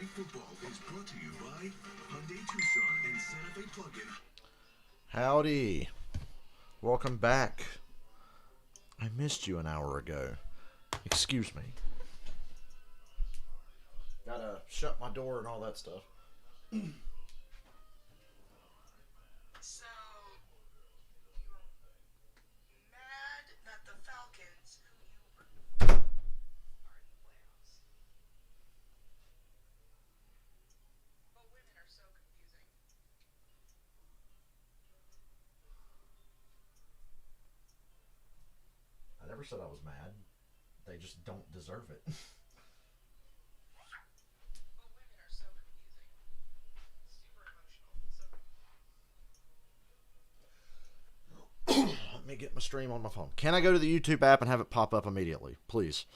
Night Football is brought to you by Hyundai Tucson and Santa Fe Plug-in. Howdy. Welcome back. I missed you an hour ago. Excuse me. Gotta shut my door and all that stuff. So, you're mad that the Falcons, who you are in the playoffs. But women are so confusing. I never said I was mad. They just don't deserve it. But women are so confusing. Super emotional. So, Let me get my stream on my phone. Can I go to the YouTube app and have it pop up immediately? Please.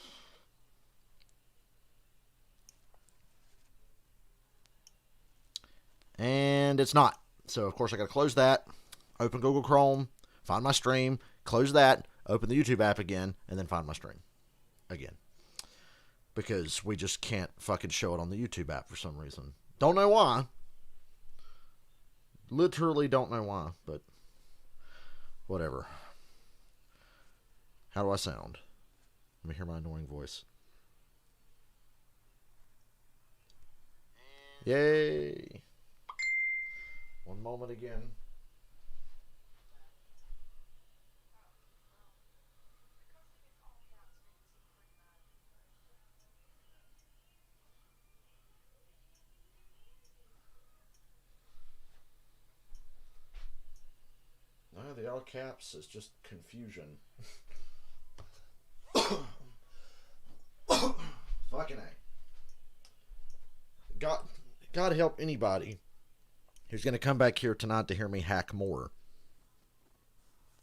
And it's not. So, of course, I got to close that, open Google Chrome, find my stream, close that, open the YouTube app again, and then find my stream again. Because we just can't fucking show it on the YouTube app for some reason. Don't know why. Literally don't know why, but whatever. How do I sound? Let me hear my annoying voice. Yay! One moment again. No, the all caps is just confusion. Fucking A. God help anybody who's going to come back here tonight to hear me hack more.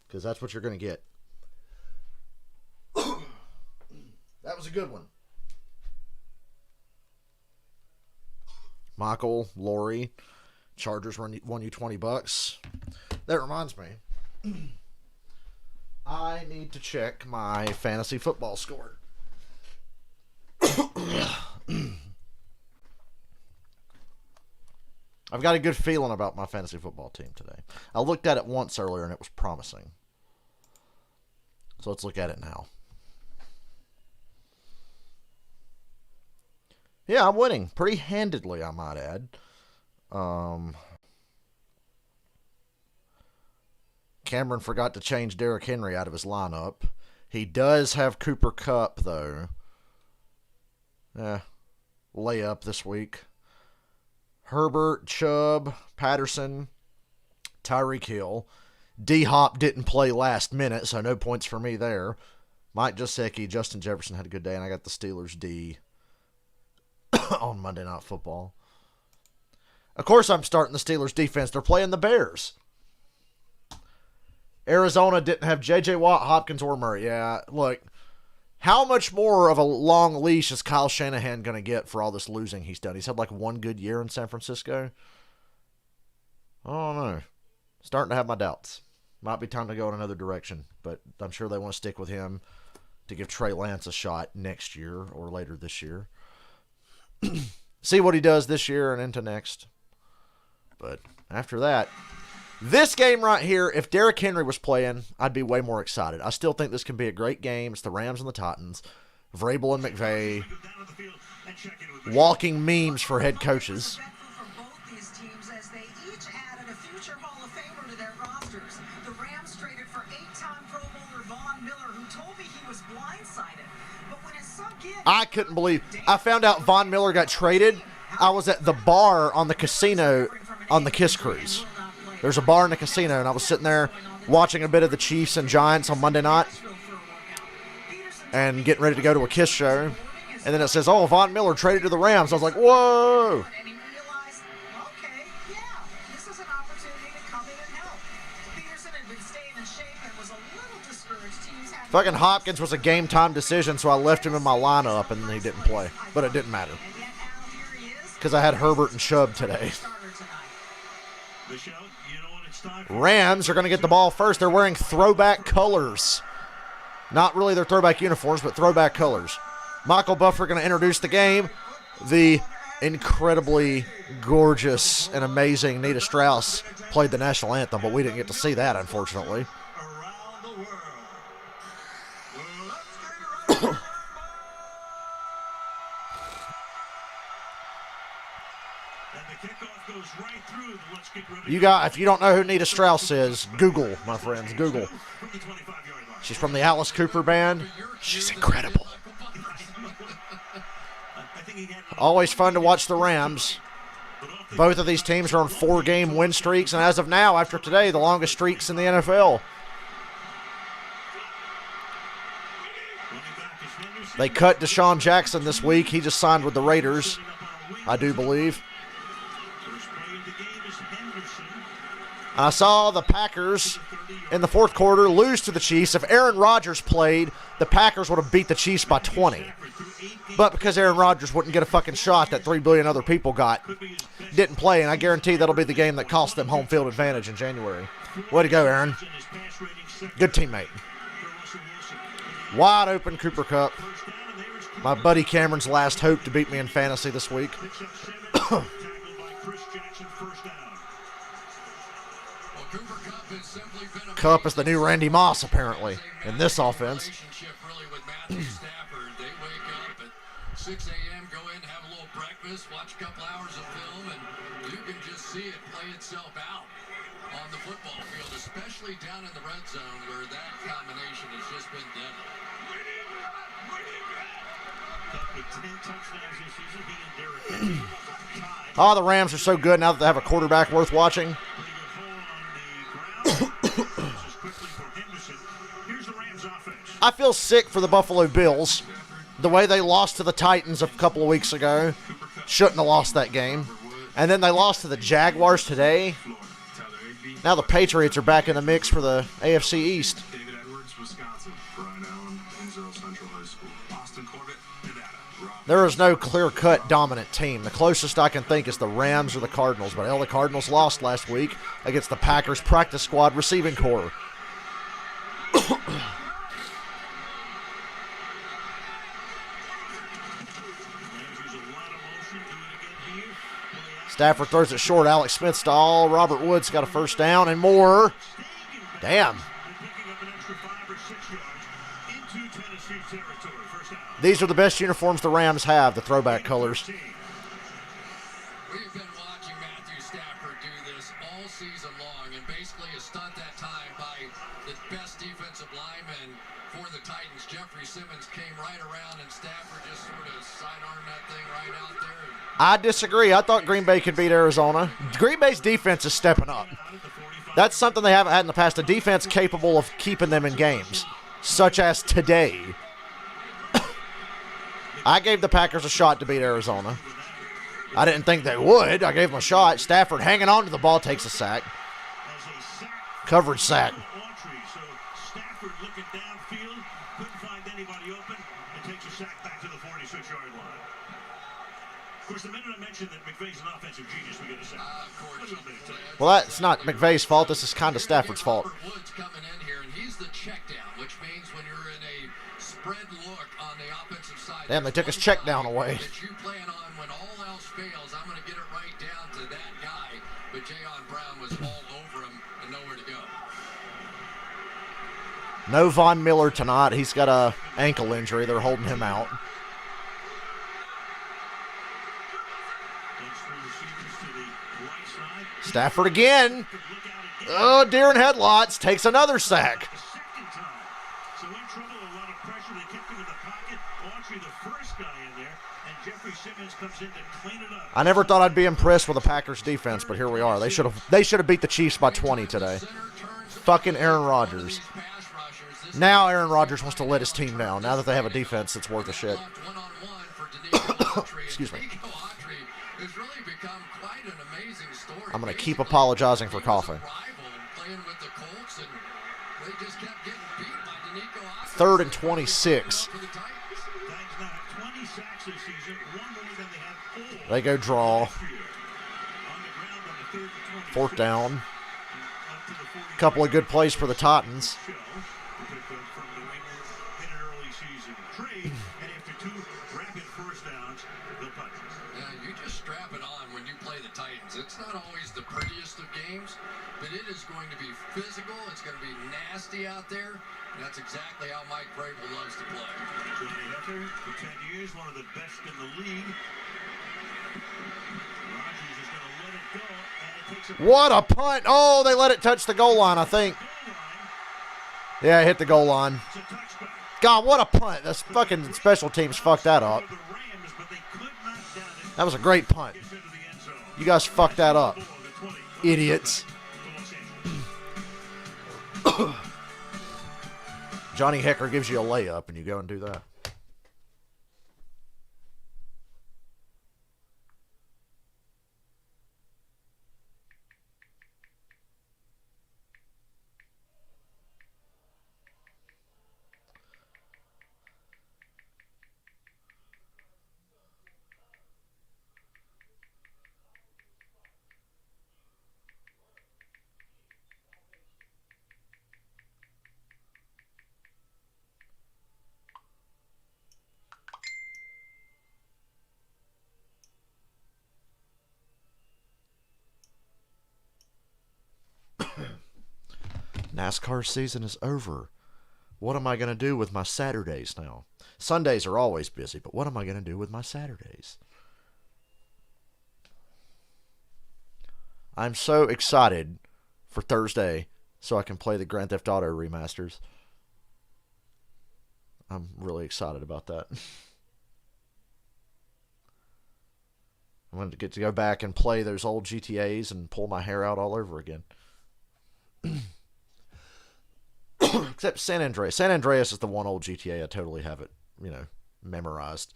Because that's what you're going to get. That was a good one. Michael, Lori, Chargers won you $20. That reminds me. I need to check my fantasy football score. I've got a good feeling about my fantasy football team today. I looked at it once earlier and it was promising. So let's look at it now. Yeah, I'm winning. Pretty handedly, I might add. Cameron forgot to change Derrick Henry out of his lineup. He does have Cooper Kupp, though. Layup this week. Herbert, Chubb, Patterson, Tyreek Hill. D-Hop didn't play last minute, so no points for me there. Mike Gesicki, Justin Jefferson had a good day, and I got the Steelers D on Monday Night Football. Of course I'm starting the Steelers defense. They're playing the Bears. Arizona didn't have J.J. Watt, Hopkins, or Murray. Yeah, look, how much more of a long leash is Kyle Shanahan going to get for all this losing he's done? He's had like one good year in San Francisco. I don't know. Starting to have my doubts. Might be time to go in another direction, but I'm sure they want to stick with him to give Trey Lance a shot next year or later this year. See what he does this year and into next. But after that, this game right here, if Derrick Henry was playing, I'd be way more excited. I still think this can be a great game. It's the Rams and the Titans. Vrabel and McVay. Walking memes for head coaches. I couldn't believe. I found out Von Miller got traded. I was at the bar on the casino on the Kiss Cruise. There's a bar in the casino, and I was sitting there watching a bit of the Chiefs and Giants on Monday night and getting ready to go to a Kiss show. And then it says, oh, Von Miller traded to the Rams. I was like, whoa. Fucking Hopkins was a game-time decision, so I left him in my lineup, and he didn't play. But it didn't matter. Because I had Herbert and Chubb today. Rams are going to get the ball first. They're wearing throwback colors. Not really their throwback uniforms, but throwback colors. Michael Buffer going to introduce the game. The incredibly gorgeous and amazing Nita Strauss played the national anthem, but we didn't get to see that, unfortunately. Around the world. Let's get it right. And the kickoff goes right through the Let's Get Ready. You got, if you don't know who Nita Strauss is, Google, my friends, Google. From the 25-yard line. She's from the Alice Cooper Band. She's incredible. I think he had Always fun to watch the Rams. Both of these teams are on 4-game win streaks, and as of now, after today, the longest streaks in the NFL. They cut Deshaun Jackson this week. He just signed with the Raiders, I do believe. First play of the game is Henderson. I saw the Packers in the fourth quarter lose to the Chiefs. If Aaron Rodgers played, the Packers would have beat the Chiefs by 20. But because Aaron Rodgers wouldn't get a fucking shot that 3 billion other people got, didn't play, and I guarantee that'll be the game that cost them home field advantage in January. Way to go, Aaron. Good teammate. Wide open Cooper Kupp. My buddy Cameron's last hope to beat me in fantasy this week. Kupp is the new Randy Moss, apparently, in this offense. Really with Matthew Stafford. They wake up at 6 a.m., go in, have a little breakfast, watch a couple hours of film, and you can just see it play itself out on the football field, especially down in the red zone where that combination has just been deadly. With 10 touchdowns this season, he and Derrick Henry tied. Oh, the Rams are so good now that they have a quarterback worth watching. Pretty good hole on the ground. This is quickly for Henderson. Here's the Rams offense. I feel sick for the Buffalo Bills. The way they lost to the Titans a couple of weeks ago. Shouldn't have lost that game. And then they lost to the Jaguars today. Now the Patriots are back in the mix for the AFC East. David Edwards, Wisconsin. Brian Allen, Enzo Central High School. Austin Corbett, Nevada. Rob There is no clear-cut dominant team. The closest I can think is the Rams or the Cardinals. But hell, the Cardinals lost last week against the Packers practice squad receiving corps. Stafford throws it short. Alex Smith style. Robert Woods got a first down and more. Damn. picking up an extra 5 or 6 yards into Tennessee territory. First down. These are the best uniforms the Rams have, the throwback colors. We've been watching Matthew Stafford do this all season long and basically has stunned that time by the best defensive lineman for the Titans. Jeffrey Simmons came right around and Stafford just sort of sidearmed that thing right out there. I disagree. I thought Green Bay could beat Arizona. Green Bay's defense is stepping up. That's something they haven't had in the past, a defense capable of keeping them in games, such as today. I gave the Packers a shot to beat Arizona. I didn't think they would. I gave them a shot. Stafford hanging on to the ball takes a sack. Coverage sack. So Stafford looking downfield, couldn't find anybody open, and takes a sack back to the 46-yard line. Of course, the minute I mentioned that McVay's an offensive genius, we get a sack. Of course. Well, that's not McVay's fault. This is kind of Stafford's fault. Robert Woods coming in here, and he's the check down, which means when you're in a spread look on the offensive side. Damn, they took his check down away. That you plan on when all else fails, I'm going to get it right down to that guy. But Jayon Brown was all over him and nowhere to go. No Von Miller tonight. He's got a ankle injury. They're holding him out. Those three receivers to the right side. Stafford again. Look out again. Oh, deer in headlights. Takes another sack. The second time. So in trouble, a lot of pressure. They kept him in the pocket. Autry, the first guy in there, and Jeffrey Simmons comes in to clean it up. I never thought I'd be impressed with the Packers defense, but here we are. They should have beat the Chiefs by 20 today. Fucking Aaron Rodgers. Now Aaron Rodgers wants to let his team down, now that they have a defense that's worth a shit. Excuse me. I'm going to keep apologizing for coughing. 3rd and 26. Titans now have 20 sacks this season, one more than they had all They go draw. last year. On the ground on the 3rd and 20. 4th down. Up to the 40 Couple of good plays for the Titans. show. Picked up from New England in an early season trade, and after 2 rapid first downs, the punt. You just just strap it on when you play the Titans. It's not always the prettiest of games, but it is going to be physical. It's going to be nasty out there. And that's exactly how Mike Vrabel loves to play. Johnny Hecker, for 10 years, one of the best in the league. Rodgers is going to let it go, and it takes a What a punt. Oh, they let it touch the goal line, I think. goal line. Yeah, it hit the goal line. It's a touchback. God, what a punt. This fucking special teams fucked that up. For the Rams, but they could not down it. That was a great punt. Gets into the end zone. You guys fucked that up. Ball, the 20. Idiots. To Los Angeles. Johnny Hecker gives you a layup, and you go and do that. NASCAR season is over. What am I going to do with my Saturdays now? Sundays are always busy, but what am I going to do with my Saturdays? I'm so excited for Thursday so I can play the Grand Theft Auto remasters. I'm really excited about that. I'm going to get to go back and play those old GTAs and pull my hair out all over again. Except San Andreas. San Andreas is the one old GTA I totally have it, memorized.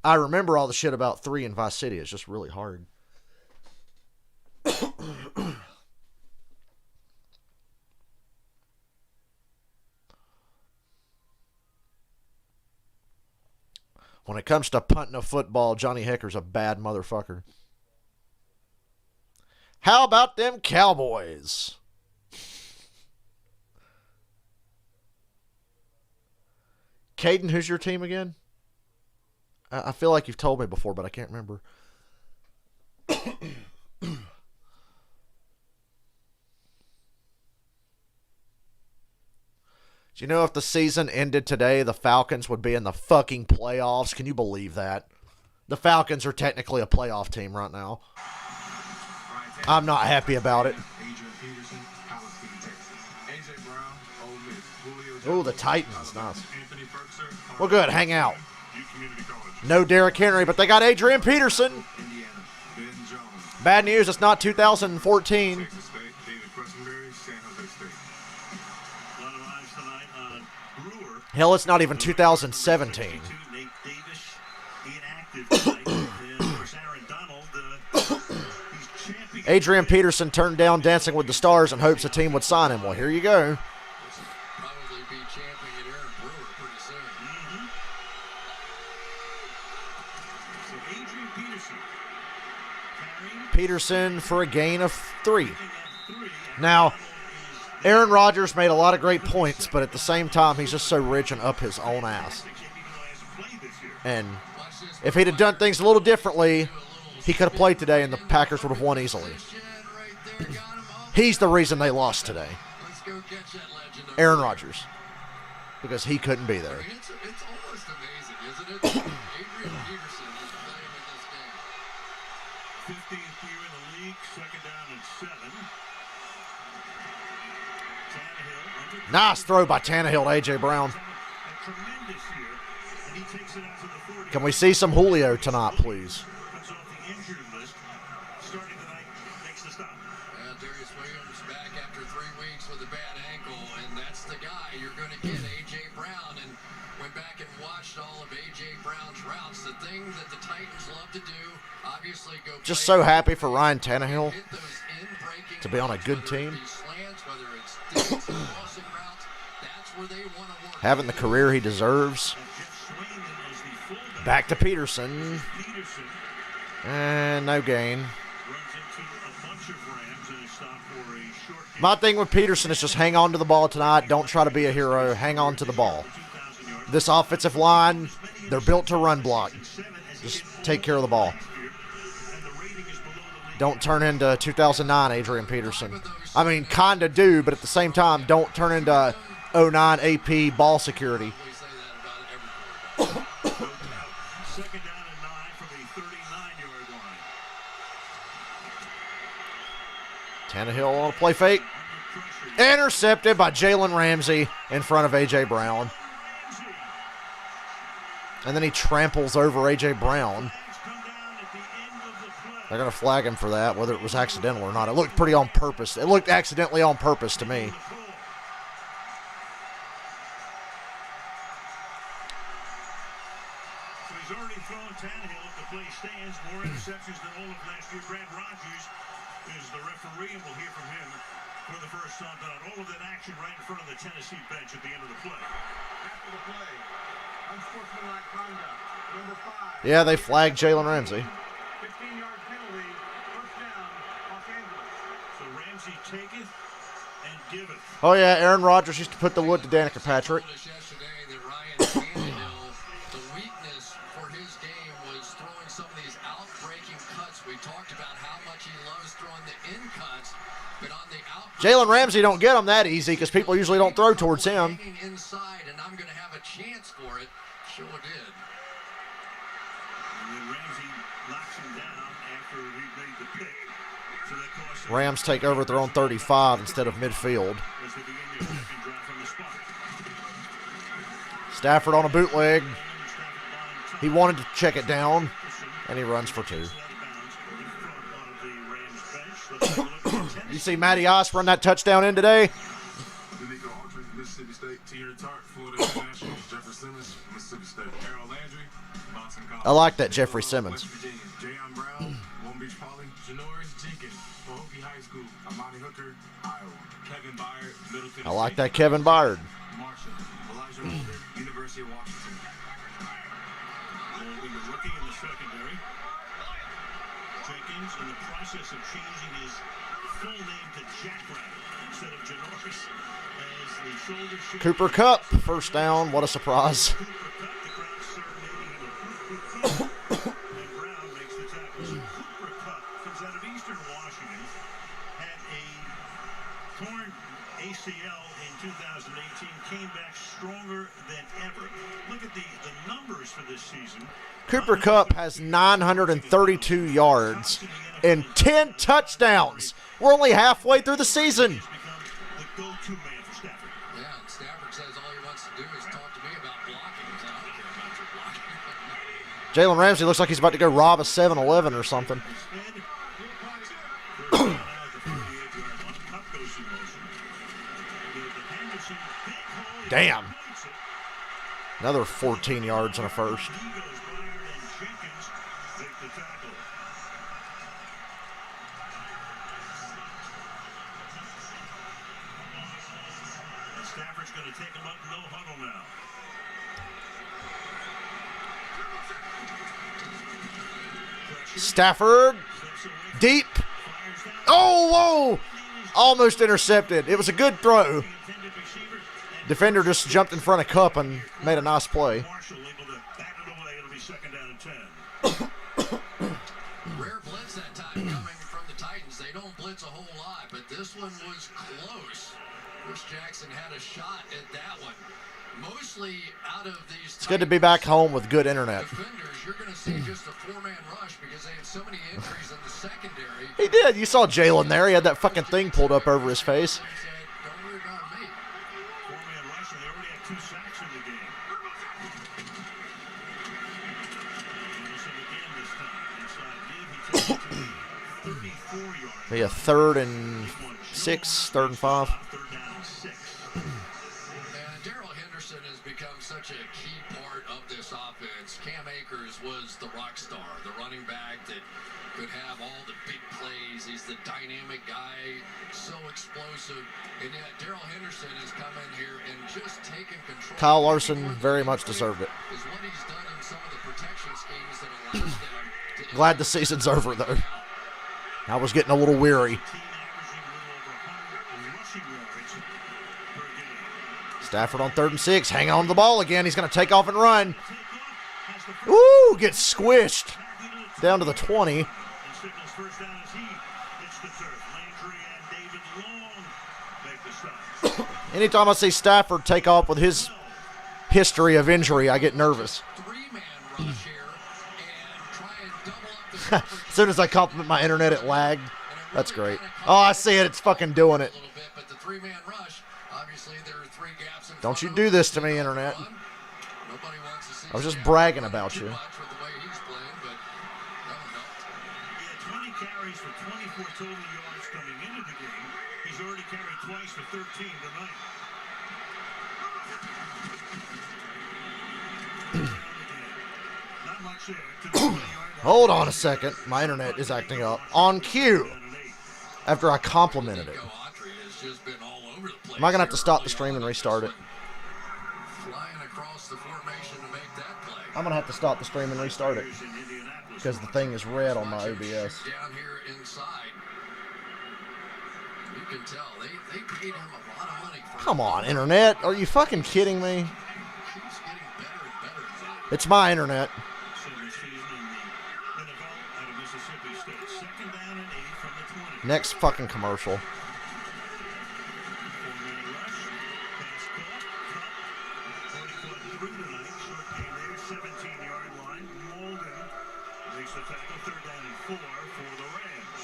I remember all the shit about 3 and Vice City. It's just really hard. When it comes to punting a football, Johnny Hecker's a bad motherfucker. How about them Cowboys? Caden, who's your team again? I feel like you've told me before, but I can't remember. Do you know if the season ended today, the Falcons would be in the fucking playoffs? Can you believe that? The Falcons are technically a playoff team right now. I'm not happy about it. Oh, the Titans. Nice. Well, good. Hang out. No Derrick Henry, but they got Adrian Peterson. Bad news. It's not 2014. Hell, it's not even 2017. Nate Davis inactive tonight. And of course, Aaron Donald, he's champion. Adrian Peterson turned down Dancing with the Stars in hopes a team would sign him. Well, here you go. Probably be championing Aaron Brewer pretty soon. So Adrian Peterson carrying Peterson for a gain of 3. at 3. Now, Aaron Rodgers made a lot of great points, but at the same time, he's just so rich and up his own ass. And if he'd have done things a little differently, he could have played today and the Packers would have won easily. He's the reason they lost today. Let's go catch that legend. Aaron Rodgers. Because he couldn't be there. It's almost amazing, isn't it? Adrian Peterson is playing in this game. 15th year in the league, second down and 7. Tannehill under Nice throw by Tannehill to A.J. Brown. a tremendous year, and he takes it out to the 40. Can we see some Julio tonight, please? Comes off the injured list. Starting tonight, makes the stop. Darius Williams back after 3 weeks with a bad ankle, and that's the guy you're going to get, A.J. Brown. And went back and watched all of A.J. Brown's routes. The thing that the Titans love to do, obviously go Just play so happy for Ryan Tannehill hit those in-breaking to be on a routes, good whether team. it be slants, whether it's deep crossing routes, that's where they want to work. Having the career he deserves. And Jeff Swayman is the fullback. Back to Peterson. Peterson And no gain. runs into a bunch of Rams and is stopped for a short gain. My thing with Peterson is just hang on to the ball tonight. Don't try to be a hero. Hang on to the ball. 2,000 yards. This offensive line, they're built to run block. Just take care of the ball. And the Don't turn into 2009 Adrian Peterson. I mean, kind of do, but at the same time, don't turn into 09 AP ball security. No doubt. Second down and 9 from the 39-yard line. Tannehill on a play fake. Under pressure. Intercepted by Jalen Ramsey in front of A.J. Brown. And then he tramples over A.J. Brown. Flags come down at the end of the play. They're going to flag him for that, whether it was accidental or not. It looked pretty on purpose. It looked accidentally on purpose to me. So he's already thrown Tannehill if the play stands. More interceptions than all of last year. Brad Rogers is the referee, and we'll hear from him for the first time down. All of that action right in front of the Tennessee bench at the end of the play. After the play, unsportsmanlike conduct, number 5. Yeah, they flagged Jalen Ramsey. 15-yard penalty, first down, Los Angeles. So Ramsey taketh and giveth. Oh, yeah, Aaron Rodgers used to put the wood to Danica Patrick. Told us yesterday that Ryan Tannehill, the weakness for his game was throwing some of these out-breaking cuts. We talked about how much he loves throwing the in cuts, but on the out. Jalen Ramsey don't get them that easy because people usually don't throw towards him. Hanging inside, and I'm going to have a chance for it. Sure did. And then Ramsey knocks him down after he made the pick. So that costs him Rams take over at their own 35 instead of midfield. as they begin their second drive from the spot. Stafford on a bootleg. Stafford line He wanted to check it down, and he runs for 2. out of bounds in front of the Rams bench. Let's take a look at Tennessee. You see Matty Ice run that touchdown in today? D'Amico Autry, Mississippi State. Tier Tart, Florida International. Jeffrey Simmons, Mississippi State. Harold Landry, Boston College. I like that Jeffrey Simmons. West Virginia. Jayon Brown, Long Beach Poly. Janoris Jenkins, Pahokee High School. Amani Hooker, Iowa. Kevin Byard, Middle Tennessee. I like that Kevin Byard. Marshall, Elijah Holder, University of Washington. Will be the rookie in the secondary. Jenkins in the process of changing his full name to Jack Rabbit instead of Janoris as the shoulder shift. Cooper Kupp, first down. What a surprise. Cooper Kupp, the crowd serenading him. And Brown makes the tackle. So Cooper Kupp comes out of Eastern Washington, had a torn ACL in 2018, came back stronger than ever. Look at the numbers for this season. Cooper Kupp has 932 yards and 10 touchdowns. We're only halfway through the season. He's become the go-to man for Stafford. Yeah, and Stafford says all he wants to do is talk to me about blocking. He said, I don't care about your blocking. Jalen Ramsey looks like he's about to go rob a 7-Eleven or something. Instead, first down now at the 48-yard line. Kupp goes in motion. The Henderson big hole. Damn. Points it. Another 14 yards and a first. Eagles, Byard, and Jenkins make the tackle. And Stafford's going to take him up no huddle now. Pressure, Stafford, steps away, deep. fires down. Oh, whoa. Almost intercepted. It was a good throw. The intended receiver, and Defender just jumped in front of Kupp and made a nice play. Marshall able to bat it away. It'll be second down and 10. Rare blitz that time coming from the Titans. They don't blitz a whole lot, but this one was close. Chris Jackson had a shot at that one. Mostly out of these It's good to be back home with good internet. defenders, you're going to see just a four-man rush because they had so many injuries in the secondary. He did. You saw Jalen there. He had that fucking thing pulled up over his face. He said, don't worry about me. Four-man rush, and they already had 2 sacks in the game. Anderson again this time. Inside give. He takes it to the 34-yard. Be a 3rd and 6, 3rd and 5. Third down and 6. And Darrell Henderson has become such a key part of this offense. Cam Akers was the rock star, the running back that could have all the big plays. He's the dynamic guy, so explosive. And yet Darrell Henderson has come in here and just taken control. Kyle Larson very much deserved it. Is what he's done in some of the protection schemes that allows them to Glad the season's over, though. I was getting a little weary. Team averaging a little over 100 rushing yards per game. Stafford on 3rd and 6. Hang on to the ball again. He's going to take off and run. Take off, has the first Ooh, gets squished tackle to down to the 20. and signals first down as he hits the turf. Landry and David Long make the stop. Anytime I see Stafford take off with his history of injury, I get nervous. Three-man rush here and try and double up the coverage. As soon as I compliment my internet, it lagged. That's great. Oh, I see it. It's fucking doing it. A little bit, but the three-man rush, obviously there are three gaps in Don't front you of do him. this to me, internet. Nobody wants to see I was just Stafford bragging run about too you. much with the way he's playing, but that'll help. He had 20 carries for 24 total yards coming into the game. He's already carried twice for 13 tonight. Not much there. To the 20-yard line. Hold on a second. My internet is acting up. On cue. After I complimented it. Autry has just been all over the place. Am I going to have to here stop the early stream on and in restart this it? one. Flying across the formation to make that play. I'm going to have to stop the stream and restart it. Because the thing is red on my OBS. Down here inside. You can tell they paid him a lot of money for Come on, internet. Are you fucking kidding me? He's getting better and better. It's my internet. Seventh season in the NFL out of Mississippi State. Second down and 8 from the 20. Next fucking commercial. Four-man rush. Pass caught. Cup. 40 foot through tonight. Short gain there. 17-yard line. Molden makes the tackle. Third down and 4 for the Rams.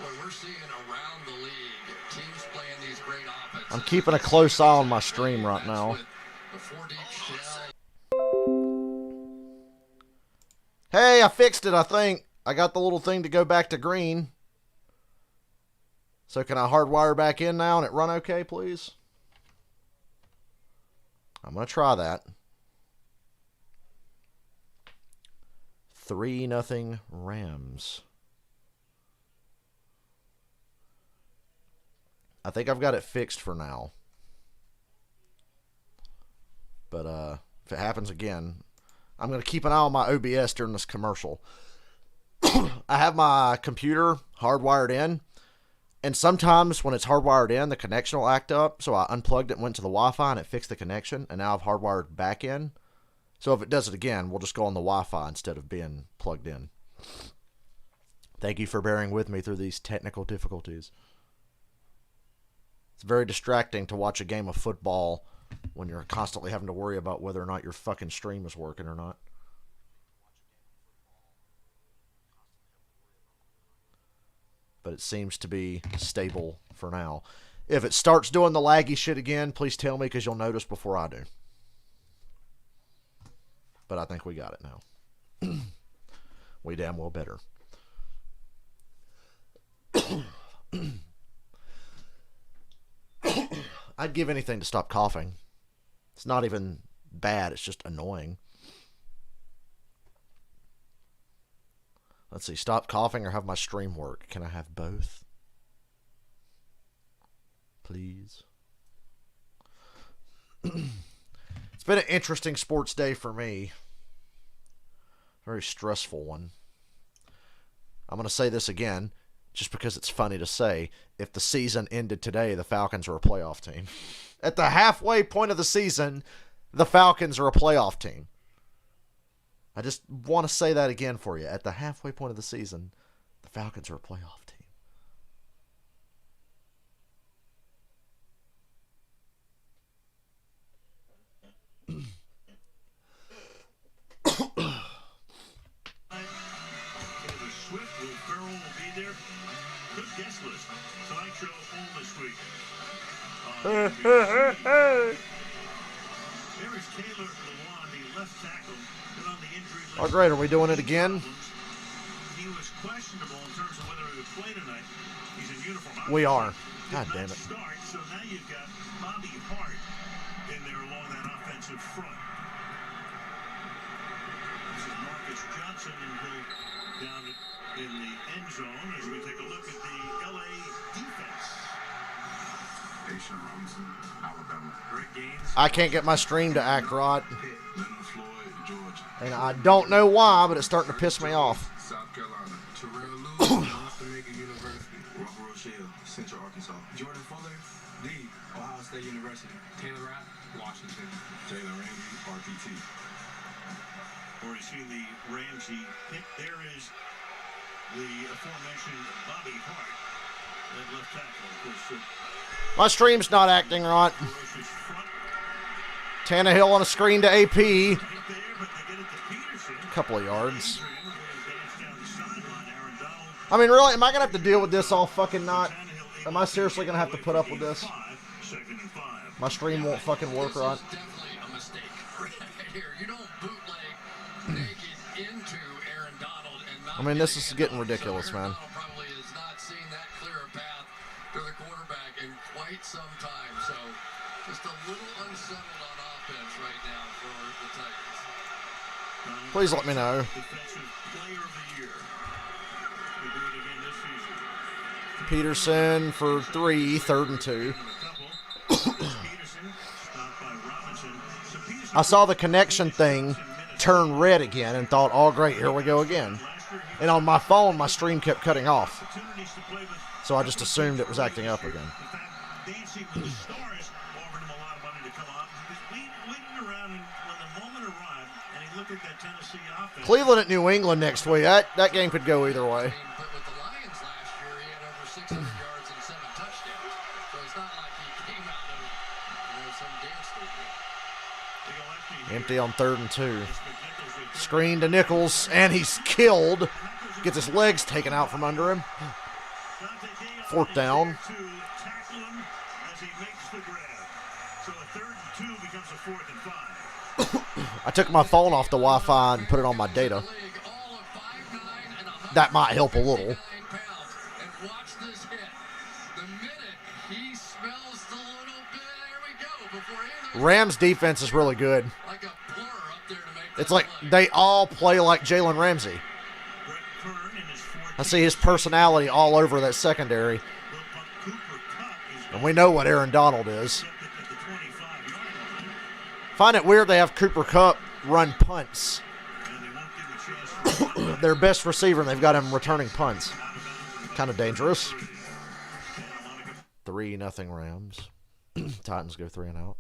What we're seeing around the league, teams playing these great offenses. I'm keeping a close eye on my stream right now. With the four-deep shell. Hey, I fixed it, I think. I got the little thing to go back to green. So can I hardwire back in now and it run okay, please? I'm going to try that. 3-0 Rams. I think I've got it fixed for now. But if it happens again, I'm going to keep an eye on my OBS during this commercial. I have my computer hardwired in, and sometimes when it's hardwired in, the connection will act up. So I unplugged it and went to the Wi-Fi, and it fixed the connection, and now I've hardwired back in. So if it does it again, we'll just go on the Wi-Fi instead of being plugged in. Thank you for bearing with me through these technical difficulties. It's very distracting to watch a game of football when you're constantly having to worry about whether or not your fucking stream is working or not. But it seems to be stable for now. If it starts doing the laggy shit again, please tell me because you'll notice before I do. But I think we got it now. We damn well better. I'd give anything to stop coughing. It's not even bad, it's just annoying. Let's see, stop coughing or have my stream work. Can I have both? Please. It's been an interesting sports day for me. Very stressful one. I'm going to say this again, just because it's funny to say. If the season ended today, the Falcons are a playoff team. At the halfway point of the season, the Falcons are a playoff team. I just want to say that again for you. At the halfway point of the season, the Falcons are a playoff team. Taylor Swift, Will Ferrell will be there. Good guest list. Tonight show all this week. There is Taylor Lewan, the left tackle, been on the injury list. Oh, great. Are we doing it again? He was questionable in terms of whether he would play tonight. He's in uniform. We are. Did God not damn it. Start, so now you've got Bobby Hart in there along that offensive front. This is Marcus Johnson, and he'll down in the end zone as we take a look at the LA defense. Asian Robinson, Alabama. Greg Gaines. I can't get my stream to act right. Leonard Floyd, Georgia. And I don't know why, but it's starting to piss me off. South Carolina. Terrell Lewis, Costa University. Robert Rochelle, Central Arkansas. Jordan Fuller, Lee, Ohio State University. Taylor Rapp, Washington. Jalen Ramsey, RPT. Already seen the Ramsey pick. There is the aforementioned Bobby Hart, that left tackle. Of course, My stream's not acting right. ferocious front Tannehill on a screen to AP. right there, but they get it to Peterson. Couple of yards. Adrian, who danced down the sideline. Aaron Donald. I mean, really, am I going to have to deal with this all fucking night? Tannehill Am I seriously going to have to put up with this? 2nd and 5. My stream won't fucking work right. This is definitely a mistake right here. You don't bootleg naked into Aaron Donald and not I mean, this getting is it getting done. ridiculous, So Aaron man. Donald probably has not seen that clear a path to the quarterback in quite some time. So just a little unsettled on offense right now for the Titans. Please let me know. Defensive player of the year. We do it again this season. Peterson for 3, 3rd and 2. Peterson, stopped by Robinson. So Peterson I saw the connection thing turn red again and thought, oh, great, here we go again. last year he And on my phone, my stream kept cutting off. opportunities to play with. So I just assumed it was acting up again. In fact, dancing with the stars offered him a lot of money to come out. He was waiting around, and when the moment arrived, and he looked at that Tennessee offense. Cleveland at New England next week. That game could go either way. But with the Lions last year, he had over 600 yards and 7 touchdowns. So it's not like he came out of some dance studio. They go lefty here. Empty on 3rd and 2. Nichols with three. Screen to Nichols, and he's killed. Gets his legs taken out from under him. Dante Gale 4th down. is there to tackle him as he makes the grab. So a 3rd and 2 becomes a 4th and 5. I took my phone off the Wi-Fi and put it on my data. That might help a little. And watch this hit. The minute he smells the little bit, there we go. Before any of those, Rams defense is really good. like a blur up there to make It's that like play. they all play like Jalen Ramsey. Brett Kern in his 14th. I see his personality all over that secondary. Cooper Kupp is And we know what Aaron Donald is. intercepted at the 25-yard line. Find it weird they have Cooper Kupp run punts. And they won't give him a chance for a Their best receiver, and they've got him returning punts. Kind of dangerous. 3-0 Rams. Titans go 3 and out.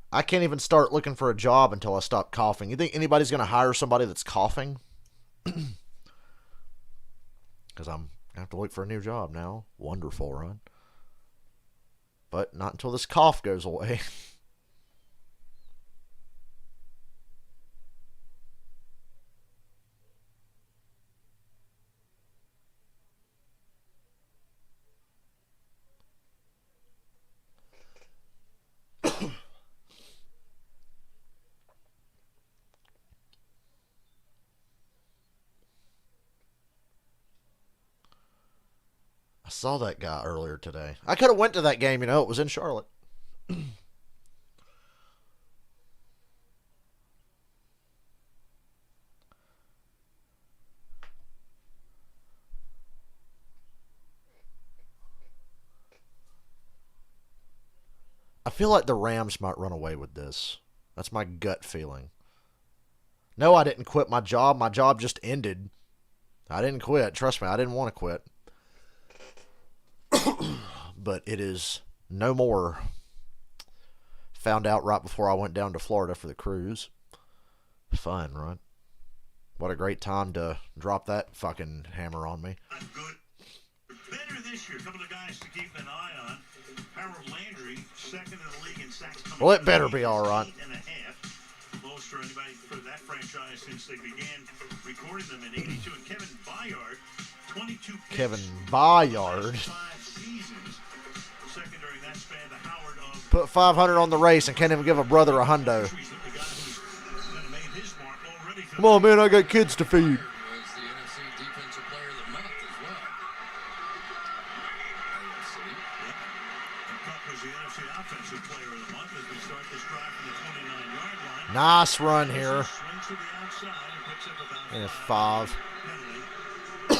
I can't even start looking for a job until I stop coughing. You think anybody's going to hire somebody that's coughing? Because I'm going to have to look for a new job now. Wonderful, right? But not until this cough goes away. I saw that guy earlier today. I could have went to that game, you know. It was in Charlotte. I feel like the Rams might run away with this. That's my gut feeling. No, I didn't quit my job. My job just ended. I didn't quit. Trust me, I didn't want to quit. But it is no more. Found out right before I went down to Florida for the cruise. Fun, right? What a great time to drop that fucking hammer on me. Not good. Better this year. A couple of guys to keep an eye on. Harold Landry, second in the league in sacks. Well, it better be all right. 8.5. Most for anybody for that franchise since they began recording them in 82. And Kevin Byard, 22 picks. Kevin Byard. 5 seasons. Second during that span to Howard of Put 500 on the race and can't even give a brother a hundo. the guy who's kind of made his mark already. For Come on, man, I got kids to feed. Was the NFC Defensive Player of the Month as well. Cup was the NFC Offensive Player of the Month as we start this drive from the 29-yard line. Nice run here. Swings to the outside and picks up about And a 5. 5.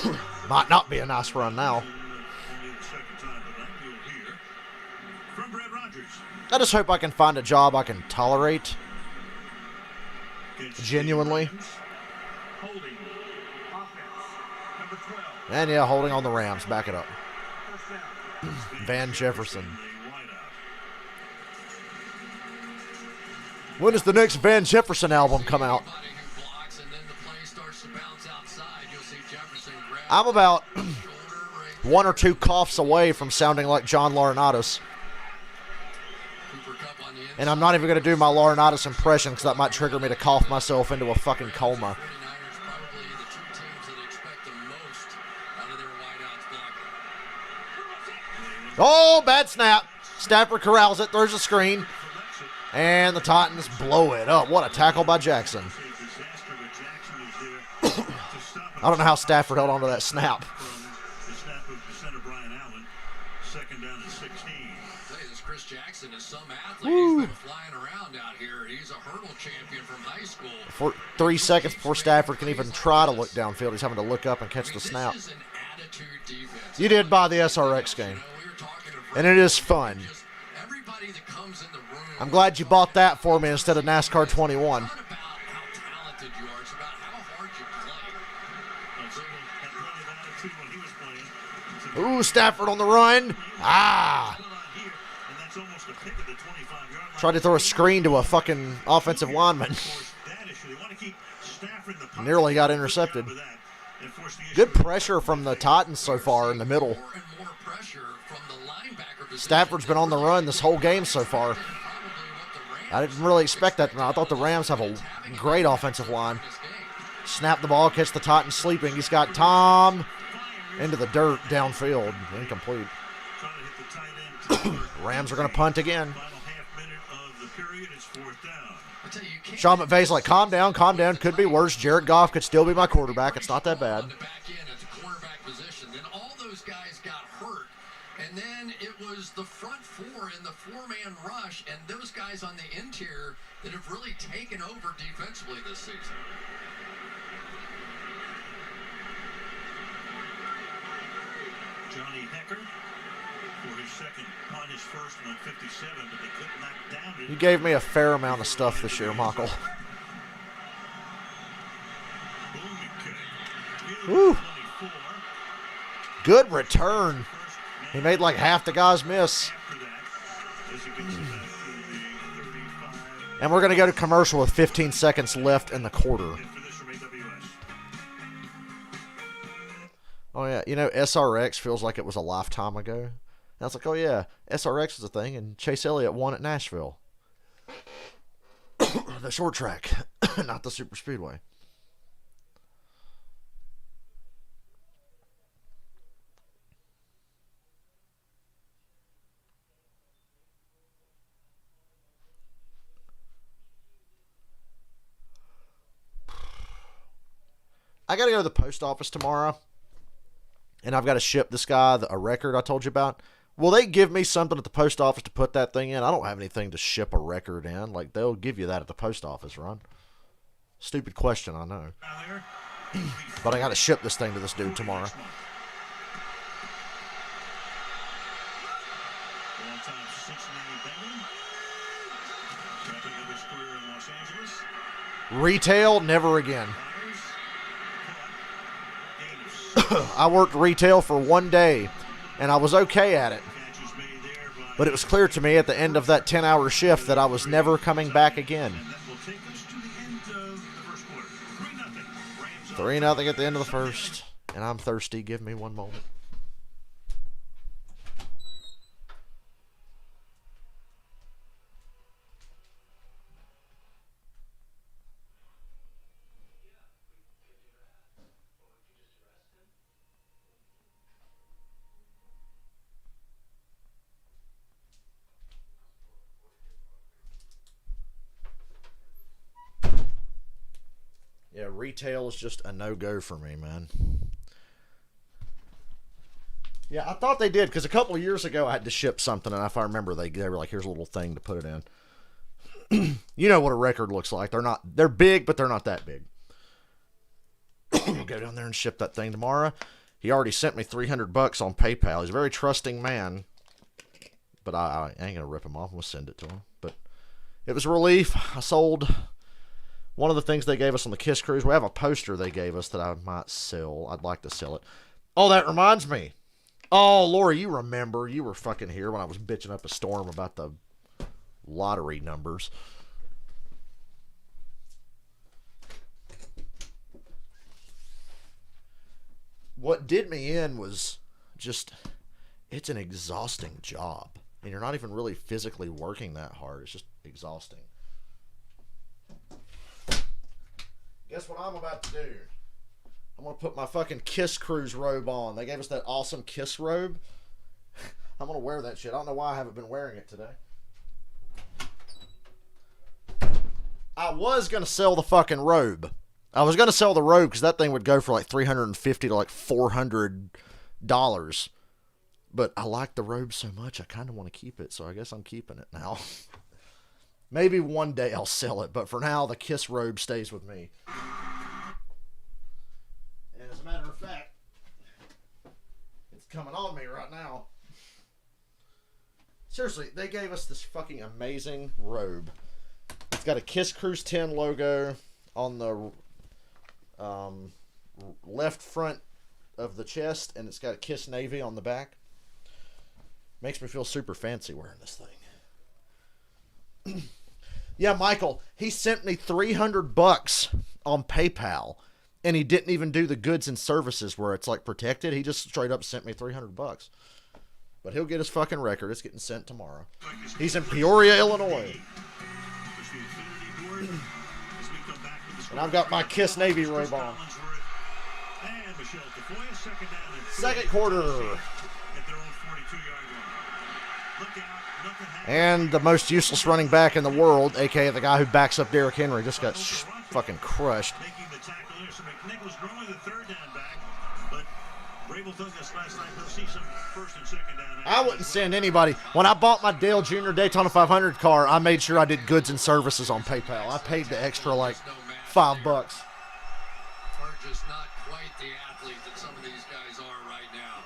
Penalty. Might not be a nice run now. Only the second time tonight you'll hear from Brad Rogers. I just hope I can find a job I can tolerate. Against Genuinely. the Rams. Holding. Offense. Number 12. And yeah, holding on the Rams. Back it up. First down. Van Jefferson. The wideout. When does the next Van Jefferson album come out? Anybody who blocks and then the play starts to bounce outside, you'll see Jefferson grab I'm about the shoulder right 1 or 2 coughs away from sounding like John Laurinaitis. Cooper Kupp on the inside. And I'm not even going to do my Laurinaitis impression because that might trigger me to cough myself into a fucking coma. 49ers probably the two teams that expect the most out of their wideouts blocking. Oh, bad snap. Stafford corrals it, throws a screen. And the Titans blow it up. What a tackle by Jackson. Disaster, but Jackson is there to stop it. I don't know how Stafford held on to that snap. From the snap of the center Brian Allen. Second down and 16. Tell you, this Chris Jackson is some athlete. He's been flying around out here. He's a hurdle champion from high school. For 3 seconds before Stafford can even try to look downfield, he's having to look up and catch the snap. This is an attitude defense. You did buy the SRX game. We were talking to And it is fun. just everybody that comes in the room. I'm glad you bought that for me instead of NASCAR 21. It's not about how talented you are. It's about how hard you play. And Zable had plenty of attitude when he was playing. Ooh, Stafford on the run. Ah. Put it on here, and that's almost a pick at the 25-yard line. Tried to throw a screen to a fucking offensive lineman. Of course, that issue. They want to keep Stafford in the pocket. Nearly got intercepted. With that, and force the issue Good of- pressure from the Titans so far in the middle. More and more pressure from the linebacker position. Stafford's been on the run this whole game so far. Probably what the Rams I didn't really expect that. I thought the Rams have a great offensive line. this game. Snap the ball, catch the Titans sleeping. He's got Tom into the dirt downfield. Incomplete. Trying to hit the tight end. Rams are going to punt again. Final half minute of the period. It's 4th down. I tell you, you can't Sean McVay's like, calm down. Could be worse. Jared Goff could still be my quarterback. It's not that bad. on the back end at the cornerback position. Then all those guys got hurt. And then it was the front four in the four-man rush and those guys on the interior that have really taken over defensively this season. Johnny Hecker for his second punt, his first one 57, but they couldn't knock down. You gave me a fair amount of stuff this year, Michael. Woo. 24. Good return. He made like half the guys miss. After that, as he gets it back to the 35. And we're going to go to commercial with 15 seconds left in the quarter. And for this from AWS. Oh, yeah. You know, SRX feels like it was a lifetime ago. And I was like, oh, yeah, SRX is a thing, and Chase Elliott won at Nashville. The short track, not the super speedway. I got to go to the post office tomorrow, and I've got to ship this guy a record I told you about. Will they give me something at the post office to put that thing in? I don't have anything to ship a record in. Like, they'll give you that at the post office, Ron. Stupid question, I know. Down there. But I got to ship this thing to this dude tomorrow. Long-time Cincinnati Bengal. Wrapping up his career in Los Angeles. Retail, never again. Myers. Caught. Gain of 6. I worked retail for 1 day, and I was okay at it. Catches made there by But it was clear to me at the end of that 10-hour shift that I was never coming back again. and that will take us to the end of the first quarter. 3-0. Rams 3-0 at the end of the first, and I'm thirsty. Give me one moment. Yeah, retail is just a no-go for me, man. Yeah, I thought they did because a couple of years ago I had to ship something, and if I remember, they were like, "Here's a little thing to put it in." You know what a record looks like. They're big, but they're not that big. We'll go down there and ship that thing tomorrow. He already sent me $300 on PayPal. He's a very trusting man, but I ain't gonna rip him off. I'm gonna send it to him. But it was a relief. I sold one of the things they gave us on the Kiss Cruise. We have a poster they gave us that I might sell. I'd like to sell it. Oh, that reminds me. Oh, Lori, you remember. You were fucking here when I was bitching up a storm about the lottery numbers. What did me in was just, it's an exhausting job. And you're not even really physically working that hard. It's just exhausting. Guess what I'm about to do? I'm going to put my fucking Kiss Cruise robe on. They gave us that awesome Kiss robe. I'm going to wear that shit. I don't know why I haven't been wearing it today. I was going to sell the fucking robe. I was going to sell the robe because that thing would go for like $350 to like $400. But I like the robe so much, I kind of want to keep it. So I guess I'm keeping it now. Maybe one day I'll sell it. But for now, the Kiss robe stays with me. And as a matter of fact, it's coming on me right now. Seriously, they gave us this fucking amazing robe. It's got a Kiss Cruise 10 logo on the left front of the chest, and it's got a Kiss Navy on the back. Makes me feel super fancy wearing this thing. Yeah, Michael, he sent me $300 on PayPal, and he didn't even do the goods and services where it's like protected. He just straight up sent me $300. But he'll get his fucking record. It's getting sent tomorrow. He's in Peoria, Illinois. And I've got my Kiss Navy robe on. Second quarter. And the most useless running back in the world, a.k.a. the guy who backs up Derrick Henry, just got fucking crushed. I wouldn't send anybody. When I bought my Dale Jr. Daytona 500 car, I made sure I did goods and services on PayPal. I paid the extra like $5. Are just not quite the athlete that some of these guys are right now.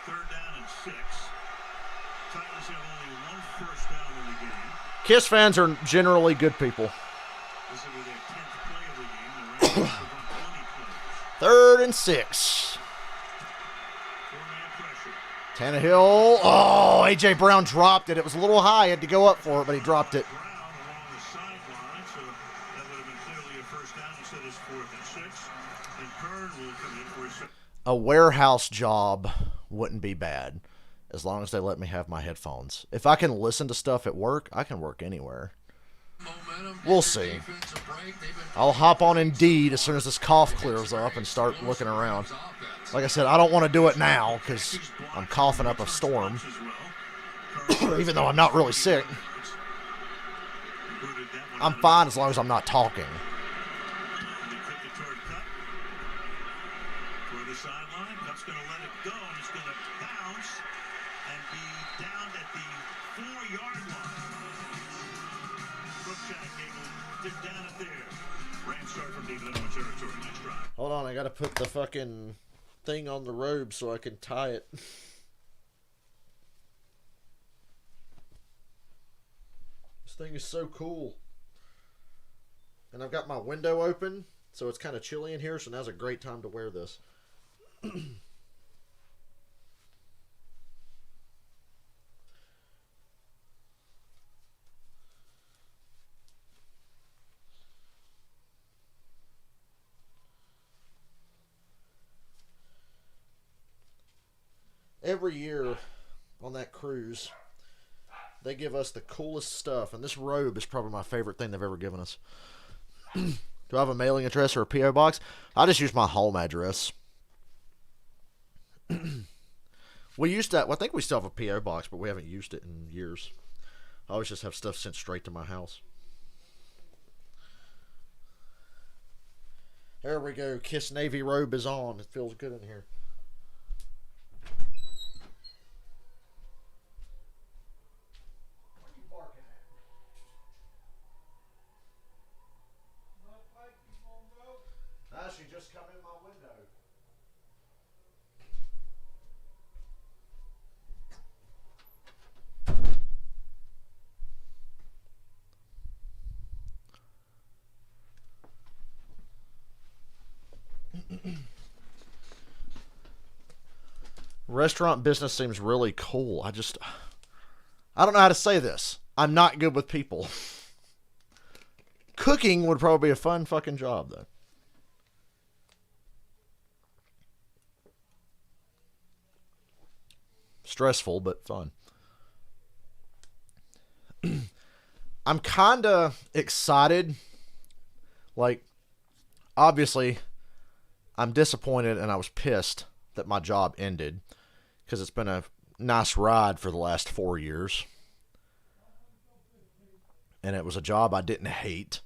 Third down and 6. Titans have only one first down in the game. Kiss fans are generally good people. This will be their 10th play of the game. The Rams have on 20 plays. Third and 6. 4-man pressure. Tannehill. Oh, A.J. Brown dropped it. It was a little high. He had to go up for it, but he dropped it. Brown along the sideline, so that would have been clearly a first down. Instead, it's 4th and 6. And Kern will come in for his second. A warehouse job wouldn't be bad as long as they let me have my headphones. If I can listen to stuff at work, I can work anywhere. We'll see. I'll hop on Indeed as soon as this cough clears up and start looking around. Like I said, I don't want to do it now because I'm coughing up a storm, even though I'm not really sick. I'm fine as long as I'm not talking. For the sideline, Cup's going to let it go, and it's going to bounce and be down at the 4-yard line. Cruikshank able to dip down it there. Rams start from deep Illinois territory. Next drive. Hold on, I gotta put the fucking thing on the robe so I can tie it. This thing is so cool. And I've got my window open, so it's kind of chilly in here, so now's a great time to wear this. Every year on that cruise, they give us the coolest stuff, and this robe is probably my favorite thing they've ever given us. Do I have a mailing address or a P.O. box? I just use my home address. We used to, well, I think we still have a P.O. box, but we haven't used it in years. I always just have stuff sent straight to my house. There we go. Kiss Navy robe is on. It feels good in here. Restaurant business seems really cool. I don't know how to say this. I'm not good with people. Cooking would probably be a fun fucking job, though. Stressful, but fun. I'm kind of excited. Like, obviously, I'm disappointed and I was pissed that my job ended because it's been a nice ride for the last 4 years. And it was a job I didn't hate.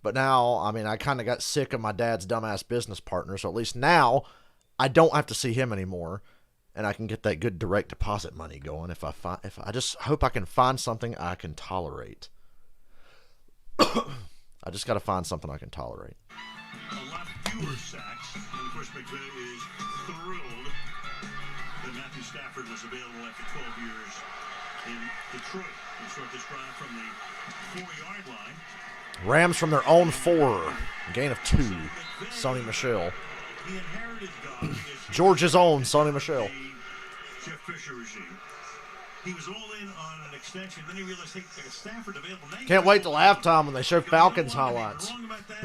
But now, I mean, I kind of got sick of my dad's dumbass business partner, so at least now I don't have to see him anymore, and I can get that good direct deposit money going. If I just hope I can find something I can tolerate. I just got to find something I can tolerate. A lot fewer sacks, and of course McVay is thrilled that Matthew Stafford was available after 12 years in Detroit. We'll start this drive from the 4-yard line. Rams from their own 4. Gain of 2. Sonny Michel. He inherited God. Georgia's own Sonny Michel. Jeff Fisher regime. He was all in on an extension. Then he realized, hey, Stafford available. Now Can't wait till halftime when they show Falcons highlights. Wrong about that.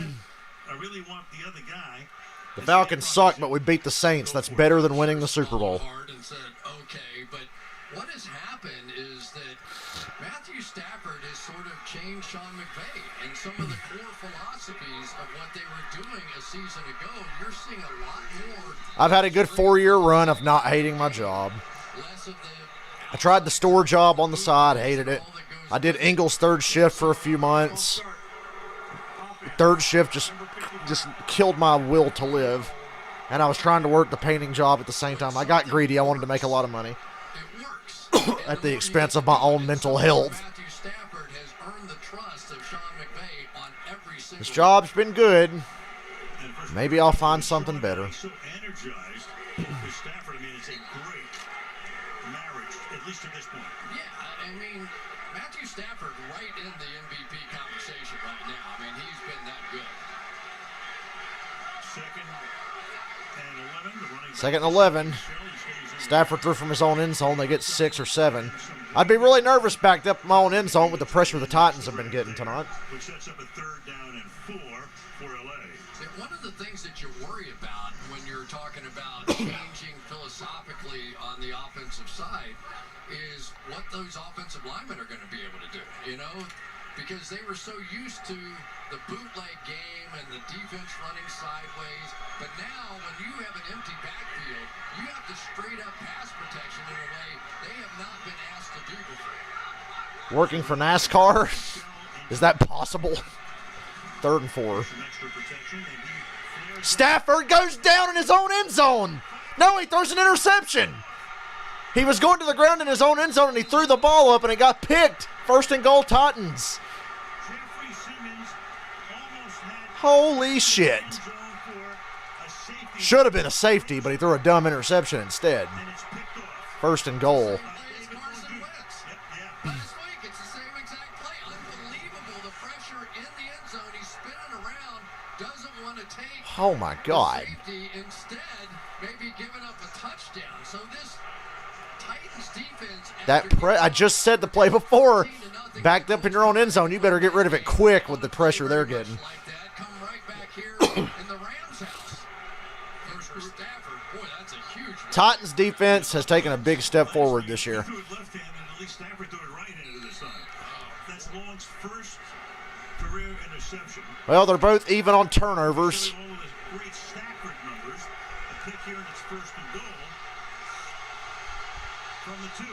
I really want the other guy. The Falcons suck, but we beat the Saints. That's better than winning the Super Bowl. Hard and said, okay, but what has happened is that Matthew Stafford has sort of changed Sean McVay and some of the core philosophies of what they were doing a season ago. You're seeing a lot more. I've had a good 4-year run of not hating my job. Less of the I tried the store job on the side, hated it. I did Ingles' third shift for a few months. Third shift just killed my will to live. And I was trying to work the painting job at the same time. I got greedy. I wanted to make a lot of money it works. at the expense of my own mental health. Matthew Stafford has earned the trust of Sean McVay on every single This job's been good. And first, Maybe I'll find something better. he's so energized with Stafford. I mean, it's a great marriage, at least at this point. Yeah, I mean, Matthew Stafford right in the MVP conversation right now. I mean, he's been that good. Second and 11. The running back. 2nd and 11. Stafford threw from his own end zone. They get 6 or 7. I'd be really nervous backed up in my own end zone with the pressure the Titans have been getting tonight. Which sets up a 3rd down and 4 for LA. One of the things that you worry about when you're talking about changing philosophically on the offensive side is what those offensive linemen are going to be able to do, you know? Because they were so used to the bootleg game and the defense running sideways. But now, when you have an empty backfield, you have to straight up pass protection in a way they have not been asked to do before. Working for NASCAR? Is that possible? 3rd and 4. Some extra protection. And he Stafford goes down in his own end zone. No, he throws an interception. He was going to the ground in his own end zone, and he threw the ball up, and it got picked. 1st and goal, Titans. Jeffrey Simmons almost had Holy shit. end zone for a safety. Should have been a safety, but he threw a dumb interception instead. And it's picked off. 1st and goal. Play is Carson Wentz. Last week, it's the same exact play. Unbelievable. The pressure in the end zone. He's spinning around. Doesn't want to take Oh, my God. the safety. Instead, maybe giving up a touchdown. So this Titans defense. I just said the play before. Backed up in your own end zone. You better get rid of it quick with the pressure they're getting. Like that, come right back here in the Rams' house. First for Stafford. Boy, that's a huge. Titans defense has taken a big step forward this year. He threw it left-handed, and at least Stafford threw it right-handed this time. That's Long's first career interception. Well, they're both even on turnovers. All of his great Stafford numbers. A pick here, and it's 1st and goal from the 2.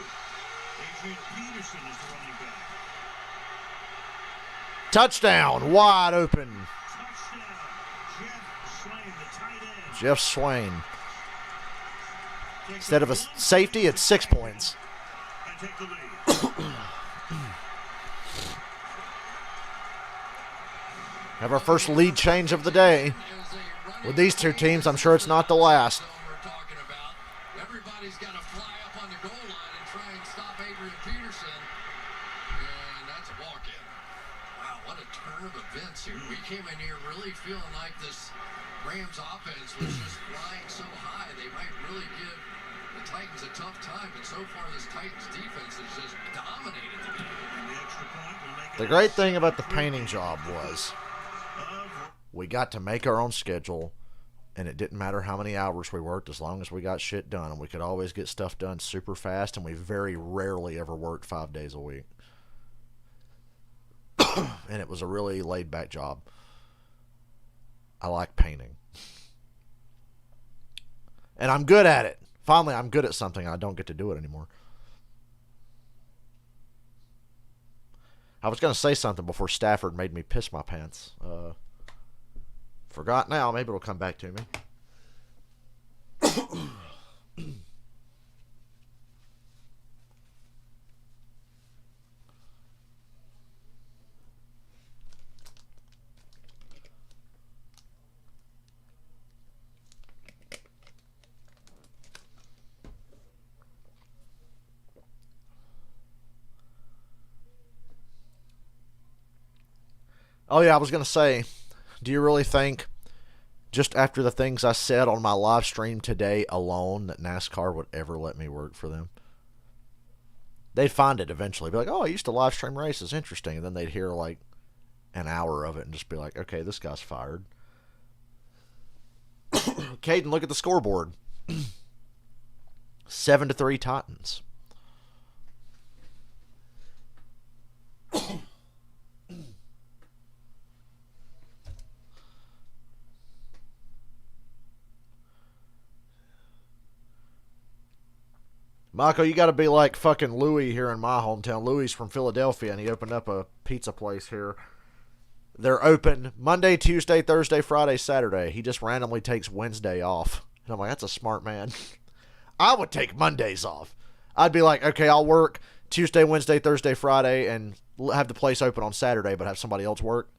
Adrian Peterson is the running back. Touchdown, wide open. Touchdown. Jeff Swain, the tight end. Jeff Swain. Takes Instead of a safety, it's 6 points. and take the lead. Have our first lead change of the day. With these two teams, I'm sure it's not the last. We're talking about. Everybody's got to fly up on the goal line and try and stop Adrian Peterson. And that's a walk-in. Wow, what a turn of events here. We came in here really feeling like this Rams offense was just flying so high, they might really give the Titans a tough time. But so far, this Titans defense has just dominated the game. And the extra point will make it The great thing about the painting job was we got to make our own schedule, and it didn't matter how many hours we worked as long as we got shit done, and we could always get stuff done super fast, and we very rarely ever worked 5 days a week. And it was a really laid-back job. I like painting. And I'm good at it. Finally, I'm good at something. I don't get to do it anymore. I was going to say something before Stafford made me piss my pants. Forgot now. Maybe it'll come back to me. Oh, yeah, I was going to say, do you really think, just after the things I said on my live stream today alone, that NASCAR would ever let me work for them? They'd find it eventually. Be like, oh, I used to live stream races. Interesting. And then they'd hear, like, an hour of it and just be like, okay, this guy's fired. Caden, look at the scoreboard. 7-3 Titans. Michael, you got to be like fucking Louis here in my hometown. Louis from Philadelphia, and he opened up a pizza place here. They're open Monday, Tuesday, Thursday, Friday, Saturday. He just randomly takes Wednesday off. And I'm like, that's a smart man. I would take Mondays off. I'd be like, okay, I'll work Tuesday, Wednesday, Thursday, Friday, and have the place open on Saturday, but have somebody else work.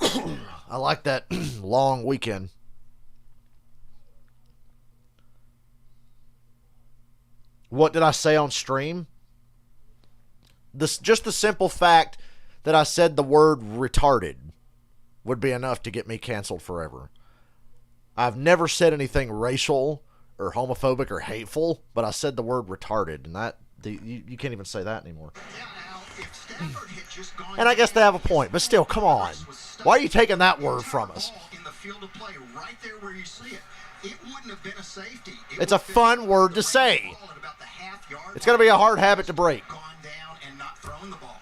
I like that long weekend. What did I say on stream? Just the simple fact that I said the word retarded would be enough to get me canceled forever. I've never said anything racial or homophobic or hateful, but I said the word retarded, and that you can't even say that anymore. And I guess they have a point, but still, come on. Why are you taking that word from us? In the field of play, right there where you see it, it wouldn't have been a safety. It's a fun word to say. It's going to be a hard habit to break. Gone down and not thrown the ball.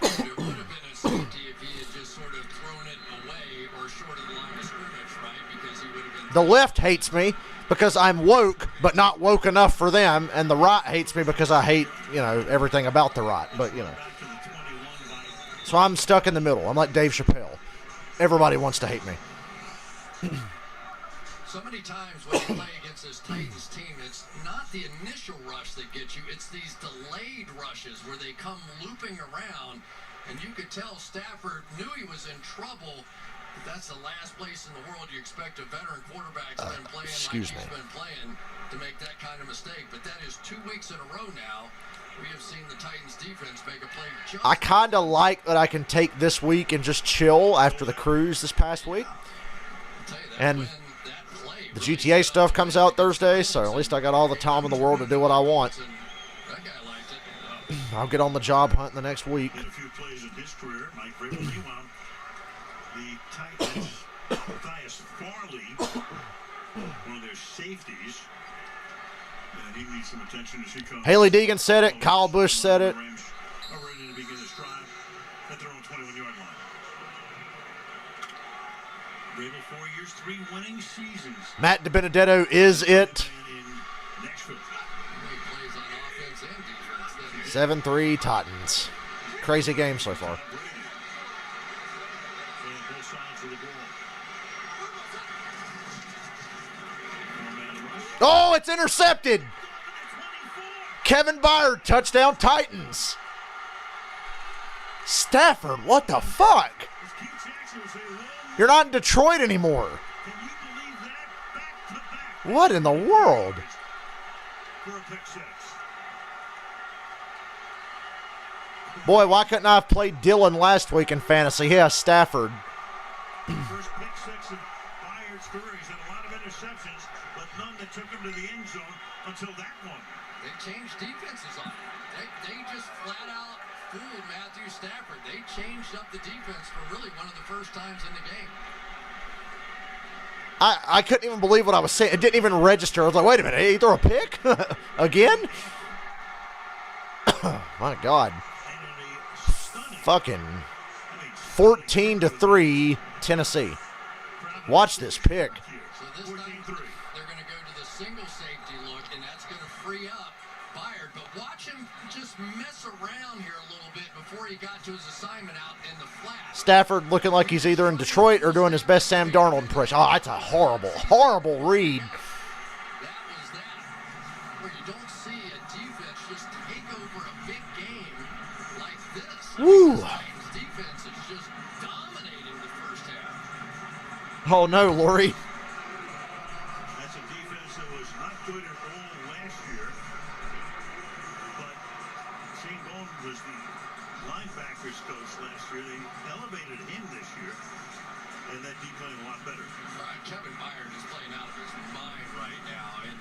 It would have been a safety if he had just sort of thrown it away or short of the line of scrimmage, right? Because he would have been. The left hates me because I'm woke, but not woke enough for them, and the right hates me because I hate, everything about the right. But, So I'm stuck in the middle. I'm like Dave Chappelle. Everybody wants to hate me. So many times when you play against this Titans team, it's not the initial rush that gets you, it's these delayed rushes where they come looping around, and you could tell Stafford knew he was in trouble. But that's the last place in the world you expect a veteran quarterback to been playing like he's been playing to make that kind of mistake. But that is 2 weeks in a row now. We have seen the Titans defense make a play. I kind of like that I can take this week and just chill after the cruise this past week. And the GTA stuff comes out Thursday, so at least I got all the time in the world to do what I want. I'll get on the job hunt the next week. In a few plays in his career, Mike Vrabel, meanwhile, the Titans, Matthias Farley, one of their safeties, and he needs some attention as he comes. Haley Deegan said it. Kyle Busch said it. Are ready to begin this drive at their own 21-yard line. Vrabel, 4 years, 3 winning seasons. Matt DiBenedetto is it. In Nashville. 7-3 Titans. Crazy game so far. Both sides of the ball. Oh, it's intercepted. Kevin Byard, touchdown Titans. Stafford, what the fuck? You're not in Detroit anymore. Can you believe that? Back-to-back. What in the world? For a pick six. Boy, why couldn't I have played Dylan last week in fantasy? Yeah, Stafford. First pick six career. He's had a lot of interceptions, but none that took him to the end zone until that one. They changed defenses on him. They just flat out fooled Matthew Stafford. They changed up the defense for really one of the first times in the game. I couldn't even believe what I was saying. It didn't even register. I was like, wait a minute, he threw a pick? Again? My God. And in a stunning, Fucking I mean, 14-3 Tennessee. Watch this pick. So this time 14-3. they're going to go to the single safety look, and that's going to free up Byard. But watch him just mess around here a little bit before he got to his assignment out in the flat. Stafford looking like he's either in Detroit or doing his best Sam Darnold impression. Oh, that's a horrible, horrible read. That was that, where you don't see a defense just take over a big game like this. I mean, Woo. this Titans defense is just dominating the first half. Oh, no, Lori. That's a defense that was not good at all last year. But Shane Bone was the linebackers coach last year. They elevated him this year. And that D playing a lot better. Kevin Byard is playing out of his mind right now. And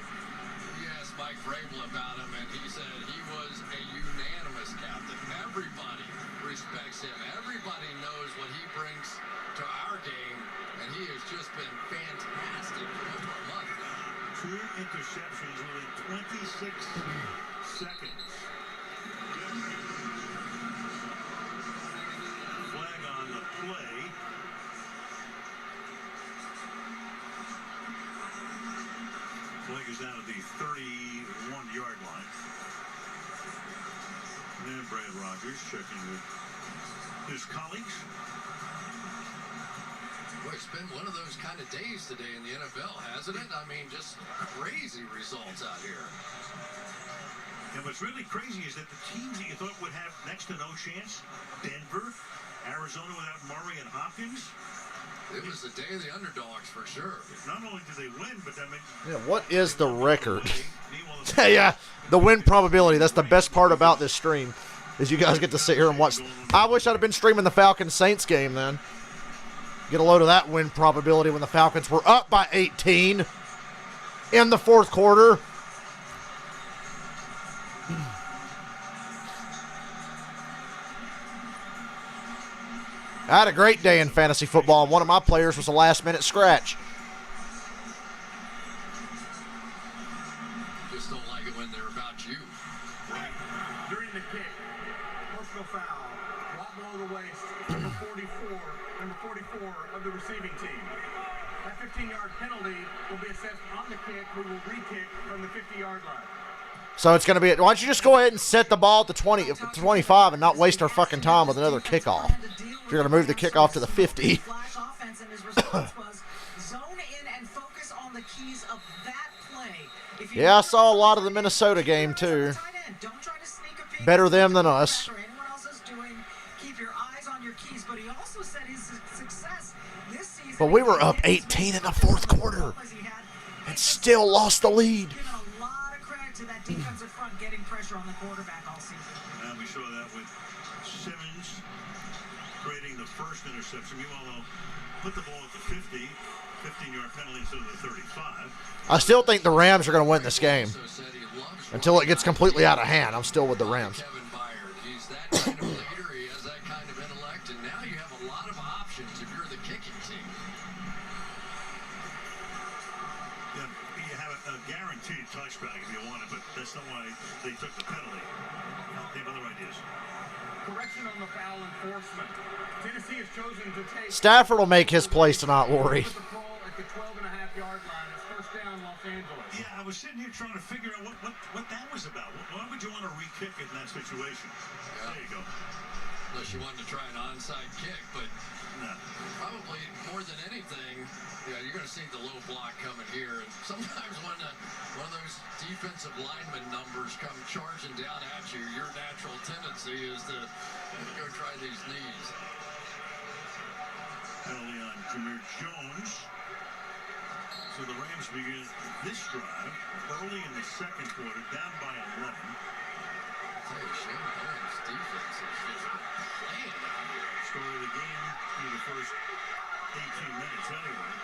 he asked Mike Vrabel about him, and he said he was a unanimous captain. Everybody respects him. Everybody knows what he brings to our game, and he has just been fantastic for over a month now. 2 interceptions within 26 seconds. Flag on the play. Flag is down at the 31-yard line. And Brad Rogers checking with his colleagues. Boy, it's been one of those kind of days today in the NFL, hasn't it? I mean, just crazy results out here. And what's really crazy is that the teams that you thought would have next to no chance, Denver, Arizona without Murray and Hopkins, It was the day of the underdogs for sure. not only did they win, but I mean, Yeah, what is the record? meanwhile, Yeah, the win probability. That's the best part about this stream, is you guys get to sit here and watch. I wish I'd have been streaming the Falcons-Saints game then. Get a load of that win probability when the Falcons were up by 18 in the fourth quarter. I had a great day in fantasy football, and one of my players was a last-minute scratch. Just don't like it when they're about you. During the kick, personal foul, right below the waist, number 44 of the receiving team. That 15-yard penalty will be assessed on the kick, who will re-kick from the 50-yard line. So it's going to be, why don't you just go ahead and set the ball to 25 and not waste our fucking time with another kickoff. If you're going to move the kickoff to the 50. Flash offense, and his response was zone in and focus on the keys of that play. If you Yeah, I saw a lot of the Minnesota game too. Don't try to sneak a peek Better at them than what us. anyone else is doing. Keep your eyes on your keys. But he also said his success this season. But we were up 18 in the fourth quarter and still lost the lead. Given a lot of credit to that defensive front getting pressure on the quarterback all season. and we saw that with Simmons creating the first interception. Meanwhile, they'll put the ball at the 50, 15-yard penalty instead of the 35. I still think the Rams are going to win this game Also said he loves until it gets completely out of hand. I'm still with the Rams. Kevin Byard. He's that kind of leader. He has that kind of intellect, and now you have a lot of options if you're the kicking team. Yeah, you have a guaranteed touchback if you want it, but that's not why they took the penalty. They have other ideas. Correction on the foul enforcement. Tennessee has chosen to take Stafford will make his plays tonight, Lori. the ball at the 12.5-yard line. It's first down, Los Angeles. Yeah, I was sitting here trying to figure out what that was about. Why would you want to re-kick it in that situation? There you go. Unless you wanted to try an onside kick, but No. probably more than anything, yeah, you're going to see the low block coming here. And sometimes when one of those defensive lineman numbers come charging down at you, your natural tendency is to go try these knees. Penalty on Jameer Jones. So the Rams begin this drive early in the second quarter, down by 11. Hey, Shane Bone's defense is just playing out here. Story of the game through the first 18 minutes anyway.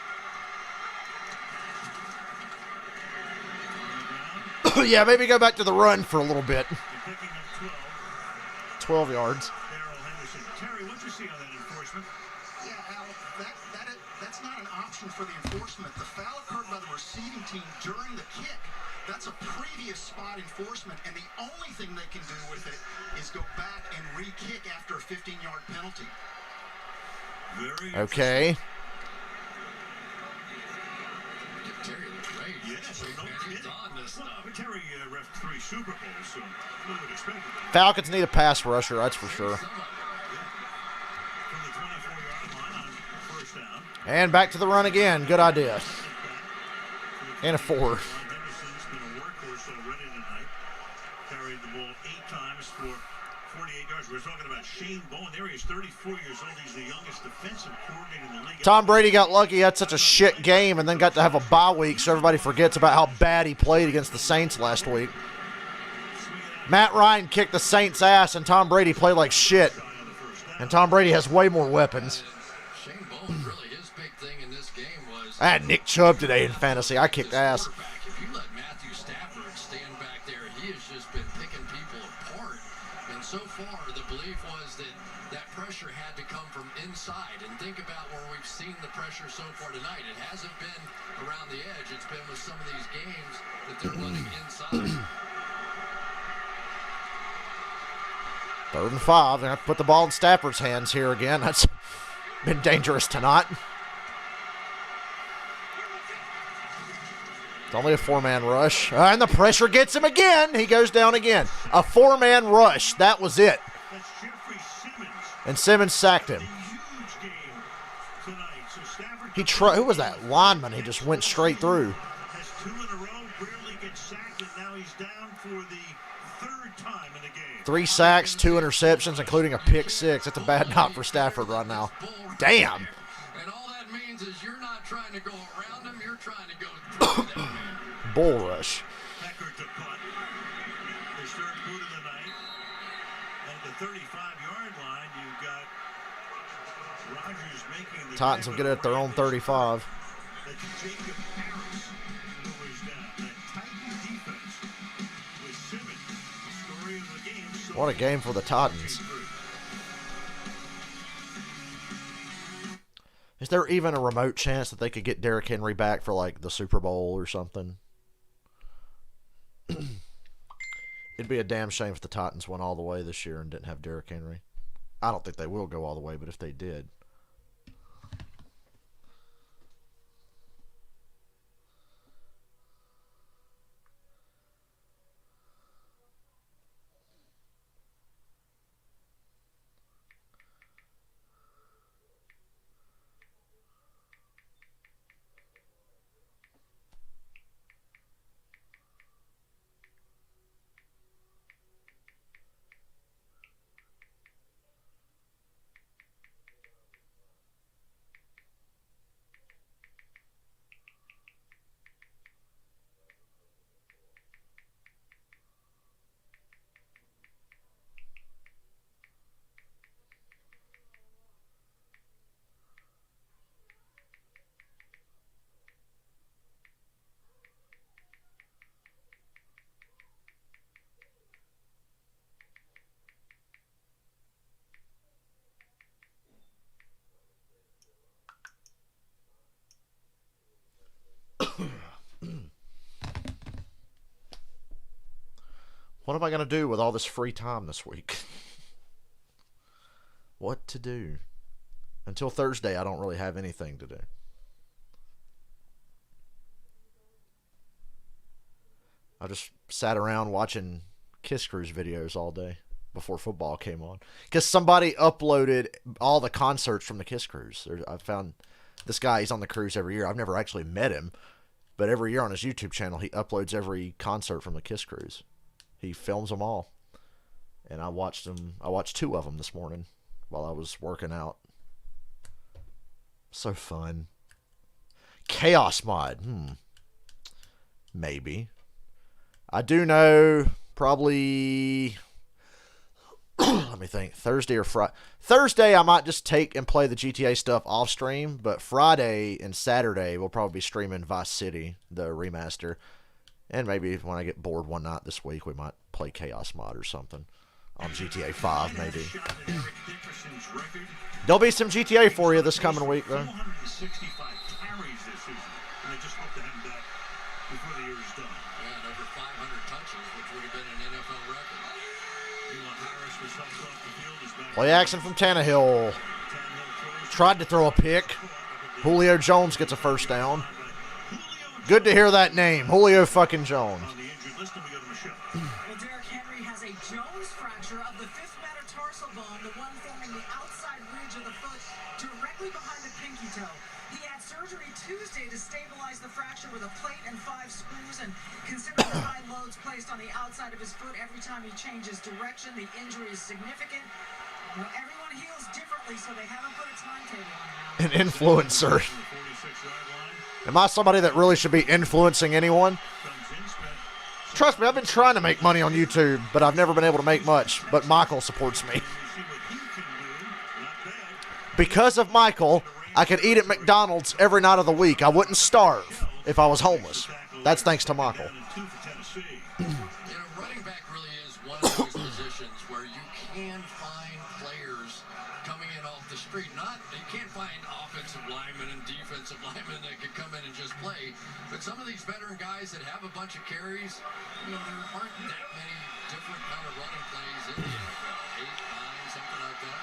Yeah, maybe go back to the run for a little bit. And picking up 12 12. yards. Darrell Henderson. Terry, what'd you see on that enforcement? Yeah, Al, that's not an option for the enforcement. The foul occurred by the receiving team during the kick. That's a previous spot enforcement, and the only thing they can do with it is go back and re-kick after a 15-yard penalty. Very Okay. Give Terry the praise. Yes, no He's kidding. on this Well, stuff. but Terry ref 3 Super Bowls, so no one expected that. Falcons need a pass rusher, that's for sure. From the 24-yard line on first down. And back to the run again. Good idea. And a 4. Henderson's been a workhorse already tonight. Carried the ball 8 times for 48 yards. We're talking about Shane Bowen. There he is, 34 years old. He's the youngest defensive coordinator in the league. Tom Brady got lucky. He had such a shit game and then got to have a bye week, so everybody forgets about how bad he played against the Saints last week. Matt Ryan kicked the Saints' ass, and Tom Brady played like shit. And Tom Brady has way more weapons. Shane Bowen, really his big thing in this game was. I had Nick Chubb today in fantasy. I kicked ass. If you let Matthew Stafford stand back there, he has just been picking people apart. And so far, the belief was that that pressure had to come from inside. And think about where we've seen the pressure so far tonight. It hasn't been around the edge. It's been with some of these games that they're running inside. 3rd and 5. They're going to put the ball in Stafford's hands here again. That's been dangerous tonight. It's only a 4-man rush. And the pressure gets him again. He goes down again. A 4-man rush. That was it. That's Jeffrey Simmons. And Simmons sacked him. A huge game tonight. So Stafford Who was that lineman? He just went straight through. has 2 in a row, rarely gets sacked, and now he's down for the 3rd time in the game. 3 sacks, 2 interceptions, including a pick 6. That's a bad night for Stafford right now. Damn. And all that means is you're not trying to go around him, you're trying to go through that man. Bull rush. Becker to punt. His 3rd boot of the night. And at the 35-yard line, you've got Rodgers making the Titans will get it at their own 35. That's Jacob Harris who was down. That Titan defense with Simmons. The story of the game. So What a game for the Titans. Is there even a remote chance that they could get Derrick Henry back for like the Super Bowl or something? It'd be a damn shame if the Titans went all the way this year and didn't have Derrick Henry. I don't think they will go all the way, but if they did. What am I going to do with all this free time this week? What to do? Until Thursday, I don't really have anything to do. I just sat around watching Kiss Cruise videos all day before football came on. Because somebody uploaded all the concerts from the Kiss Cruise. I found this guy, he's on the cruise every year. I've never actually met him, but every year on his YouTube channel, he uploads every concert from the Kiss Cruise. He films them all. And I watched them. I watched 2 of them this morning while I was working out. So fun. Chaos mod. Maybe. I do know probably, let me think, Thursday or Friday. Thursday I might just take and play the GTA stuff off stream, but Friday and Saturday we'll probably be streaming Vice City, the remaster. And maybe when I get bored one night this week, we might play Chaos Mod or something on GTA 5, maybe. Shot at Eric Dickerson's record. There'll be some GTA for you this coming week, though. 465 carries this season, and they just hope to have him back before the year is done. Yeah, and over 500 touches, which would have been an NFL record. Elon Harris was helped off the field. Is back. Play action from Tannehill. Tannehill throws Tried to throw a pick. Julio Jones gets a first down. Good to hear that name, Julio fucking Jones. on the injured list, and we go to Michelle. Well, Derrick Henry has a Jones fracture of the fifth metatarsal bone, the one forming the outside ridge of the foot directly behind the pinky toe. He had surgery Tuesday to stabilize the fracture with a plate and 5 screws, and considering the high loads placed on the outside of his foot every time he changes direction, the injury is significant. Well, everyone heals differently, so they haven't put a timetable on it. An influencer. 46-yard line. Am I somebody that really should be influencing anyone? Comes in, Smith. Trust me, I've been trying to make money on YouTube, but I've never been able to make much. But Michael supports me. We see what he can do. Not bad. Because of Michael, I could eat at McDonald's every night of the week. I wouldn't starve if I was homeless. That's thanks to Michael. Down and 2 for Tennessee. You know, running back really is one of those positions where you can find players coming in off the street. You can't find offensive linemen and defensive linemen that could come in and just play. But some of these veteran guys that have a bunch of carries, you know, there aren't that many different kind of running plays in the NFL. 8, 9, something like that.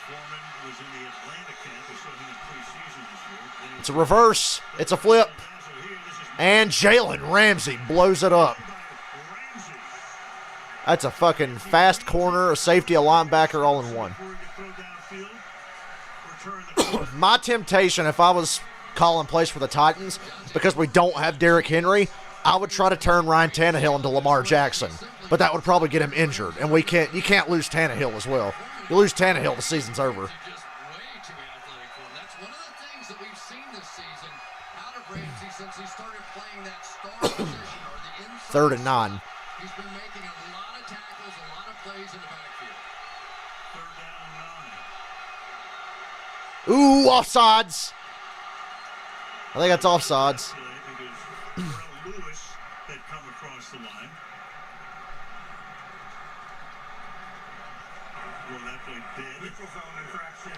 Foreman was in the Atlanta camp. We saw him in preseason this year. Then It's a reverse. It's a flip. so here, this is And Jalen Ramsey blows it up. Ramsey. That's a fucking fast corner, a safety, a linebacker, all in one. Before you throw downfield, return the ball. My temptation, if I was calling plays for the Titans, because we don't have Derrick Henry, I would try to turn Ryan Tannehill into Lamar Jackson. But that would probably get him injured, and you can't lose Tannehill as well. You lose Tannehill, the season's over. Just way too athletic for him. That's one of the things that we've seen this season out of Ramsey since he started playing that star position or the inside. 3rd and 9. He's been making a lot of tackles, a lot of plays in the backfield. 3rd down and 9. Ooh, offsides. I think that's offsides. Play because Terrell Lewis had come across the line. Well, that played dead. Neutral zone infraction.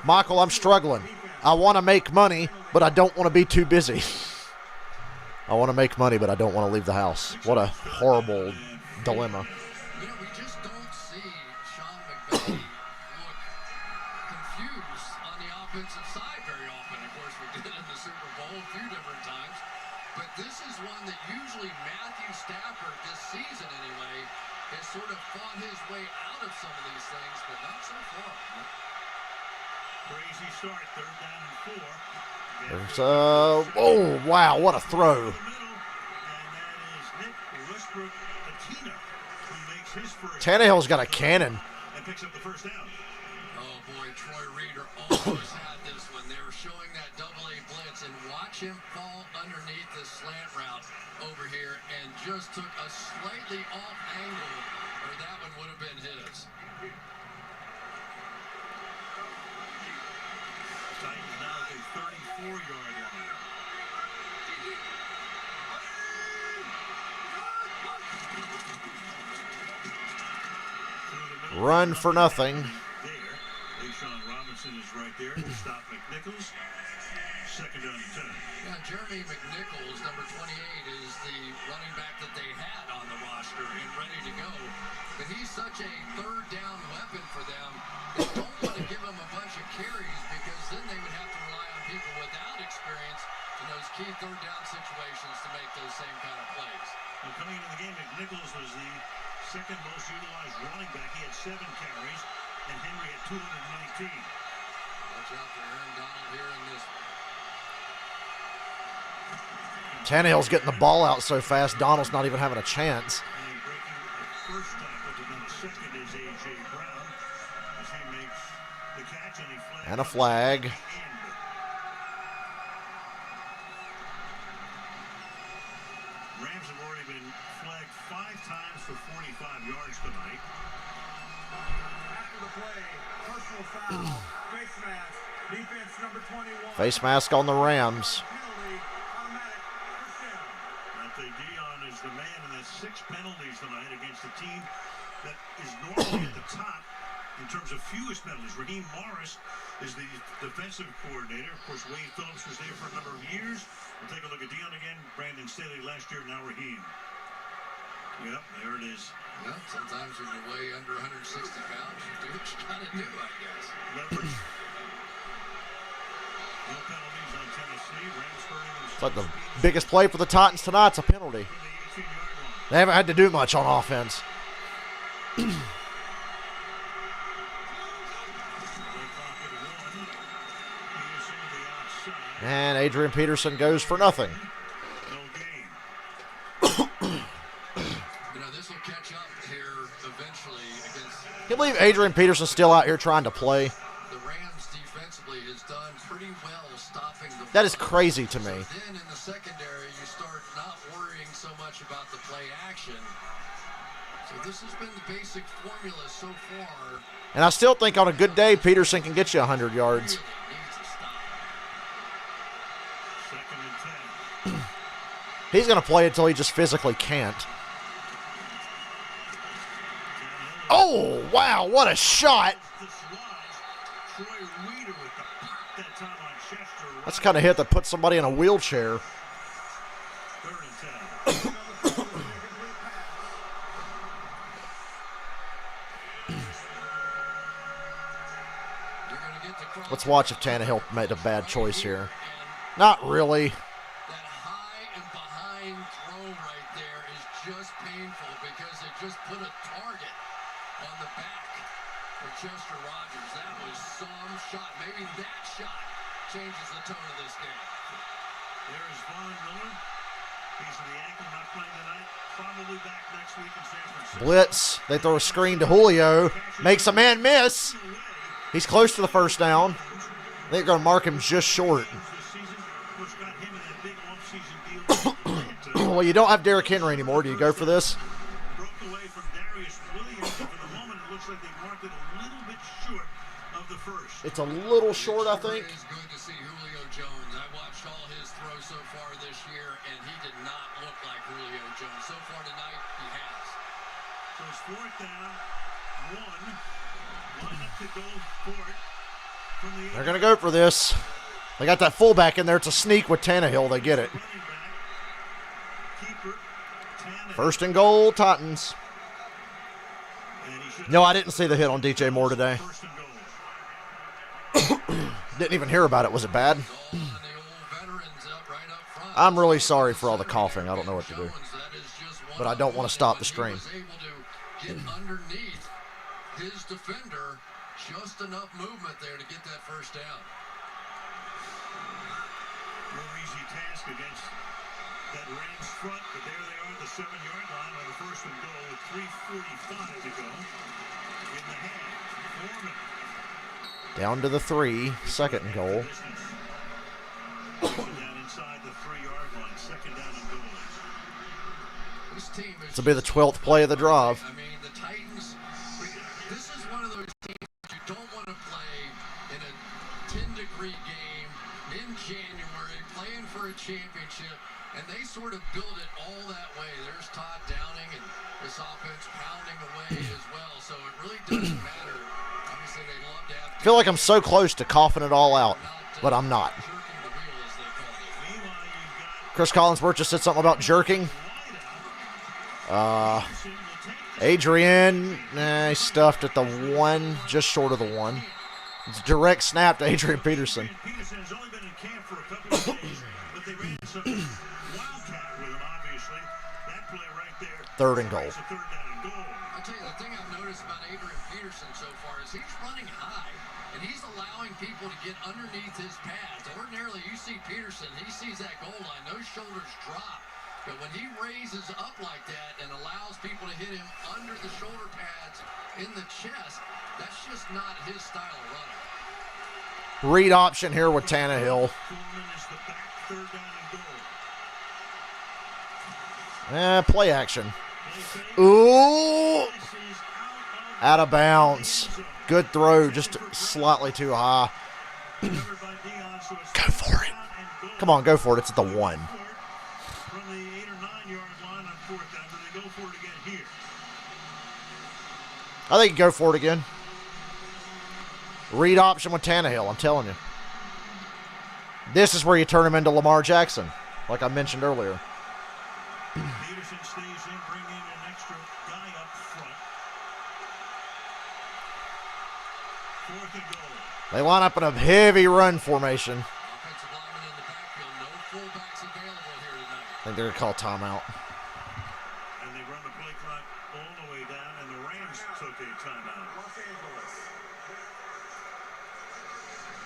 Michael, I'm struggling. I want to make money, but I don't want to be too busy. I want to make money, but I don't want to leave the house. What a horrible dilemma. You know, we just don't see Sean McVay look confused on the offensive side very often. Of course, we did in the Super Bowl a few different times. But this is one that usually Matthew Stafford, this season anyway, has sort of fought his way out of some of these things, but not so far. Crazy start. 3rd down and 4. There's, oh, wow, what a throw. In the middle, and that is Nick Westbrook-Akina, who makes his first Tannehill's got a cannon. and picks up the 1st down. Oh boy, Troy Reader almost had this one. They were showing that double-A blitz, and watch him fall underneath the slant route over here and just took a slightly off angle, or that one would have been his. Titans now at the 34-yard line. Through the middle, Run for nothing. there. Deshaun Robinson is right there to stop McNichols. 2nd down and 10. Yeah, Jeremy McNichols, number 28, is the running back that they had on the roster and ready to go. But he's such a 3rd down weapon for them. They don't want to give him a bunch of carries because then they would have to rely on people without experience in those key 3rd down situations to make those same kind of plays. Well, coming into the game, McNichols was the 2nd most utilized running back. He had 7 carries, and Henry had 219. Watch out for Aaron Donald here in this one. Tannehill's getting the ball out so fast, Donald's not even having a chance. And breaking the first tackle to the 2nd is A.J. Brown as he makes the catch, and he flags And a flag. at the end. Rams have already been flagged 5 times for 45 yards tonight. After the play, personal foul, face mask, defense number 21. Face mask on the Rams. Penalty, automatic, first down. That they 6 penalties tonight against a team that is normally at the top in terms of fewest penalties. Raheem Morris is the defensive coordinator. Of course, Wade Phillips was there for a number of years. We'll take a look at Dion again. Brandon Staley last year, now Raheem. Yep, there it is. Well, sometimes when you weigh under 160 pounds, you do what you gotta do, I guess. Leverage. No penalties on Tennessee. Rams It's like the biggest play for the Titans tonight's a penalty. from the 18-yard line. They haven't had to do much on offense. Play clock at 1. Peterson to the outside. And Adrian Peterson goes for nothing. No gain. You know, this will catch up here eventually against Can you believe Adrian Peterson's still out here trying to play? the Rams defensively has done pretty well stopping the That is crazy to me. Then in the secondary, you start not worrying so much about the play action. So this has been the basic formula so far. And I still think on a good day, Peterson can get you 100 yards. Really needs to stop. 2nd and 10. He's going to play until he just physically can't. Oh, wow, what a shot. The slides. Troy Weeder with the pop that time on Chester. That's the kind of hit that puts somebody in a wheelchair. 3rd and 10. You're going to get to cross. Let's watch if Tannehill made a bad choice here. Not really. That high and behind throw right there is just painful because it just put a target on the back of Chester Rogers. That was some shot. Maybe that shot changes the tone of this game. There's Von Miller. Piece of the ankle, not playing tonight. Probably back next week in San Francisco. Blitz. They throw a screen to Julio. Makes a man miss. He's close to the first down. They're going to mark him just short. This season, which got him in that big off-season deal with Atlanta. Well, you don't have Derrick Henry anymore. Do you go for this? Broke away from Darius Williams, and for the moment it looks like they marked it a little bit short of the first. It's a little short, I think. It is good to see Julio Jones. I watched all his throws so far this year, and he did not look like Julio Jones. So far tonight, he has. So it's 4th down, 1. Line up to go for it from the They're going to go for this. They got that fullback in there. It's a sneak with Tannehill. They get it. running back. Keeper, Tannehill. 1st and goal, Titans. And he should No, I didn't see the hit on DJ Moore today. 1st and goal. Didn't even hear about it. Was it bad? All on the old veterans up right up front. I'm really sorry for all the coughing. I don't know what to do. Jones, that is just one But I don't want to stop the stream. He was able to get underneath his defender, just enough movement there to get that first down. No easy task against that Rams front, but there they are at the 7-yard line on the 1st and goal with 3:45 to go in the half. Foreman. Down to the 3. 2nd and goal. Distance. Down inside the 3-yard line. 2nd down and goal. This team is This will be the 12th play of the drive. I mean, the Titans, this is one of those teams you don't want to play in a 10-degree game in January, playing for a championship, and they sort of build it all that way. There's Todd Downing and this offense pounding away as well, so it really doesn't matter. Obviously, they love to have I feel like I'm so close to coughing it all out, but I'm not. jerking the wheel, as they call it. Meanwhile, you've got Chris Collinsworth just said something about jerking. Peterson will take it. Adrian, he stuffed at the 1, just short of the 1. It's a direct snap to Adrian Peterson. Peterson has only been in camp for a couple of days, but they ran some wildcat with him, obviously. That play right there. 3rd and goal. It's a 3rd down and goal. I'll tell you, the thing I've noticed about Adrian Peterson so far is he's running high, and he's allowing people to get underneath his pads. Ordinarily, you see Peterson, he sees that goal line, those shoulders drop. But when he raises up like that and allows people to hit him under the shoulder pads in the chest, that's just not his style of running. Read option here with Tannehill. Foreman is the back, 3rd down and goal. Play action. Ooh! Out of bounds. Good throw, just slightly too high. Go for it. Come on, go for it. It's at the 1. From the 8 or 9 yard line on 4th down, but they go I think you go for it again. Read option with Tannehill, I'm telling you. This is where you turn him into Lamar Jackson, like I mentioned earlier. Peterson stays in, bring in an extra guy up front. 4th and goal. They line up in a heavy run formation. Offensive lineman in the backfield. No fullbacks available here tonight. I think they're going to call timeout. And they run the play clock all the way down, and the Rams took a timeout. Los Angeles.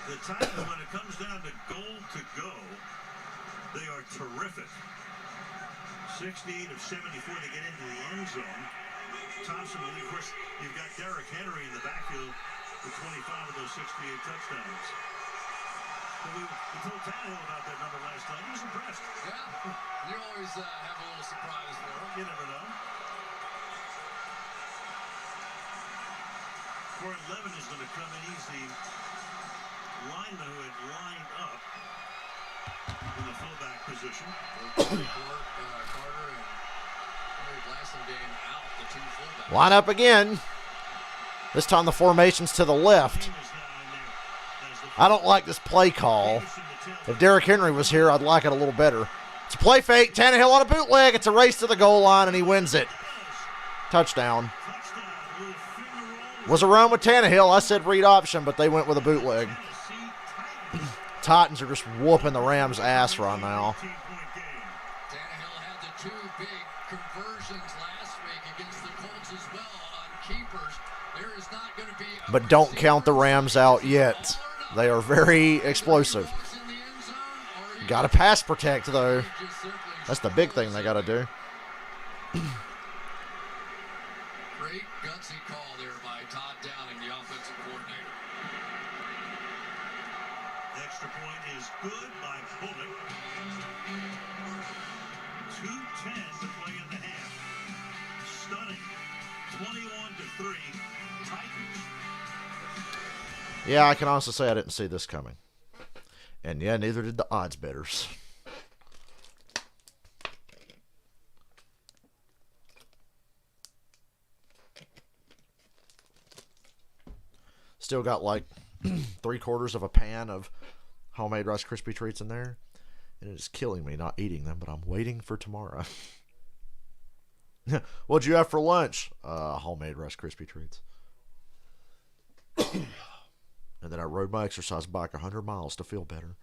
The Titans, when it comes down to goal to go, they are terrific. 68 of 74 to get into the end zone. Thompson, of course, you've got Derrick Henry in the backfield with 25 of those 68 touchdowns. And we told Tannehill about that number last time. He was impressed. Yeah, you always have a little surprise for him. You never know. Corey Levin is going to come in. He's the lineman who had lined up in the fullback position. Carter and Larry Blasingame out, the two fullbacks. Line up again. This time the formation's to the left. Team is now in there as the I don't like this play call. Peterson to tailback. If Derrick Henry was here, I'd like it a little better. It's a play fake. Tannehill on a bootleg. It's a race to the goal line, and he wins it. Touchdown. Touchdown. Little finger roll. Was a run with Tannehill. I said read option, but they went with a bootleg. Tennessee Titans. Titans are just whooping the Rams' ass right now. 18-point game. Tannehill had the two big conversions last week against the Colts as well on keepers. There is not going to be a But don't count the Rams out yet. They are very explosive. folks in the end zone, or Got to pass protect, though. just simply That's the big thing they got to do. great gutsy call there by Todd Downing, the offensive coordinator. Extra point is good by Bullock. 2:10 to play in the half. Stunning. 21-3. Titans. Yeah, I can honestly say I didn't see this coming. And yeah, neither did the odds bettors. Still got like 3/4 of a pan of homemade Rice Krispie treats in there. And it is killing me not eating them, but I'm waiting for tomorrow. What'd you have for lunch? Homemade Rice Krispie treats. And then I rode my exercise bike 100 miles to feel better.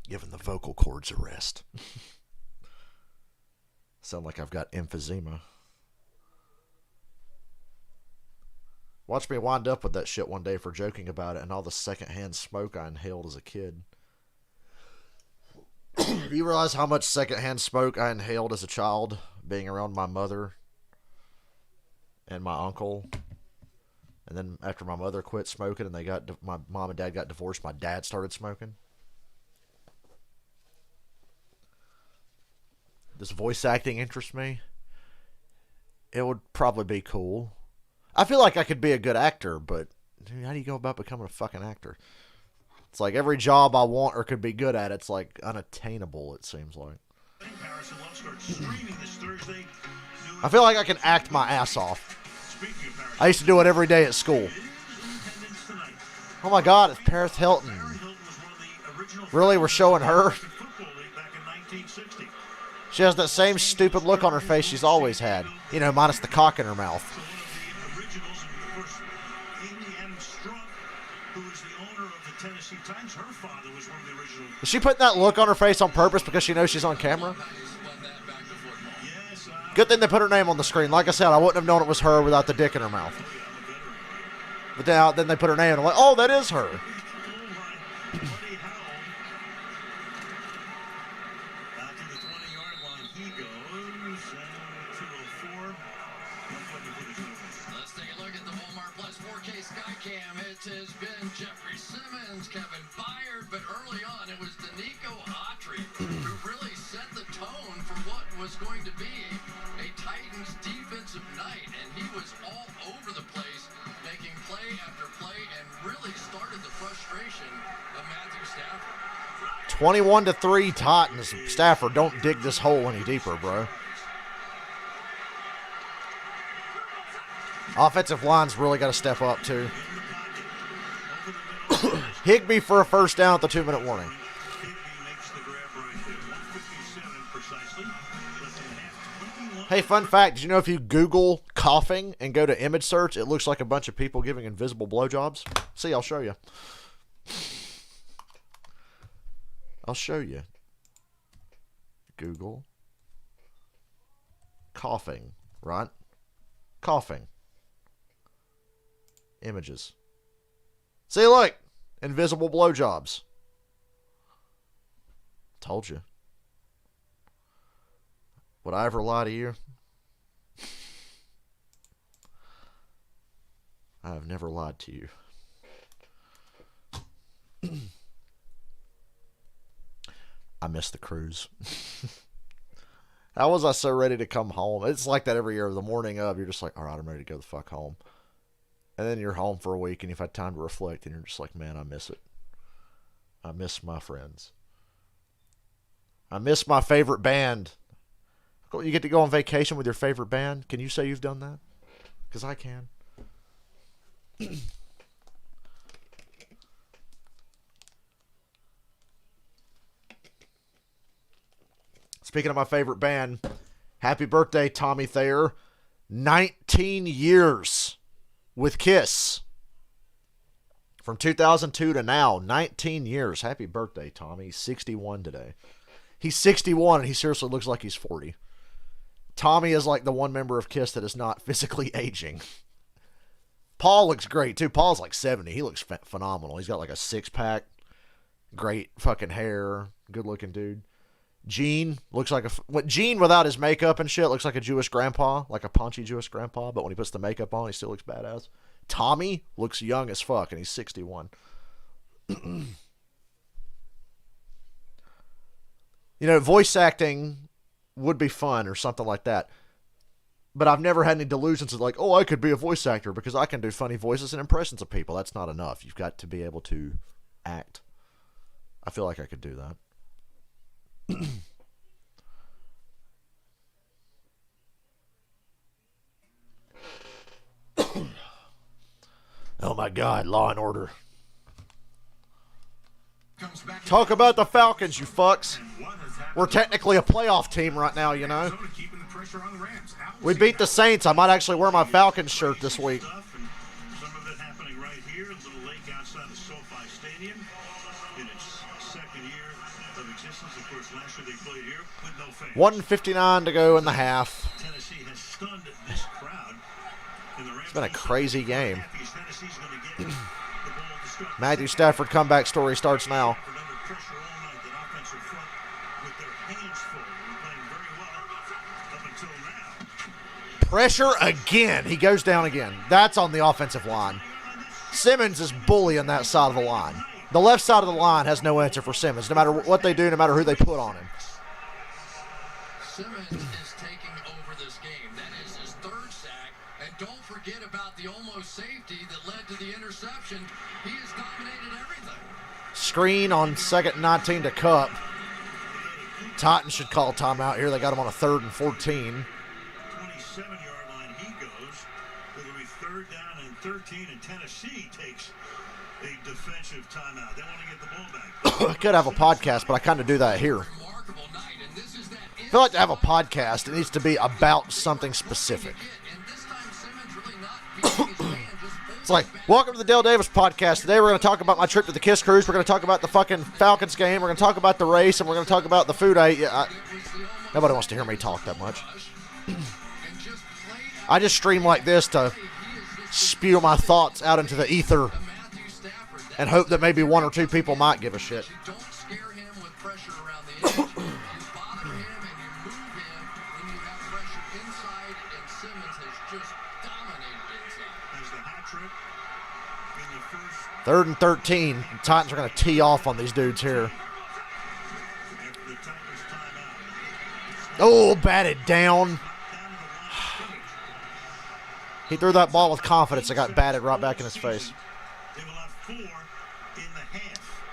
Giving the vocal cords a rest. Sound like I've got emphysema. Watch me wind up with that shit one day for joking about it and all the secondhand smoke I inhaled as a kid. You realize how much secondhand smoke I inhaled as a child, being around my mother and my uncle? And then after my mother quit smoking and my mom and dad got divorced, my dad started smoking. Does voice acting interest me? It would probably be cool. I feel like I could be a good actor, but dude, how do you go about becoming a fucking actor? It's like every job I want or could be good at, it's like unattainable, it seems like. Harrison Love starts streaming this Thursday. I feel like I can act my ass off. Speaking of Paris, I used to do it every day at school. it is in attendance tonight. Oh my god, it's Paris Hilton. Barry Hilton was one of the original Really, we're showing her? American Football League back in 1960. She has that same stupid look on her face she's always had. You know, minus the cock in her mouth. So one of the originals, and of course, Amy Adams Strunk, who is the owner of the Tennessee Titans. Her father was one of the original. Is she putting that look on her face on purpose because she knows she's on camera? Yes, Good thing they put her name on the screen. Like I said, I wouldn't have known it was her without the dick in her mouth. But then they put her name, and I'm like, oh, that is her. Buddy Howell. Out to the 20-yard line he goes. 204. Let's take a look at the Walmart Plus 4K Skycam. It has been Jeffrey Simmons, Kevin Byard, but early on it was Danico Autry who really set the tone for what was going to be a Titans defensive night, and he was all over the place, making play after play, and really started the frustration of Matthew Stafford. 21-3 Titans. Stafford, don't dig this hole any deeper, bro. Offensive line's really got to step up, too. Higbee for a first down at the 2-minute warning. Hey, fun fact, did you know if you Google coughing and go to image search, it looks like a bunch of people giving invisible blowjobs? See, I'll show you. I'll show you. Google coughing, right? Coughing. Images. See, look. Invisible blowjobs. Told you. Would I ever lie to you? I have never lied to you. I miss the cruise. How was I so ready to come home? It's like that every year. The morning of, you're just like, all right, I'm ready to go the fuck home. And then you're home for a week and you've had time to reflect and you're just like, man, I miss it. I miss my friends. I miss my favorite band. You get to go on vacation with your favorite band. Can you say you've done that? Because I can. Speaking of my favorite band, happy birthday, Tommy Thayer. 19 years with Kiss. From 2002 to now, 19 years. Happy birthday, Tommy. He's 61 today. He's 61 and he seriously looks like he's 40. Tommy is like the one member of Kiss that is not physically aging. Paul looks great too. Paul's like 70. He looks phenomenal. He's got like a six-pack, great fucking hair, good-looking dude. Gene looks like Gene without his makeup and shit looks like a Jewish grandpa, like a paunchy Jewish grandpa, but when he puts the makeup on, he still looks badass. Tommy looks young as fuck, and he's 61. You know, voice acting would be fun or something like that. But I've never had any delusions of like, oh, I could be a voice actor because I can do funny voices and impressions of people. That's not enough. You've got to be able to act. I feel like I could do that. Oh my God, Law and Order. Talk about the Falcons, you fucks. We're technically a playoff team right now, you know. We beat the Saints. I might actually wear my Falcons shirt this week. Some of it happening right here, Little Lake outside of SoFi Stadium in its second year of existence. Of course, last year they played here with no fans. 1:59 to go in the half. Tennessee has stunned this crowd. It's been a crazy game. Matthew Stafford comeback story starts now. Pressure again. He goes down again. That's on the offensive line. Simmons is bullying that side of the line. The left side of the line has no answer for Simmons, no matter what they do, no matter who they put on him. Simmons is taking over this game. That is his third sack. And don't forget about the almost safety that led to the interception. He has dominated everything. Screen on 2nd and 19 to Cup. Titans should call timeout here. They got him on a 3rd and 14. 27-yard line he goes. It'll be 3rd down and 13, and Tennessee takes a defensive timeout. They want to get the ball back. I could have a podcast, but I kind of do that here. Remarkable night, and this is that I feel like to have a podcast, it needs to be about something specific. and this time Simmons really not beating his man, just It's like, welcome to the Dale Davis podcast. Today we're going to talk about my trip to the Kiss Cruise. We're going to talk about the fucking Falcons game. We're going to talk about the race, and we're going to talk about the food I ate. Nobody wants to hear me talk that much. I just stream like this to spew my thoughts out into the ether and hope that maybe one or two people might give a shit. Don't scare him with pressure around the edge. You bother him and you move him when you have pressure inside, and Simmons has just dominated inside. As the hat trick in the first 3rd and 13. The Titans are going to tee off on these dudes here. after the Titans timeout. Oh, batted down. Down to the line of scrimmage. He threw that ball with confidence. It got batted right back in his face. They will have 4 in the half.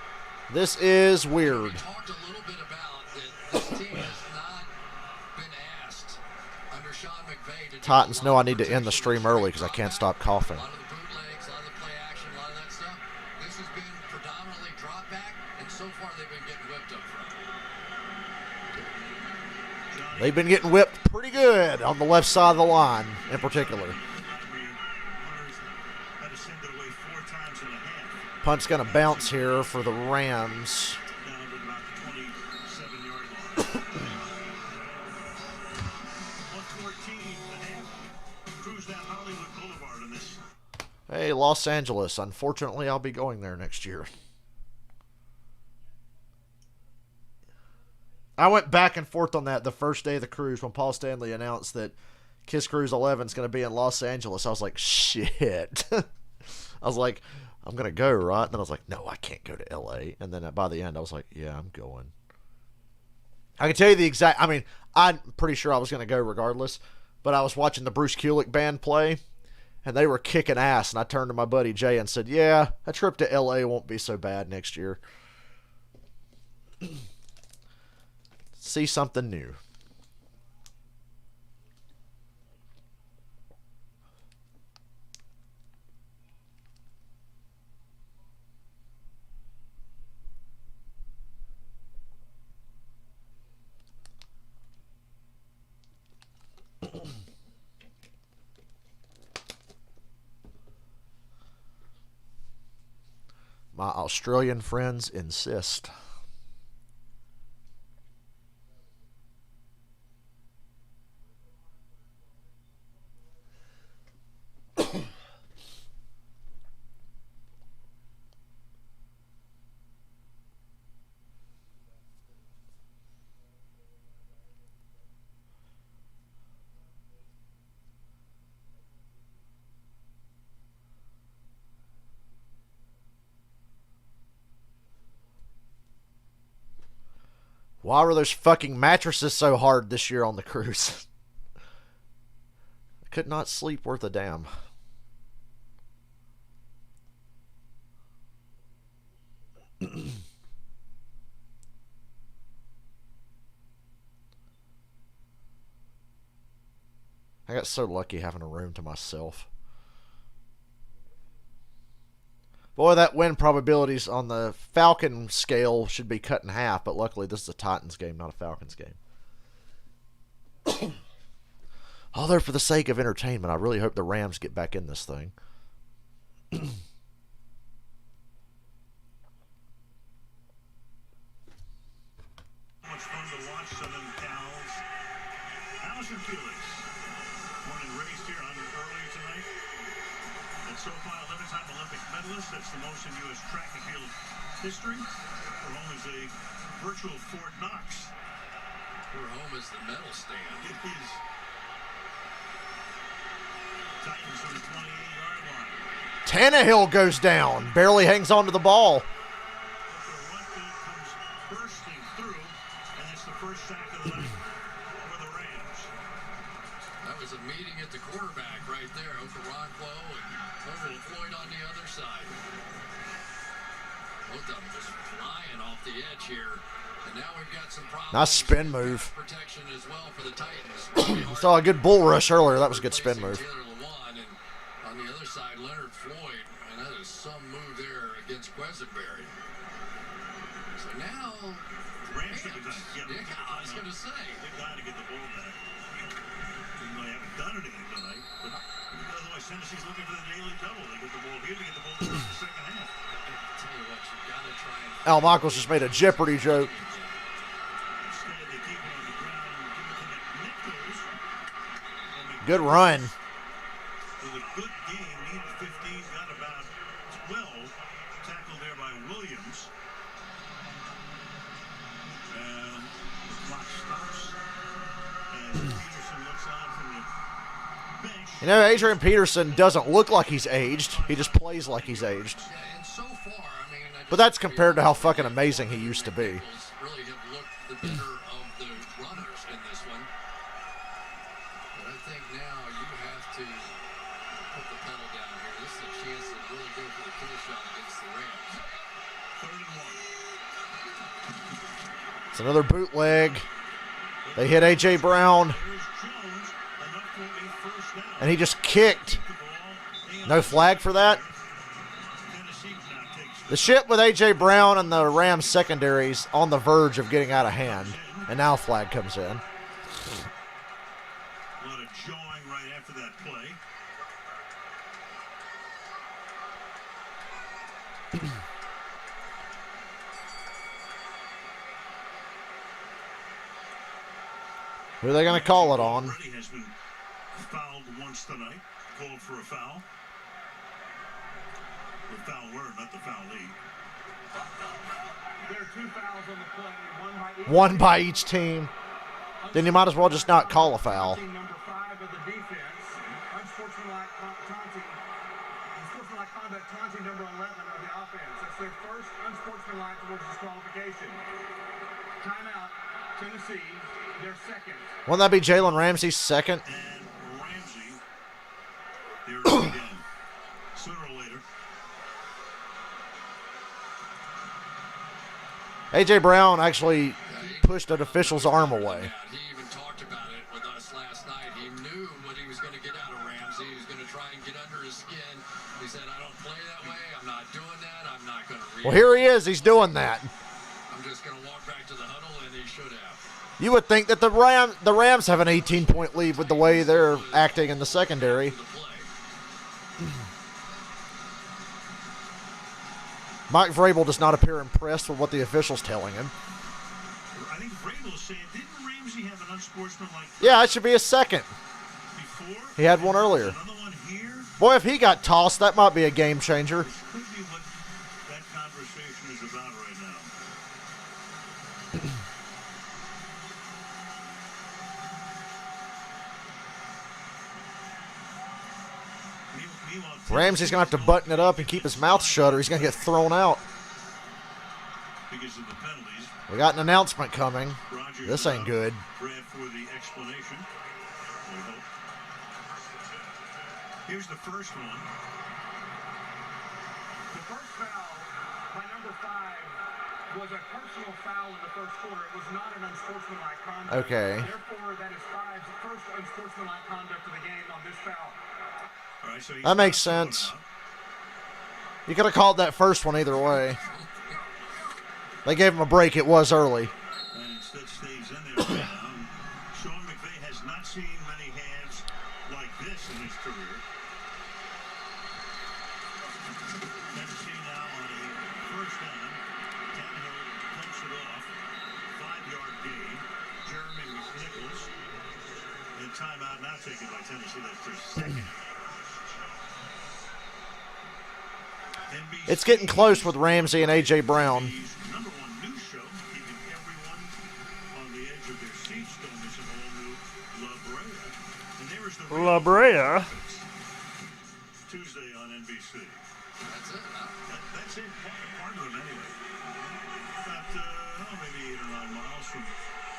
This is We weird. talked a little bit about that this team has not been asked under Sean McVay to do Titans a know lot I of need to end the protection. stream early because I can't stop coughing. A lot of the bootlegs, a lot of the play action, a lot of that stuff. This has been predominantly drop back, and so far they've been getting whipped up front. They've been getting whipped pretty good on the left side of the line in particular. Runners had to send it away 4 times in the half. Punt's going to bounce here for the Rams. Down to about the 27-yard line. 114 and a half. Cruise down Hollywood Boulevard in this. Hey, Los Angeles. Unfortunately, I'll be going there next year. I went back and forth on that the first day of the cruise when Paul Stanley announced that Kiss Cruise 11 is going to be in Los Angeles. I was like, shit. I was like, I'm going to go, right? And then I was like, no, I can't go to L.A. And then by the end, I was like, yeah, I'm going. I can tell you the exact, I mean, I'm pretty sure I was going to go regardless, but I was watching the Bruce Kulick band play, and they were kicking ass, and I turned to my buddy Jay and said, yeah, a trip to L.A. won't be so bad next year. See something new. My Australian friends insist. Why were those fucking mattresses so hard this year on the cruise? I could not sleep worth a damn. I got so lucky having a room to myself. Boy, that win probabilities on the Falcon scale should be cut in half, but luckily this is a Titans game, not a Falcons game. Although for the sake of entertainment, I really hope the Rams get back in this thing. Much fun to watch Southern Cal's Allison Felix, born and raised here earlier tonight. And SoFi 11-time Olympic medalist. That's the most in U.S. track and field history. Her home is a virtual Fort Knox. Her home is the medal stand. It is. Titans on the 28-yard line. Tannehill goes down, barely hangs on to the ball. The run feed comes bursting through, and that's the first sack of the night for the Rams. That was a meeting at the quarterback right there. Okoronkwo and Floyd on the other side. Both of them just flying off the edge here. And now we've got some problems. Nice spin move. Protection as well for the Titans. Saw a good bull rush earlier. That was a good spin move. Taylor Lewan, and on the other side, Leonard Floyd. And that is some move there against Quesenberry. So now, Rams should have done. yeah, I was going to say. They've got to get the ball back. Even though they haven't done anything tonight, but otherwise because Tennessee's looking for the daily double. They get the ball here, they get the ball in the second half. I tell you what, you gotta try and Al Michaels just made a Jeopardy joke. Instead, they keep it on the ground, give it to McNichols. Good run. With a good game, needed 15, got about 12. Tackled there by Williams. And the clock stops. And Peterson looks on from the bench. You know, Adrian Peterson doesn't look like he's aged. He just plays like he's aged. Yeah, and so far, I mean, I But that's compared to how fucking amazing he used to be. really have looked the better of the runners in this one. But I think now you have to put the pedal down here. This is a chance to really go for the kill shot against the Rams. 3rd and 1. It's another bootleg. They hit A.J. Brown, There's Jones, enough for a first down. and he just kicked. The ball. No flag for that. Tennessee now takes The shit with A.J. Brown and the Rams secondaries on the verge of getting out of hand, and now flag comes in. a lot of jawing right after that play. Who are they going to call it on? Already has been fouled once tonight. Called for a foul. The foul word, not the foulee. There are 2 fouls on the play, One by each team. Then you might as well just not call a foul. Number 5 of the defense, unsportsmanlike conduct, taunting number 11 of the offense. That's their first unsportsmanlike towards disqualification. Timeout, Tennessee, their second. Wouldn't that be Jalen Ramsey's second? And Ramsey, there it is again. Sooner or later. A.J. Brown actually pushed an official's arm away. Yeah, he even talked about it with us last night. He knew what he was going to get out of Ramsey. He was going to try and get under his skin. He said, I don't play that way. I'm not doing that. I'm not going to read. Well, here he is. He's doing that. I'm just going to walk back to the huddle, and he should have. You would think that the Rams have an 18-point lead with the way they're acting in the secondary. The play. Mike Vrabel does not appear impressed with what the official's telling him. I think Vrabel is saying, didn't Ramsey have an unsportsmanlike Yeah, it should be a second. before? He had one earlier. Another one here? Boy, if he got tossed, that might be a game changer. This could be what that conversation is about right now. Meanwhile, Ramsey's going to have to button it up and keep his mouth shut or he's going to get thrown out. because of the penalties, We got an announcement coming. Roger This ain't good. Brad for the explanation. We hope. Here's the first one. The first foul by number 5 was a personal foul in the first quarter. It was not an unsportsmanlike conduct. Okay. Therefore, that is 5's first unsportsmanlike conduct of the game on this foul. All right, so he's That makes thrown sense. out. You could have called that first one either way. They gave him a break. It was early. And instead stays in there right now. And Sean McVay has not seen many hands like this in his career. Tennessee now on a first down. Tannehill pumps it off. 5-yard gain. Jeremy Nichols. And timeout now taken by Tennessee. That's their second. NBC It's getting close with Ramsey and A.J. Brown. number 1 news show, keeping everyone on the edge of their seats. Don't miss an all-new La Brea. And there is the La Brea. Tuesday on NBC. That's it, huh? That's it. Part of them anyway. About maybe 8 or 9 miles from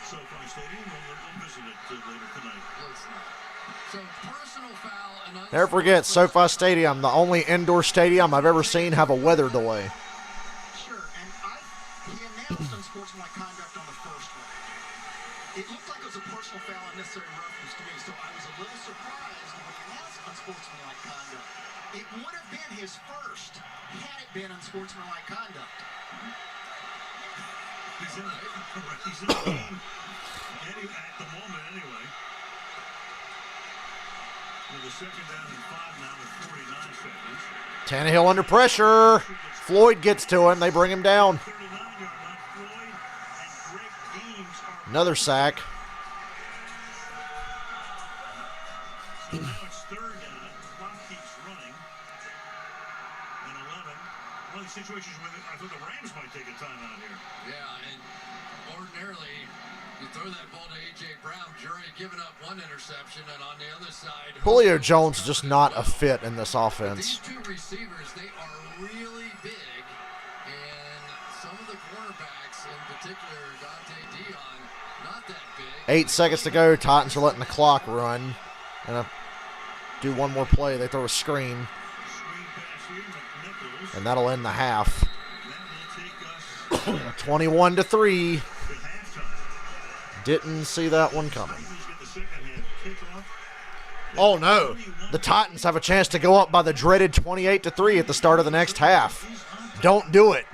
SoFi Stadium. We'll visit it later tonight. Let's not. So, personal foul and Never forget, SoFi Stadium, the only indoor stadium I've ever seen have a weather delay. Sure, and he announced unsportsmanlike conduct on the first one. It looked like it was a personal foul, unnecessary roughness to me, so I was a little surprised when he announced unsportsmanlike conduct. It would have been his first had it been unsportsmanlike conduct. He's in the game at the moment anyway. With a second down and 5 now with 49 seconds. Tannehill under pressure. Floyd gets to him. They bring him down. 39-yard line. Floyd and Greg Ames are Another sack. So now it's third down. Clock keeps running. And 11. One of these situations where I thought the Rams might take a timeout here. Yeah, and ordinarily, you throw that ball to A.J. Brown, you're already given up one interception, and on the other side... Julio Jones is just not a fit in this offense. These two receivers, they are really big, and some of the cornerbacks, in particular Dante Dion, not that big. 8 seconds to go. Titans are letting the clock run. And do one more play. They throw a screen. Screen pass here. McNichols. And that'll end the half. That will take us 21-3. to halftime. Didn't see that one coming. Titans get the second half kickoff. Oh no. The Titans have a chance to go up by the dreaded 28-3 at the start of the next half. Don't do it.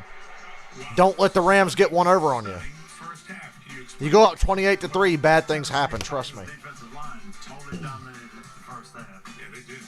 Don't let the Rams get one over on you. First half, can you You go up 28-3, bad things happen, trust me. defensive line totally dominated the first half. Yeah, they did.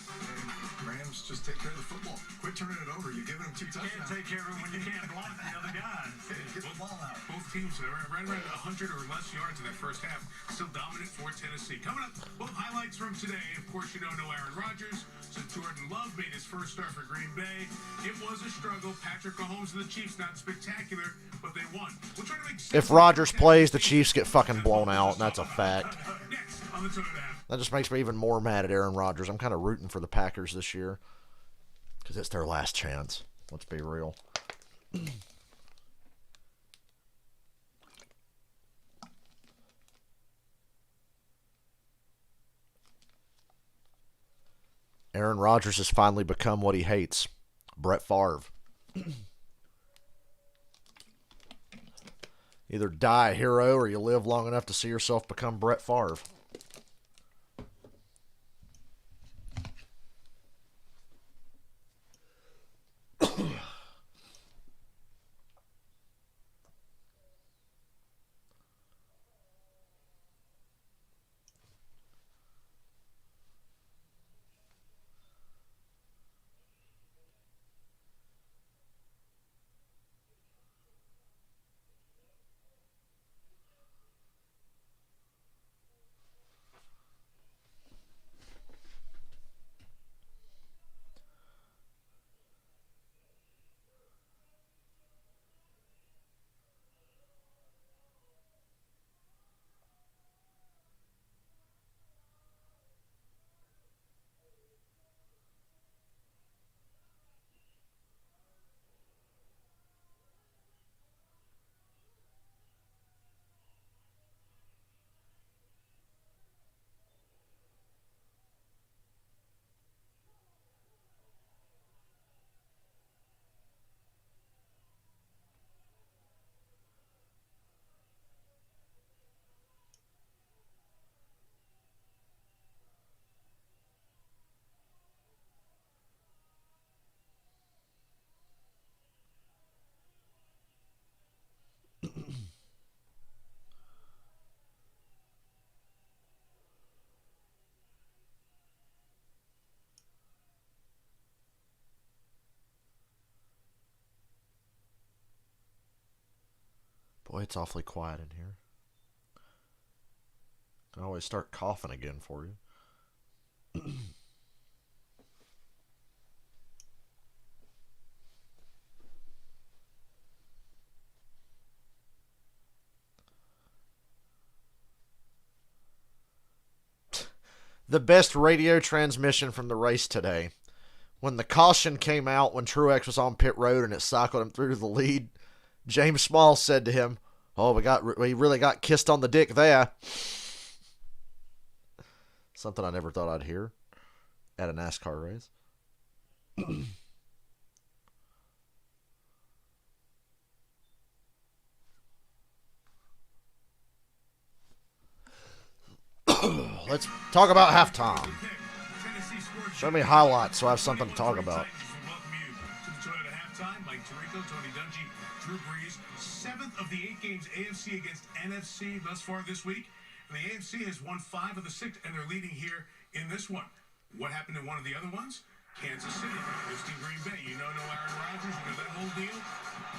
Rams just take care of the football. Quit turning it over. You're giving them 2 You can't touchdowns. take care of him when you can't block the other guy. Get the ball out. Both teams are right around 100 or less yards in that first half. Still dominant for Tennessee. Coming up, both highlights from today. Of course, you don't know Aaron Rodgers. So Jordan Love made his first start for Green Bay. It was a struggle. Patrick Mahomes and the Chiefs, not spectacular, but they won. We'll try to make sense If Rodgers plays, the Chiefs get fucking blown out, and that's a fact. next on the Toyota app. That just makes me even more mad at Aaron Rodgers. I'm kind of rooting for the Packers this year because it's their last chance. Let's be real. Aaron Rodgers has finally become what he hates. Brett Favre. Either die a hero or you live long enough to see yourself become Brett Favre. Boy, it's awfully quiet in here. I can always start coughing again for you. The best radio transmission from the race today. When the caution came out when Truex was on pit road and it cycled him through the lead, James Small said to him, "Oh, we really got kissed on the dick there." Something I never thought I'd hear at a NASCAR race. Let's talk about halftime. Show me highlights so I have something to talk about. Welcome you to the Toyota halftime. Mike Tirico, Tony Dungy, Drew Brees. 7th of the 8 games AFC against NFC thus far this week. And the AFC has won 5 of the 6, and they're leading here in this one. What happened to one of the other ones? Kansas City, hosting Green Bay. You know, no Aaron Rodgers, you know that whole deal.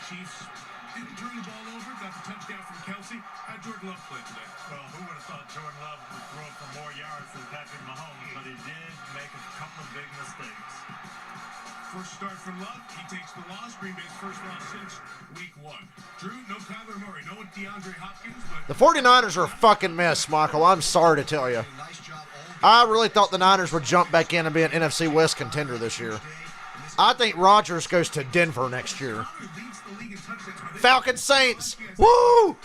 Chiefs didn't turn the ball over, got the touchdown from Kelsey. How'd Jordan Love play today? Well, who would have thought Jordan Love would throw for more yards than Patrick Mahomes, but he did make a couple of big mistakes. First start from Love, he takes the loss. Green Bay's first loss since week 1. Drew, no Kyler Murray, no DeAndre Hopkins, but The 49ers are a fucking mess, Michael. I'm sorry to tell you. I really thought the Niners would jump back in and be an NFC West contender this year. I think Rodgers goes to Denver next year. leads the league in touchdowns. Falcons Saints. Woo!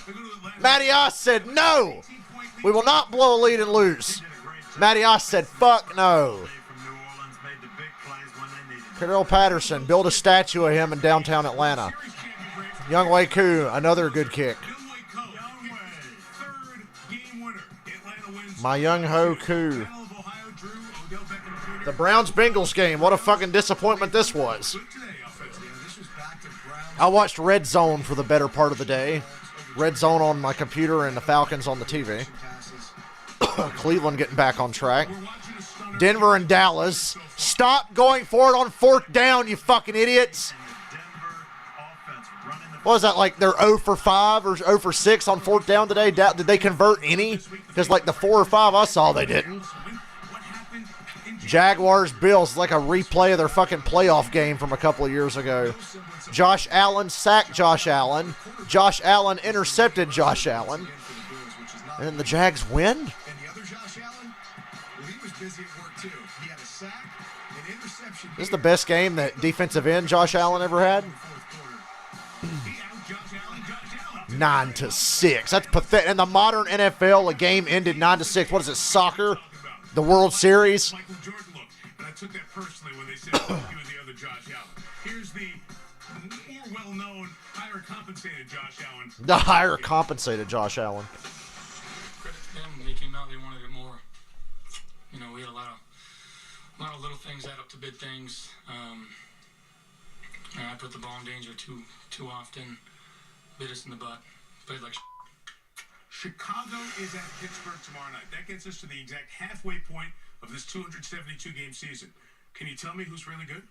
Matty Ice said no. We will not blow a lead and lose. Matty Ice said fuck no. From New Orleans made the big plays when they needed them. Carol Patterson, build a statue of him in downtown Atlanta. Young Wei Koo, another good kick. Third game winner. Atlanta wins. My Young Ho Koo. Battle of Ohio, Drew, Odell Beckham Jr. The Browns-Bengals game. What a fucking disappointment this was. Good today offensively. This was back to Browns. I watched Red Zone for the better part of the day. Red Zone on my computer and the Falcons on the TV. Cleveland getting back on track. Denver and Dallas. Stop going for it on 4th down, you fucking idiots. Denver offense running the What was that, like they're 0 for 5 or 0 for 6 on 4th down today? Did they convert any? Because like the 4 or 5 I saw, they didn't. What happened in Jaguars, Bills, like a replay of their fucking playoff game from a couple of years ago. Josh Allen sacked Josh Allen. Josh Allen intercepted Josh Allen. And then the Jags win? And the other Josh Allen, well, he was busy at work too. He had a sack, an interception. This is the best game that defensive end Josh Allen ever had. 9-6. That's pathetic. In the modern NFL, a game ended 9-6. What is it, soccer? The World Series? Michael Jordan look, and I took that personally when they said fuck you and the other Josh Allen. Here's the more well-known, higher compensated Josh Allen. The higher compensated Josh Allen. Credit to them. When they came out, they wanted it more. You know, we had a lot of little things add up to big things. And I put the ball in danger too often. Bit us in the butt. Played like Chicago is at Pittsburgh tomorrow night. That gets us to the exact halfway point of this 272-game season. Can you tell me who's really good?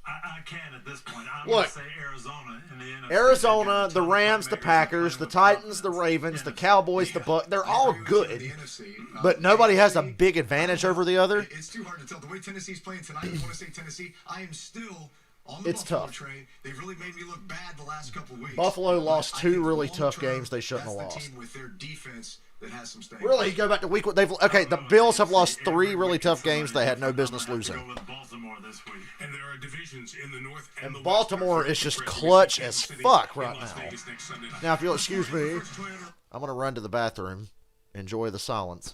I can at this point. I'm Look. going to say Arizona in the NFC. Arizona, the Rams, the Packers, the Titans, the Ravens, the Cowboys, the Bucs. They're all good. The NFC, But nobody has a big advantage over the other. It's too hard to tell. The way Tennessee's playing tonight, you want to say Tennessee, I am still on the It's Buffalo tough. train. They've really made me look bad the last couple of weeks. Buffalo lost But I 2 think really long tough term, games they shouldn't have that's lost. the team with their defense that has some staying Really, go back to week one. The Bills have lost 3 really tough games they had no business Go losing. with Baltimore this week. And there are divisions in the North and, And the Baltimore West. is just Kansas clutch City as in fuck right Las now. Vegas next Sunday night. Now, if you'll excuse me, First Toyota- I'm going to run to the bathroom. Enjoy the silence.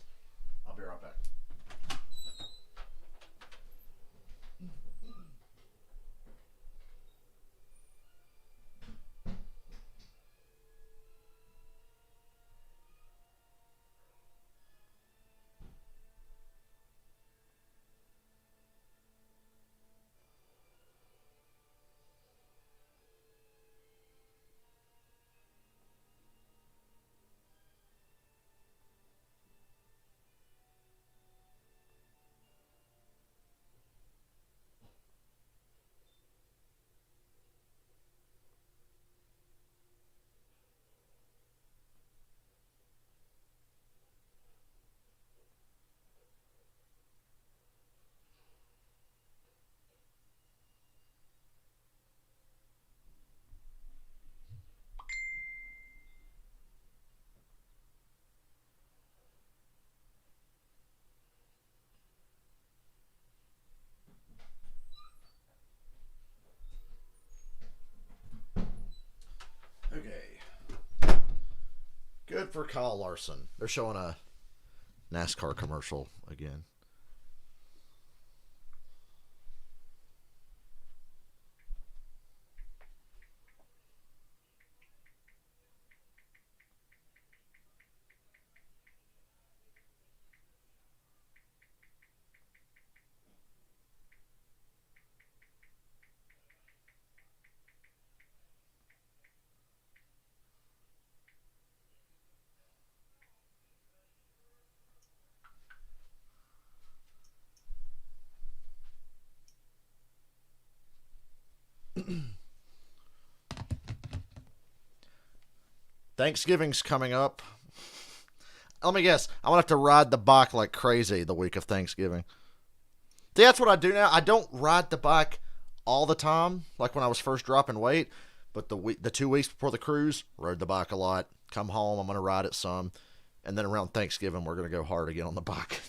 I'll be right back. Okay. Good for Kyle Larson. They're showing a NASCAR commercial again. Thanksgiving's coming up. Let me guess. I'm going to have to ride the bike like crazy the week of Thanksgiving. See, that's what I do now. I don't ride the bike all the time, like when I was first dropping weight. But the 2 weeks before the cruise, rode the bike a lot. Come home, I'm going to ride it some. And then around Thanksgiving, we're going to go hard again on the bike.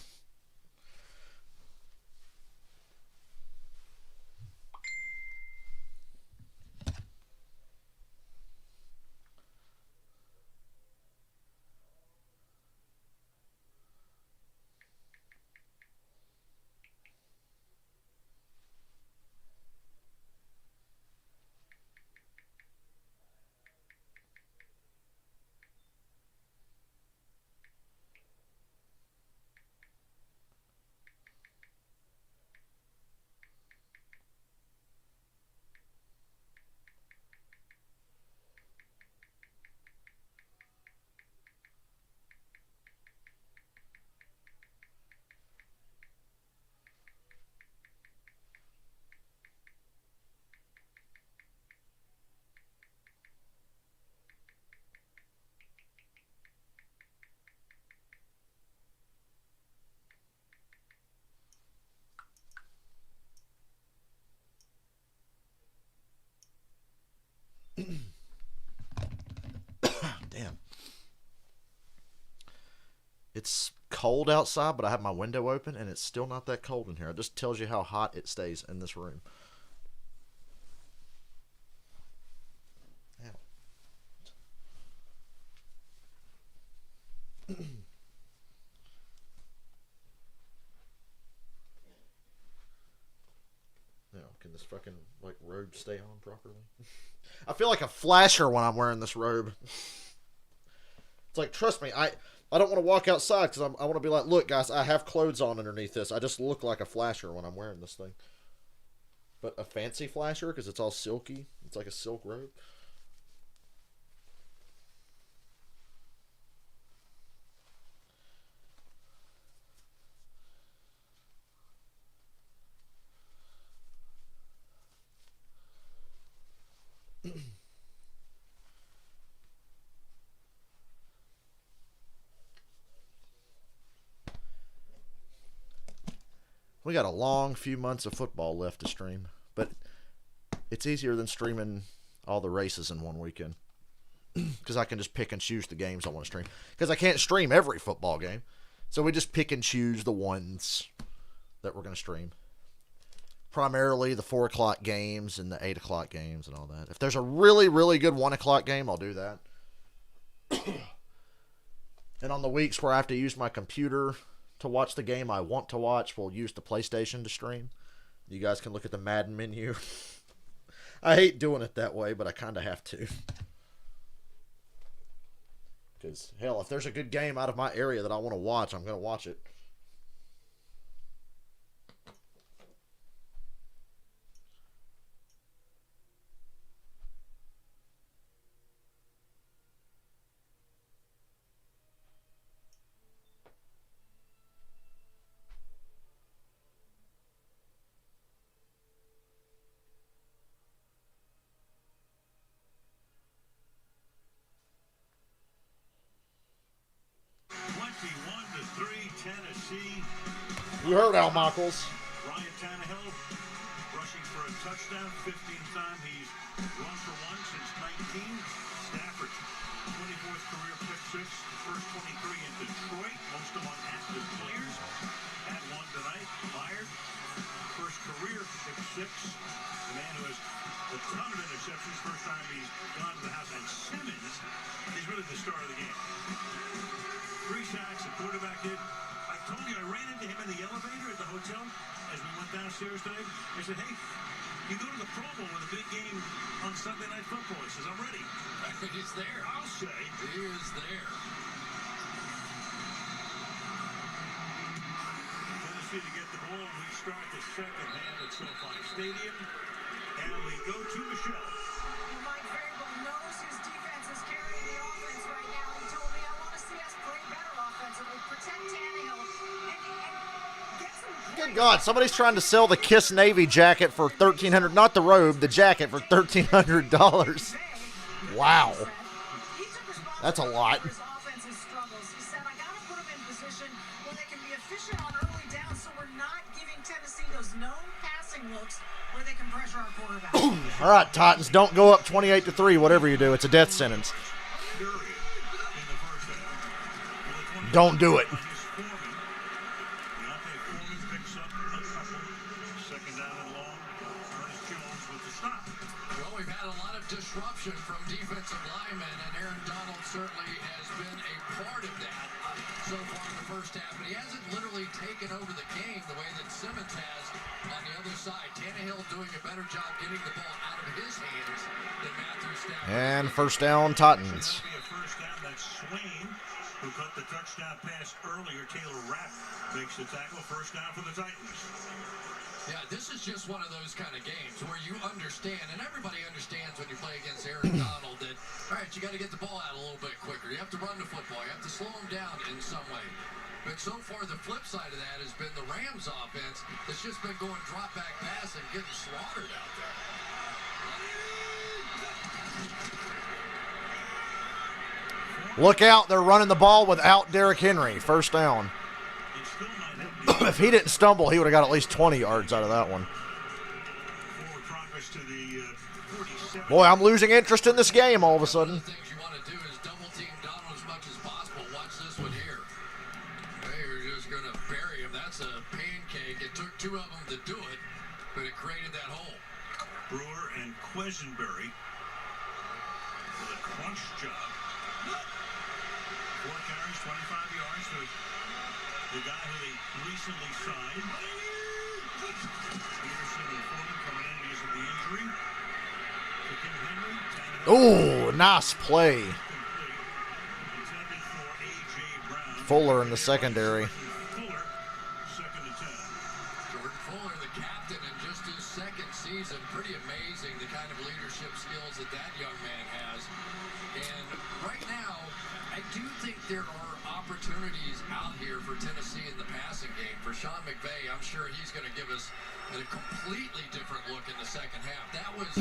Damn. It's cold outside, but I have my window open, and it's still not that cold in here. It just tells you how hot it stays in this room. Now, can this fucking like robe stay on properly? I feel like a flasher when I'm wearing this robe. It's like, trust me, I don't want to walk outside because I want to be like, look, guys, I have clothes on underneath this. I just look like a flasher when I'm wearing this thing. But a fancy flasher because it's all silky. It's like a silk robe. We got a long few months of football left to stream, but it's easier than streaming all the races in one weekend because I can just pick and choose the games I want to stream because I can't stream every football game. So we just pick and choose the ones that we're going to stream. Primarily the 4 o'clock games and the 8 o'clock games and all that. If there's a really, really good 1 o'clock game, I'll do that. And on the weeks where I have to use my computer to watch the game I want to watch, we'll use the PlayStation to stream. You guys can look at the Madden menu. I hate doing it that way, but I kind of have to. Because, hell, if there's a good game out of my area that I want to watch, I'm going to watch it. You heard Al Michaels. Ryan Tannehill rushing for a touchdown, 15th time he's run for one since 19. Stafford, 24th career pick six, first 23 in Detroit, most among active players. Had one tonight. Byard, first career pick six. The man who has a ton of interceptions, first time he's gone to the house. And Simmons is really the star of the game. 3 sacks, a quarterback hit. I told you, I ran into him in the elevator at the hotel as we went downstairs today. I said, hey, you go to the Pro Bowl with a big game on Sunday Night Football. He says, I'm ready. He's there. I'll say. He is there. Tennessee to get the ball. We start the second half at SoFi Stadium. And we go to Michelle. Mike Vrabel knows his defense is carrying the offense right now. He told me, I want to see us play better offensively, protect Tannehill, and get some... Good God, somebody's trying to sell the Kiss Navy jacket for $1,300, not the robe, the jacket for $1,300. Wow. He took responsibility That's a lot. His offensive struggles. He said, I got to put them in position where they can be efficient on early downs so we're not giving Tennessee those known passing looks where they can pressure our quarterback. All right, Titans, don't go up 28-3. Whatever you do, it's a death sentence. Don't do it. Well, we've had a lot of disruption from defensive linemen, and Aaron Donald certainly has been a part of that so far in the first half. But he hasn't literally taken over the game the way that Simmons has on the other side. Tannehill doing a better job getting the ball out of his hands than Matthew Stafford. And first down, Titans. That'll be a first down. That's Swain, who caught the touchdown pass earlier. Taylor Rapp makes the tackle. First down for the Titans. Yeah, this is just one of those kind of games where you understand, and everybody understands when you play against Aaron Donald that, all right, you got to get the ball out a little bit quicker. You have to run the football. You have to slow him down in some way. But so far, the flip side of that has been the Rams offense that's just been going drop back pass and getting slaughtered out there. Look out, they're running the ball without Derrick Henry. First down. If he didn't stumble, he would have got at least 20 yards out of that one. Boy, I'm losing interest in this game all of a sudden. One of the things you want to do is double team Donald as much as possible. Watch this one here. They're just going to bury him. That's a pancake. It took two of them to do it, but it created that hole. Brewer and Quesenberry with a crunch job. 4 carries, 25 yards for the guy who they recently signed. Peterson and Foreman coming in because of the injury. Kicking Henry. Ooh, nice play. Intended for A.J. Brown. Fuller in the secondary. Fuller, 2nd and 10. Jordan Fuller, the captain, in just his second season. Pretty amazing the kind of leadership skills that that young man has. And right now, I do think there are opportunities out here for Tennessee in the passing game. For Sean McVay, I'm sure he's going to give us a completely different look in the second half. That was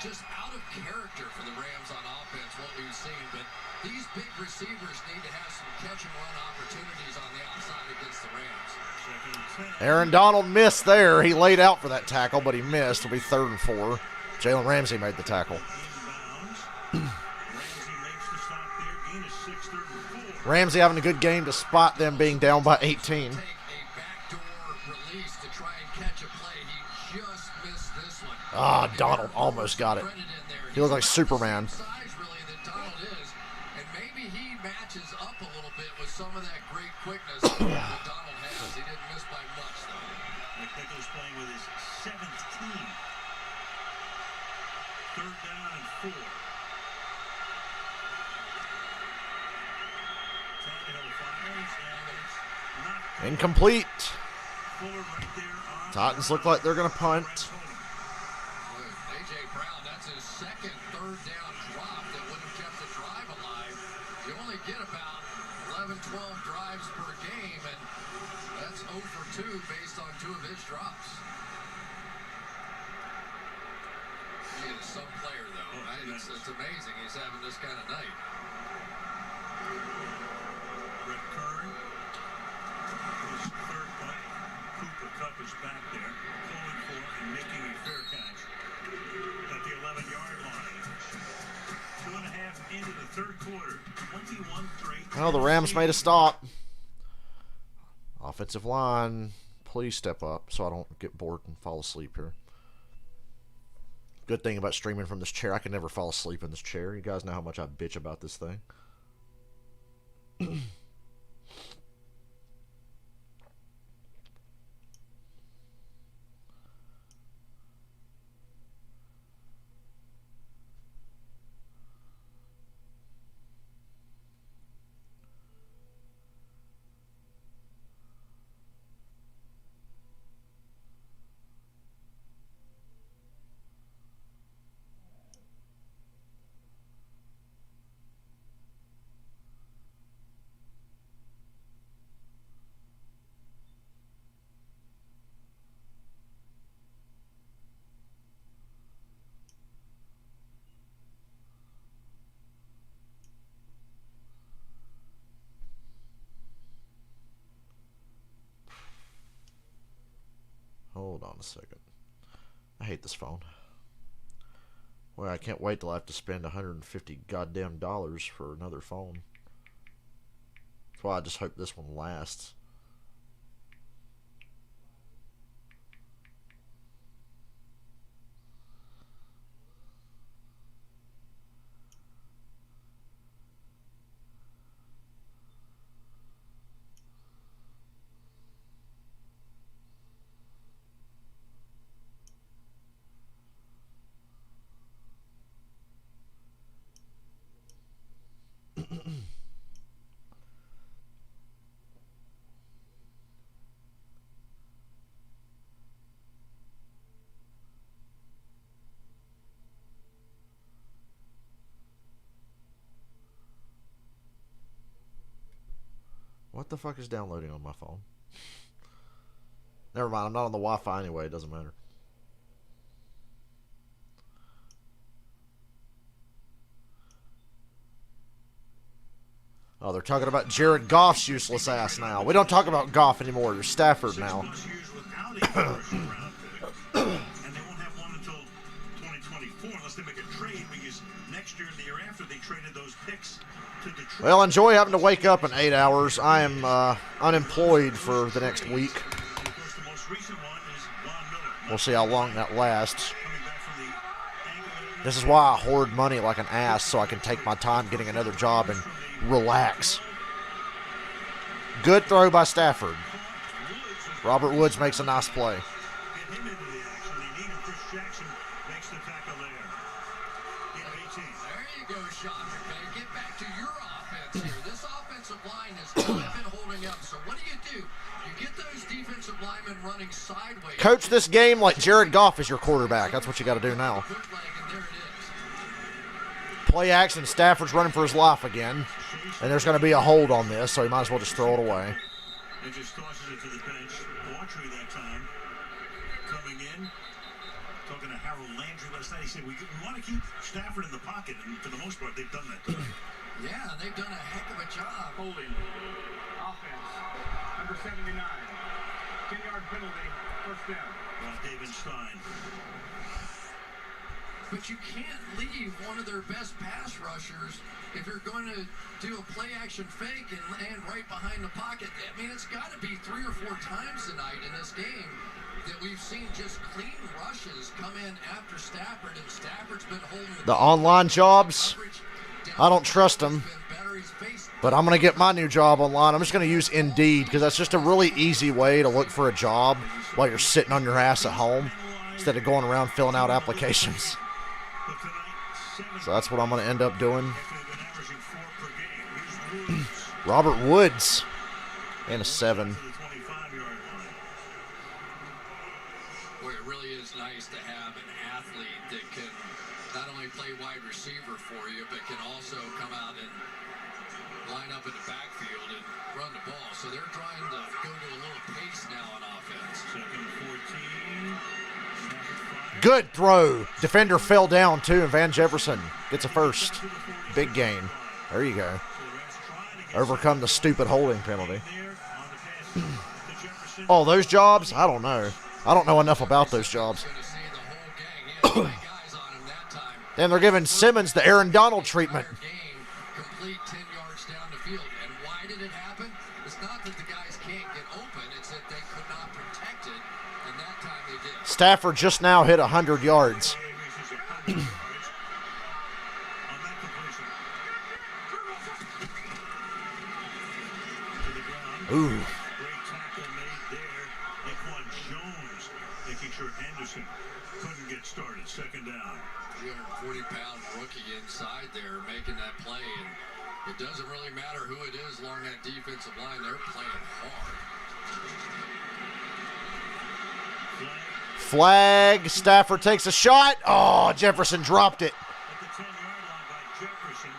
just out of character for the Rams on offense, what we've seen. But these big receivers need to have some catch and run opportunities on the outside against the Rams. Aaron Donald missed there. He laid out for that tackle, but he missed. It'll be 3rd and 4. Jalen Ramsey made the tackle. Ramsey having a good game to spot them being down by 18. Take a backdoor release to try and catch a play. He just missed this one. Ah, Donald almost got it. He looked like Superman. Size really that Donald is, and maybe he matches up a little bit with some of that great quickness that Donald has. He didn't miss by much though. McNichols playing with his 7th team. 3rd down and 4. Incomplete. Fuller right there on. Titans look like they're going to punt. A.J. Brown, that's his second 3rd down drop that would have kept the drive alive. You only get about 11, 12 drives per game, and that's 0 for 2 based on 2 of his drops. He is some player, though. It's amazing he's having this kind of night. Brett Curry. His 3rd punt. Cooper Kupp is back there, pulling for and making a fair catch at the 11-yard line. 2.5 into the 3rd quarter. 21-3. Well, the Rams made a stop. Offensive line, please step up so I don't get bored and fall asleep here. Good thing about streaming from this chair, I can never fall asleep in this chair. You guys know how much I bitch about this thing. a second. I hate this phone. Well, I can't wait till I have to spend $150 goddamn dollars for another phone. That's why I just hope this one lasts. What the fuck is downloading on my phone? Never mind, I'm not on the Wi-Fi anyway, it doesn't matter. Oh, they're talking about Jared Goff's useless ass now. We don't talk about Goff anymore. You're Stafford now. And they won't have one until 2024 unless they make a trade, because next year and the year after they traded those picks to Detroit. Well, enjoy having to wake up in 8 hours. I am unemployed for the next week. And of course, the most recent one is Von Miller. We'll see how long that lasts. Coming back from the ankle. This is why I hoard money like an ass, so I can take my time getting another job and relax. Good throw by Stafford. Robert Woods makes a nice play. Get him into the action. They need him. Chris Jackson makes the tackle there. In 18. There you go, Sean McVay. Get back to your offense here. This offensive line has not been holding up. So what do? You get those defensive linemen running sideways. Coach this game like Jared Goff is your quarterback. That's what you got to do now. Good leg, and there it is. Play action. Stafford's running for his life again. And there's going to be a hold on this, so he might as well just throw it away. And just tosses it to the bench. Autry that time coming in. Talking to Harold Landry last night. He said, we want to keep Stafford in the pocket. And for the most part, they've done that tonight. Yeah, they've done a heck of a job. Holding. Offense. Number 79. 10-yard penalty. First down. David Stein. But you can't leave one of their best pass rushers if you're going to do a play-action fake and land right behind the pocket. I mean, it's got to be 3 or 4 times tonight in this game that we've seen just clean rushes come in after Stafford, and Stafford's been holding The online jobs, I don't trust them. But I'm going to get my new job online. I'm just going to use Indeed because that's just a really easy way to look for a job while you're sitting on your ass at home instead of going around filling out applications. So that's what I'm going to end up doing. Robert Woods and a 7. Boy, it really is nice to have an athlete that can not only play wide receiver for you, but can also come out and line up in the backfield and run the ball. So they're trying to go to a little pace now on offense. Second 14. Good throw. Defender fell down, too, and Van Jefferson gets a first. Big gain. There you go. Overcome the stupid holding penalty. Oh, those jobs? I don't know. I don't know enough about those jobs. Then they're giving Simmons the Aaron Donald treatment. Complete 10 yards down the field. And why did it happen? It's not that the guys can't get open. It's that they could not protect it. And that time they did. Stafford just now hit 100 yards. Ooh. Great tackle made there. Laquan Jones making sure Henderson couldn't get started. Second down. 340-pound rookie inside there making that play. And it doesn't really matter who it is along that defensive line. They're playing hard. Flag. Stafford takes a shot. Oh, Jefferson dropped it. At the 10-yard line by Jefferson.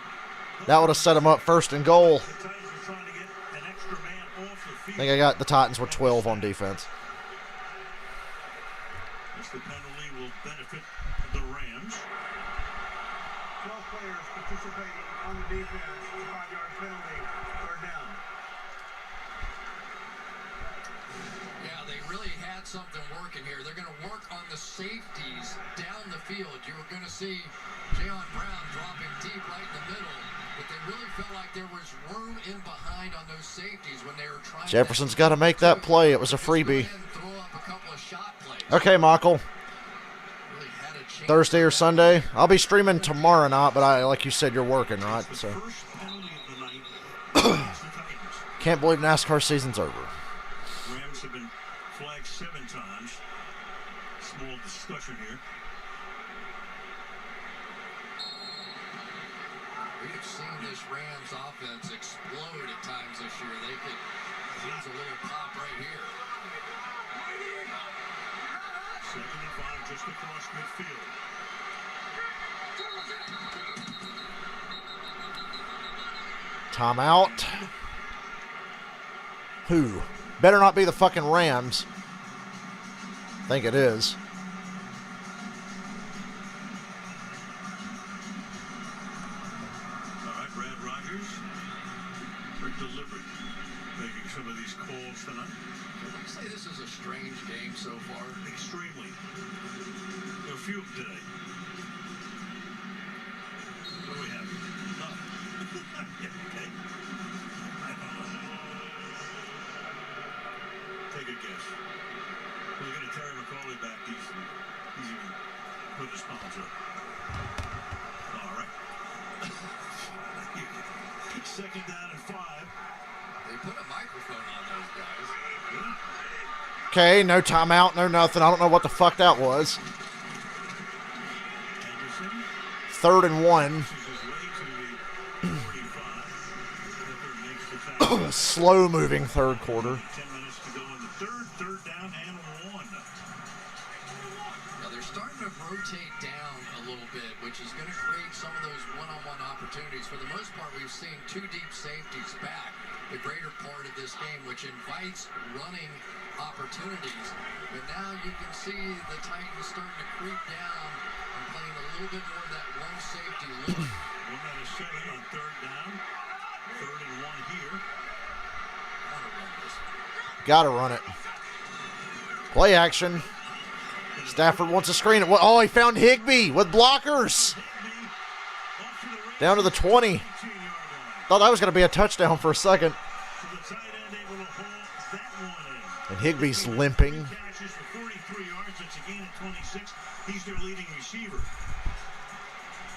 That would have set him up first and goal. The Titans are trying to get an extra man off the I field. think I got the Titans with 12 on defense. As the penalty will benefit the Rams. 12 players participating on the defense. 5-yard penalty. Third down. Yeah, they really had something working here. They're going to work on the safeties down the field. You were going to see Jaylen Brown dropping deep right in the middle, but they really felt like there was room in behind on those safeties when they were trying. Jefferson's got to make that play. It was a freebie. Throw up a couple of shot plays. Okay, Michael. Really had a chance. Thursday or Sunday? I'll be streaming tomorrow night, but like you said, you're working, right? So First penalty of the night against the Titans. can't believe NASCAR season's over. Rams have been flagged 7 times. Small discussion here. We have seen this Rams offense explode at times this year. They could use a little pop right here. 2nd and 5 just across midfield. Timeout. Who? Better not be the fucking Rams. I think it is. All right, Brad Rogers. Very deliberate making some of these calls tonight. Would you say this is a strange game so far? Extremely. There are few today. What do we have? Nothing. Yeah, okay. I don't know. Take a guess. We're going to Terry McCauley back. He's even put his palms up. All right. 2nd down and 5. They put a microphone on those guys. Okay, no timeout, no nothing. I don't know what the fuck that was. Anderson 3rd and 1. pushes his way to the 45. Hooker makes the tackle. Slow moving third quarter. 10 minutes to go in the third. 3rd down and 1. Now they're starting to rotate down a little bit, which is going to create some of those one-on-one opportunities. For the most part, we've seen 2 deep safeties back the greater part of this game, which invites running opportunities. But now you can see the Titans starting to creep down and playing a little bit more of that one safety look. 1 out of 7 on 3rd down. 3rd and 1 here. Gotta run this. Gotta run it. Play action. Stafford wants a screen. Oh, he found Higbee with blockers. Off to the right. Down to the 20. 18-yard line. Thought that was going to be a touchdown for a second. So the tight end able to hold that one in. And Higbee's limping. Catches for 43 yards. That's a gain of 26. He's their leading receiver.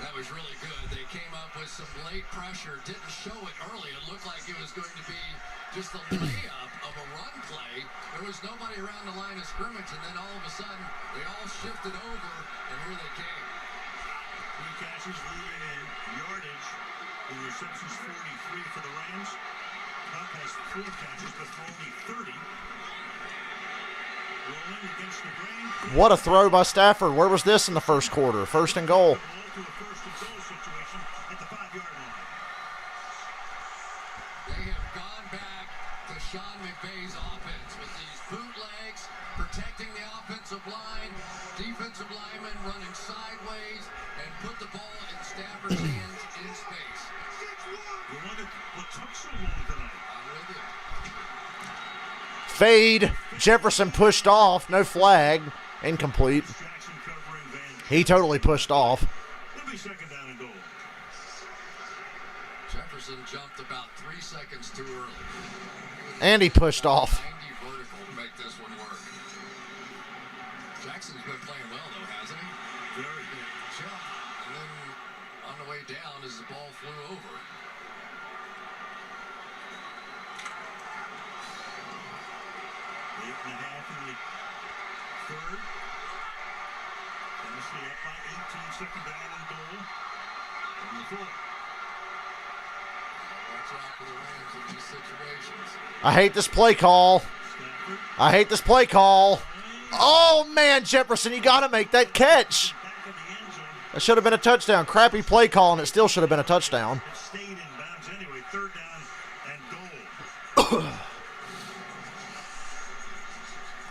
That was really good. They came up with some late pressure. Didn't show it early. It looked like it was going to be just a layup of a run play. There was nobody around the line of scrimmage, and then all of a sudden, they all shifted over, and here they came. 3 catches leading in yardage. In receptions, 43 for the Rams. Cup has 4 catches, but for only 30. Rolling against the grain. What a throw by Stafford. Where was this in the first quarter? 1st and goal. To a 1st and goal situation at the 5-yard line. They have gone back to Sean McVay's offense with these bootlegs, protecting the offensive line, defensive linemen running sideways, and put the ball in Stafford's hands in space. You wonder what took so long tonight. I'm with you. Fade. Jefferson pushed off. No flag. Incomplete. Jackson covering Van. He totally pushed off. It'll be 2nd down and goal. Jefferson jumped about 3 seconds too early. And he pushed off. 90 vertical to make this one work. Jackson's been playing well, though, hasn't he? Very good. Jump, and then on the way down as the ball flew over. 8.5 in the 3rd. Tennessee up by 18. 2nd down and goal. On the 4. Watch out for the Rams in these situations. I hate this play call. Stafford I hate this play call. Oh, man, Jefferson, you got to make that catch. back of the end zone. That should have been a touchdown. Crappy play call, and it still should have been a touchdown. It stayed in bounds anyway. 3rd down and goal.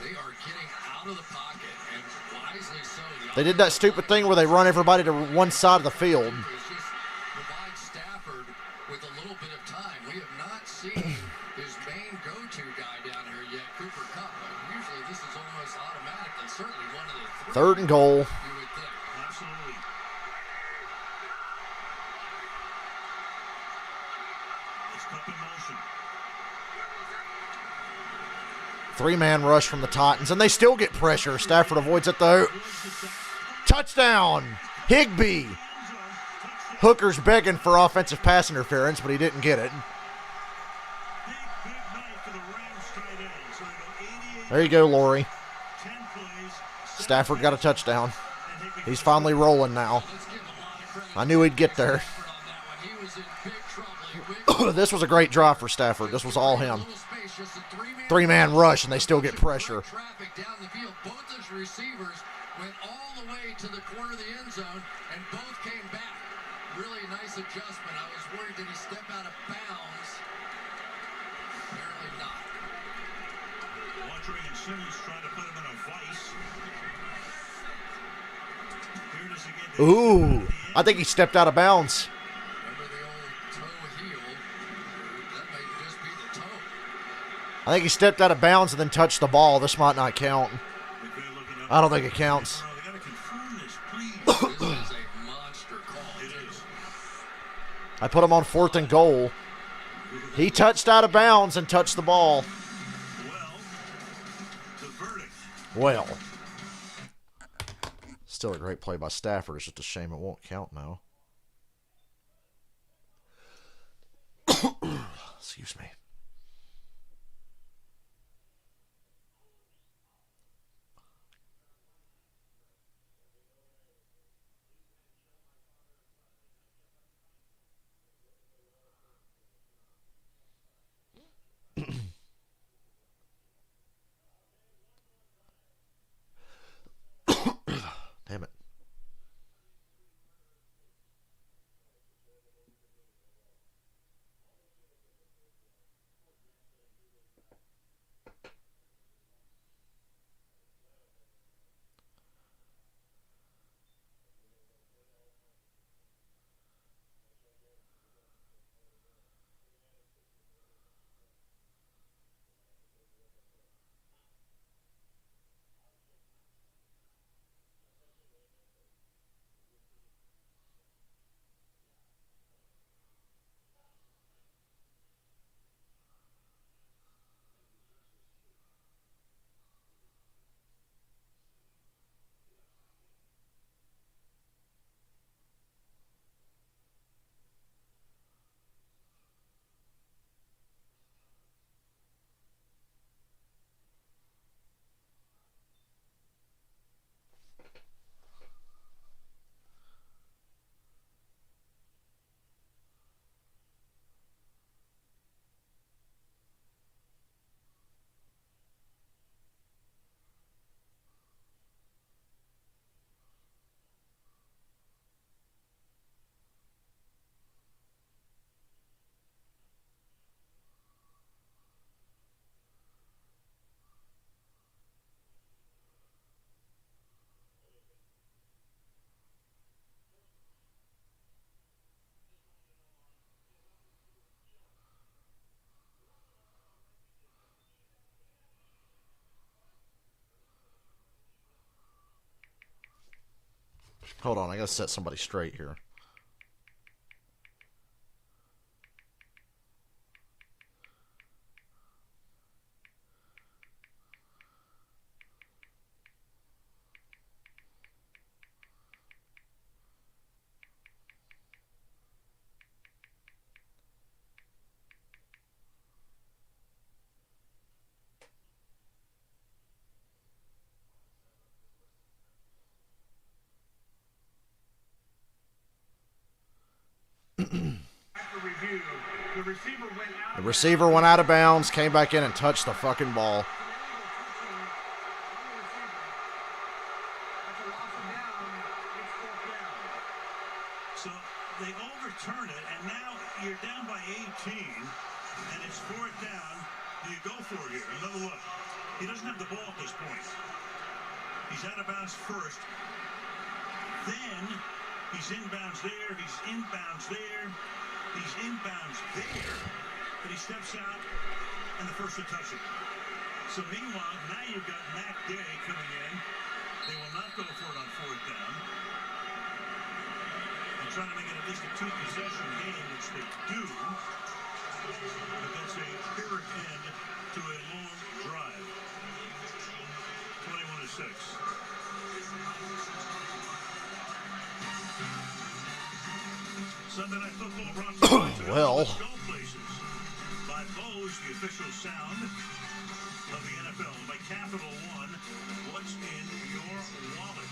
They are getting out of the pocket, and wisely so. They did that stupid thing where they run everybody to one side of the field. It's just provide Stafford with a little bit of time. We have not seen his main go-to guy down here yet, Cooper Kupp. Usually this 3rd and goal. You would think. Absolutely. It's Cup in motion. 3-man rush from the Titans, and they still get pressure. Stafford avoids it, though. Touchdown, Higbee. Hooker's begging for offensive pass interference, but he didn't get it. Big night for the Rams tight end. So they go 88, There you go, Laurie. 10 plays. Stafford got a touchdown. He's finally rolling now. I knew he'd get there. He was in big trouble. This was a great drive for Stafford. This was all him. 3-man rush, and they still get pressure. Traffic down the field. Both those receivers went all the way to the corner of the end zone, and both came back. Really nice adjustment. I was worried, did he step out of bounds? Apparently not. Autry and Simmons trying to put him in a vice. Here it is again. Ooh, I think he stepped out of bounds. Remember the old toe heel? That may just be the toe. I think he stepped out of bounds and then touched the ball. This might not count. I don't think it counts. They got to confirm this, please. This is a monster call. It is. I put him on 4th and goal. He touched out of bounds and touched the ball. Well, the verdict. Well. Still a great play by Stafford. It's just a shame it won't count now. Excuse me. Damn it. Hold on, I gotta set somebody straight here. The receiver went out of bounds, came back in and touched the fucking ball. So they overturn it, and now you're down by 18, and it's 4th down. Do you go for it here? Another look. He doesn't have the ball at this point. He's out of bounds first. Then he's inbounds there. He's inbounds there. He's inbounds there. And he steps out, and the first to touch it. So meanwhile, now you've got Matt Day coming in. They will not go for it on 4th down. They're trying to make it at least a 2-possession game, which they do. But that's a pyrrhic end to a long drive. 21-6. Sunday Night Football brought to you by Well. Go Places. By Bose, the official sound of the NFL. By Capital One, what's in your wallet?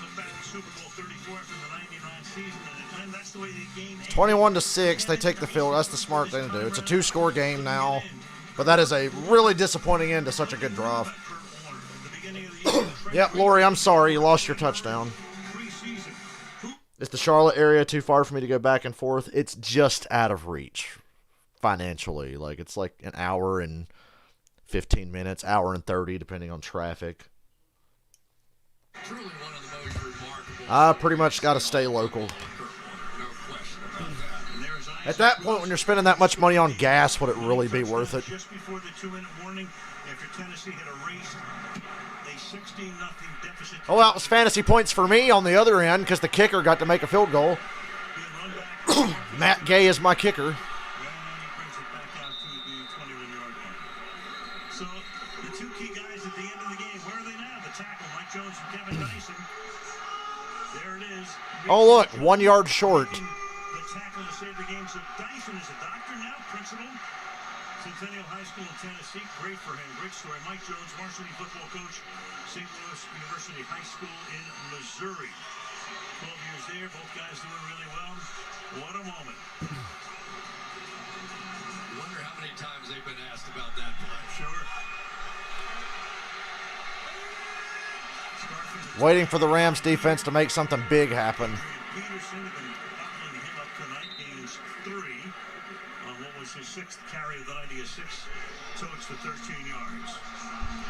Look back at Super Bowl 34 from the 99 season, and that's the way the game ended. 21-6, they take the field. That's the smart thing to do. It's a 2-score game now, but that is a really disappointing end to such a good drive. Yep, Lori, I'm sorry. You lost your touchdown. Is the Charlotte area too far for me to go back and forth? It's just out of reach financially. Like, it's like an hour and 15 minutes, hour and 30, depending on traffic. Truly one of the most remarkable. I pretty much got to stay local. At that point, when you're spending that much money on gas, would it really be worth it? Just before the 2-minute warning, after Tennessee had erased a 16-0 deficit. Oh, that was fantasy points for me on the other end because the kicker got to make a field goal. Matt Gay is my kicker. So the two key guys at the end of the game, where are they now? The tackle, Mike Jones and Kevin Dyson. There it is. Oh, look, 1 yard short. The tackle to save the game. So Dyson is a doctor now, principal. Centennial High School in Tennessee. Great for him. Great story. Mike Jones, varsity football coach, St. Louis University High School in Missouri. 12 years there. Both guys doing really well. What a moment. I wonder how many times they've been asked about that play. Sure. Waiting for the Rams defense to make something big happen. Peterson has been buckling him up tonight. Gains 3 on what was his 6th carry of the night. He has 6 totes for 13 yards.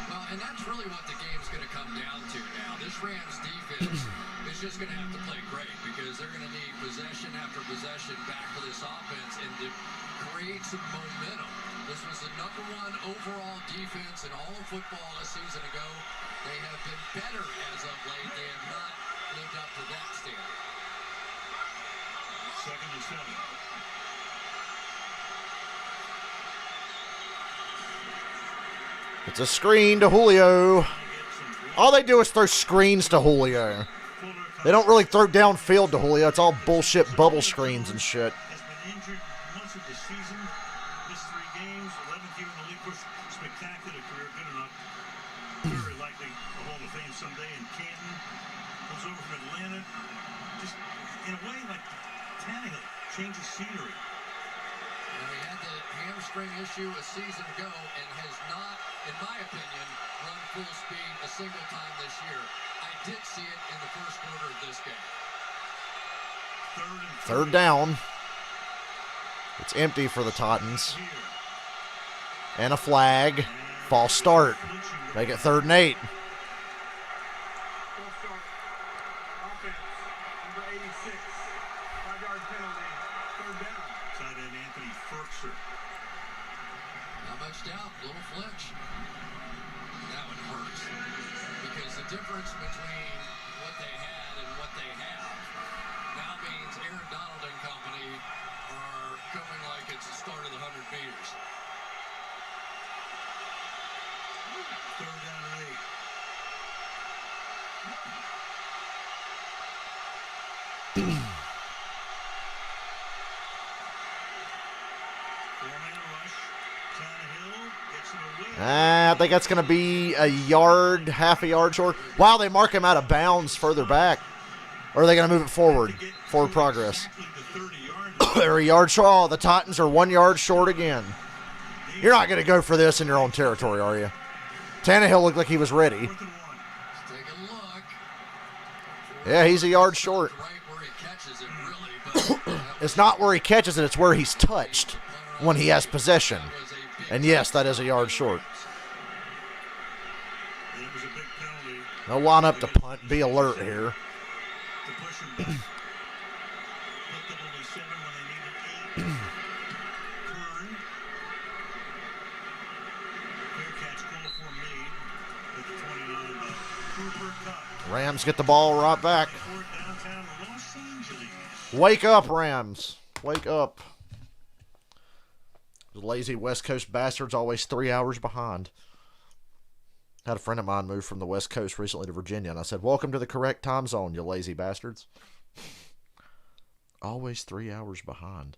Well, and that's really what the game's going to come down to now. This Rams defense is just going to have to play great because they're going to need possession after possession back for this offense and to create some momentum. This was the #1 overall defense in all of football a season ago. They have been better as of late. They have not lived up to that standard. 2nd and 7. It's a screen to Julio. All they do is throw screens to Julio. They don't really throw downfield to Julio. It's all bullshit bubble screens and shit. Has been injured much of the season. Missed 3 games. 11th year in the league. Spectacular career. Good enough. Very likely a Hall of Fame someday. And Canton comes over from Atlanta. Just in a way like Tannehill. Changes scenery. Now, he had the hamstring issue a season ago and has not, in my opinion, run full speed a single time this year. I did see it in the first quarter of this game. 3rd down. It's empty for the Titans. And a flag. False start. Make it 3rd and 8. Full start. Offense, number 86. 5-yard penalty. 3rd down. Tight end Anthony Ferkser. Not much doubt, little flinch. That one hurts. Because the difference between what they had and what they have now means Aaron Donald and company are coming like it's the start of the 100 meters. 3rd down and 8. Four-man rush. Tannehill gets it away. I think that's going to be a yard, half a yard short. Wow, they mark him out of bounds further back. Or are they going to move it forward? Forward progress. They're a yard short. Oh, the Titans are 1 yard short again. You're not going to go for this in your own territory, are you? Tannehill looked like he was ready. Take a look. Yeah, he's a yard short. Right where he catches it, really, but It's not where he catches it, it's where he's touched when he has possession. And yes, that is a yard short. And it was a big penalty They'll line up to punt. Be alert here. to push him back. Looked at only 7 when they needed 8. Kern. Fair catch call for made at the 29. Cooper Cup. Rams get the ball right back. Toward downtown Los Angeles. Wake up, Rams. Wake up. The lazy West Coast bastards always 3 hours behind. Had a friend of mine move from the West Coast recently to Virginia, and I said, welcome to the correct time zone, you lazy bastards. Always 3 hours behind.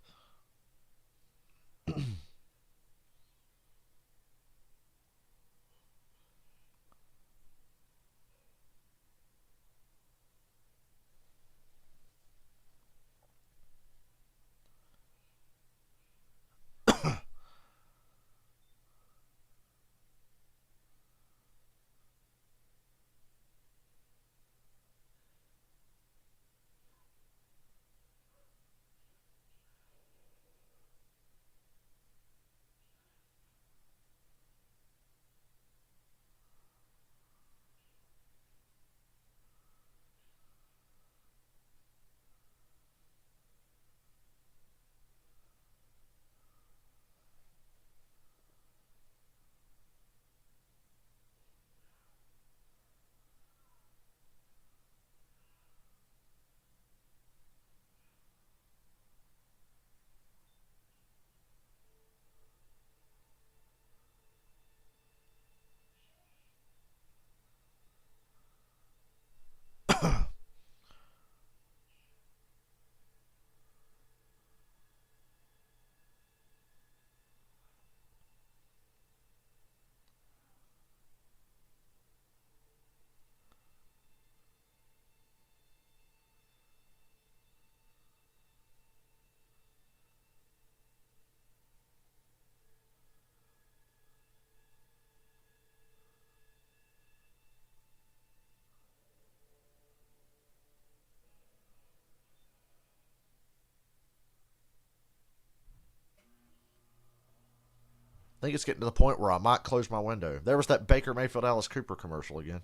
I think it's getting to the point where I might close my window. There was that Baker Mayfield Alice Cooper commercial again.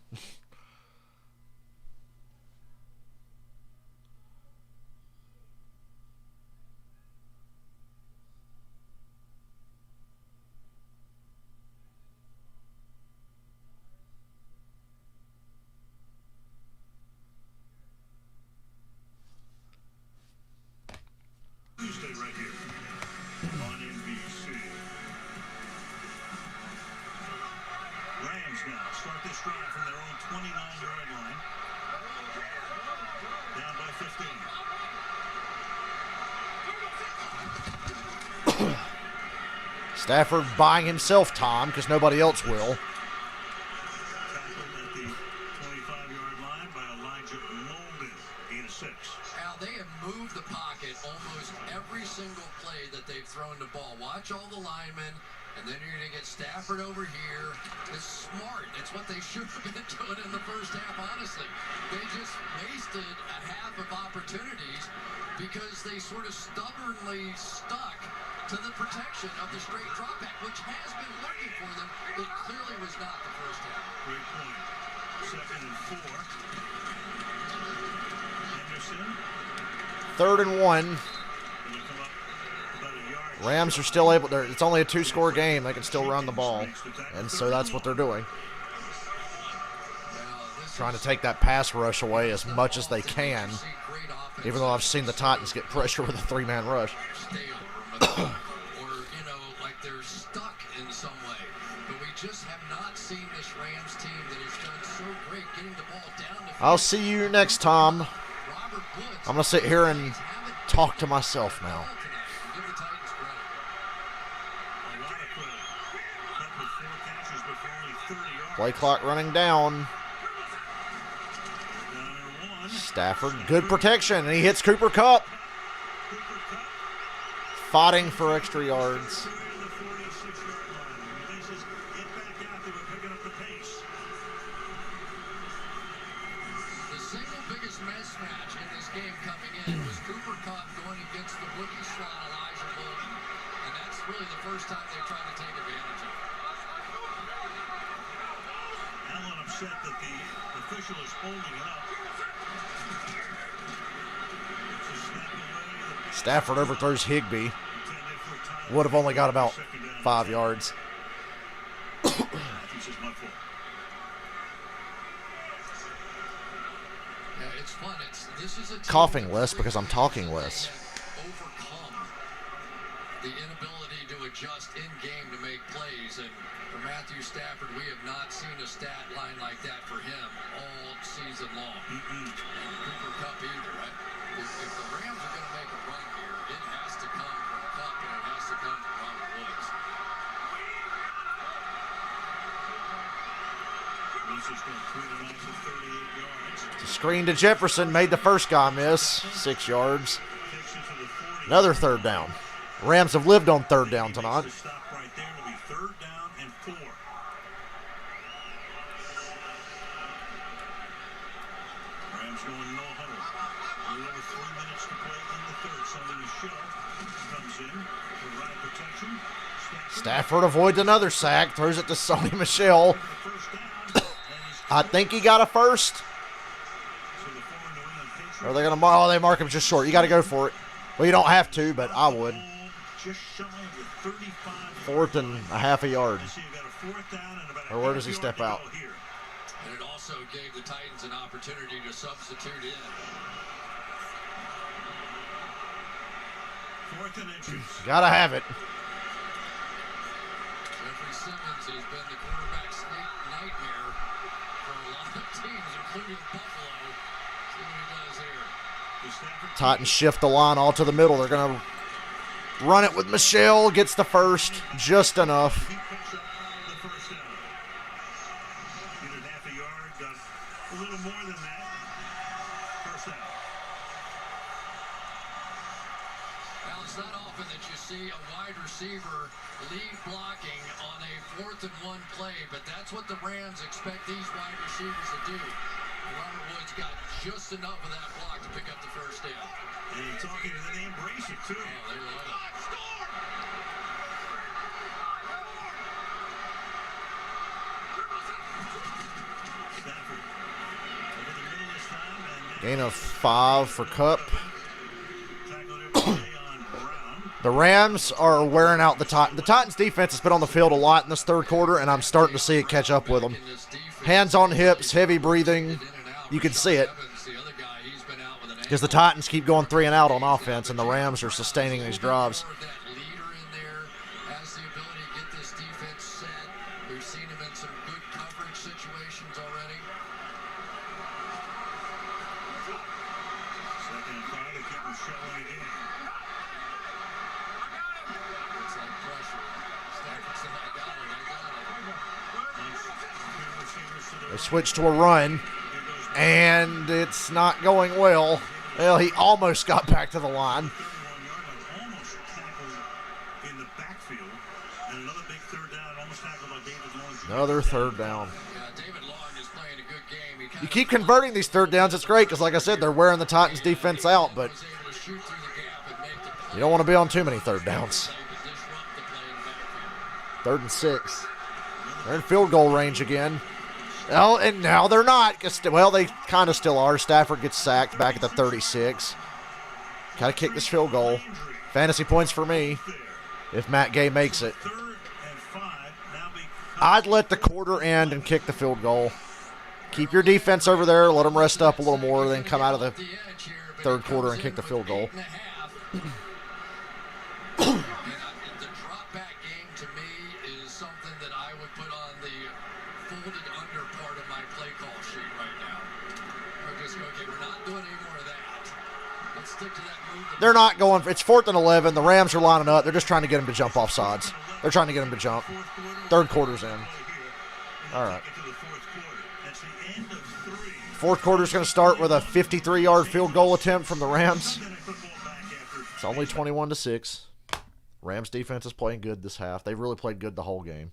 Tuesday right here on NBC. Rams now start this drive from their own 29-yard line. Down by 15. Stafford buying himself time because nobody else will. Tackled at the 25-yard line by Elijah Molden. Gain of 6. Al, they have moved the pocket almost every single play that they've thrown the ball. Watch all the linemen, and then you're going to get Stafford over here. It's smart. It's what they should have been doing in the first half, honestly. They just wasted a half of opportunities because they sort of stubbornly stuck to the protection of the straight drop back, which has been working for them. It clearly was not the first half. Great point. 2nd and 4. Henderson. 3rd and 1. Gonna come up about a yard. Rams are still able. It's only a 2-score game. They can still run the ball, and so that's what they're doing. Trying to take that pass rush away as much as they can. Even though I've seen the Titans get pressure with a 3-man rush. Or, like they're stuck in some way. But we just have not seen this Rams team that has done so great getting the ball down the field. I'll see you next time. Robert Woods, I'm going to sit here and talk to myself now. give the Titans credit. A lot of credit. Up with 4 catches before only 30 yards. Play clock running down. Down and 1. Stafford, good protection, and he hits Cooper Kupp. Cooper Kupp. Fighting for extra yards. On the 46-yard line. When they says get back out, they were picking up the pace. The single biggest mismatch in this game coming in was Cooper Kupp going against the rookie slot Elijah Molden. And that's really the first time they've tried to take advantage of it. Allen upset that the official is holding it up. It's a snap away. Stafford overthrows Higbee. Intended for Tyler. Would have only got about Second down. 5 yards. Matthews is my fault. this is a team coughing that less because I'm talking less. overcome the inability to adjust in game to make plays. And for Matthew Stafford, we have not seen a stat line like that for him all season long. And Cooper Kupp either, right? If the Rams are going to make a run here, it has to come from Kupp and it has to come from Robert Woods. Woods has got 3 tonight for 38 yards. Screen to Jefferson, made the first guy miss. 6 yards. Takes it to the 40. Another third down. Rams have lived on third down tonight. Makes the stop right there to be 3rd down and 4. Rams going no huddle. A little over 3 minutes to play in the 3rd. Somebody Michelle comes in for right protection. Stafford avoids another sack, throws it to Sony Michelle. First down. And he's I think he got a first. to the former New England Patriots. Or are they going to mark? Oh, they mark him just short. You got to go for it. Well, you don't have to, but I would. Just shy of the 35. 4th and a half a yard. So you got a 4th down and about a Or where does half he yard step to out? go here. And it also gave the Titans an opportunity to substitute in. 4th and inches. Got to have it. Jeffrey Simmons has been the quarterback nightmare for a lot of teams, including Buffalo. See what he does here. The Stafford Titans shift the line all to the middle. They're going to run it with Michelle. Gets the first. Just enough. he picks up the first down. Needed half a yard, got a little more than that. First down. Well, it's not often that you see a wide receiver lead blocking on a 4th and 1 play, but that's what the Rams expect these wide receivers to do. Robert Woods got just enough of that block to pick up the first down. And you're talking to them, they embrace it too. Oh, they love it. Stafford over the middle this time and Gain of 5 for Kupp. tackled every day on Brown. The Rams are wearing out the Titans. The Titans defense has been on the field a lot in this 3rd quarter, and I'm starting to see it catch up with them. In this defense, Hands on hips, heavy breathing. in and out. You can see it. Evans, the other guy, he's been out with an Because the ankle. Titans keep going 3 and out on offense, and the Rams are sustaining these drives. That leader in there has the ability to get this defense set. We've seen him in some good coverage situations already. 2nd and 5, they keep Michelle in the game. Looks like pressure. Stafford said, I got it. Once two receivers to the They switch to a run, and it's not going well. Well, he almost got back to the line. 31-yard line, almost tackled in the backfield. And another big 3rd down, almost tackled by David Long. Another 3rd down. Yeah, David Long is playing a good game. He kind You of keep converting these 3rd downs. It's great because, like I said, they're wearing the Titans defense out, but was able to shoot through the gap and make the play. you don't want to be on too many 3rd downs. Able to disrupt the play in the backfield. 3rd and 6. They're in field goal range again. Oh, and now they're not. 'Cause, well, they kind of still are. Stafford gets sacked back at the 36. Got to kick this field goal. Fantasy points for me if Matt Gay makes it. 3rd and 5, now becomes I'd let the quarter end and kick the field goal. Keep your defense over there. Let them rest up a little more. Then come out of the The edge here, but third he quarter comes and kick in the with field goal. 8.5. And the drop back game to me is something that I would put on the folded under part of my play call sheet right now. Or just, okay, we're not doing any more of that. Let's stick to that move. They're not going. It's 4th and 11. The Rams are lining up. They're just trying to get him to jump off sides. They're trying to get him to jump. 3rd quarter's in. All right. into the 4th quarter. That's the end of 3. 4th quarter's going to start with a 53-yard field goal attempt from the Rams. Then I put ball back after It's only 21-6. Rams defense is playing good this half. They've really played good the whole game.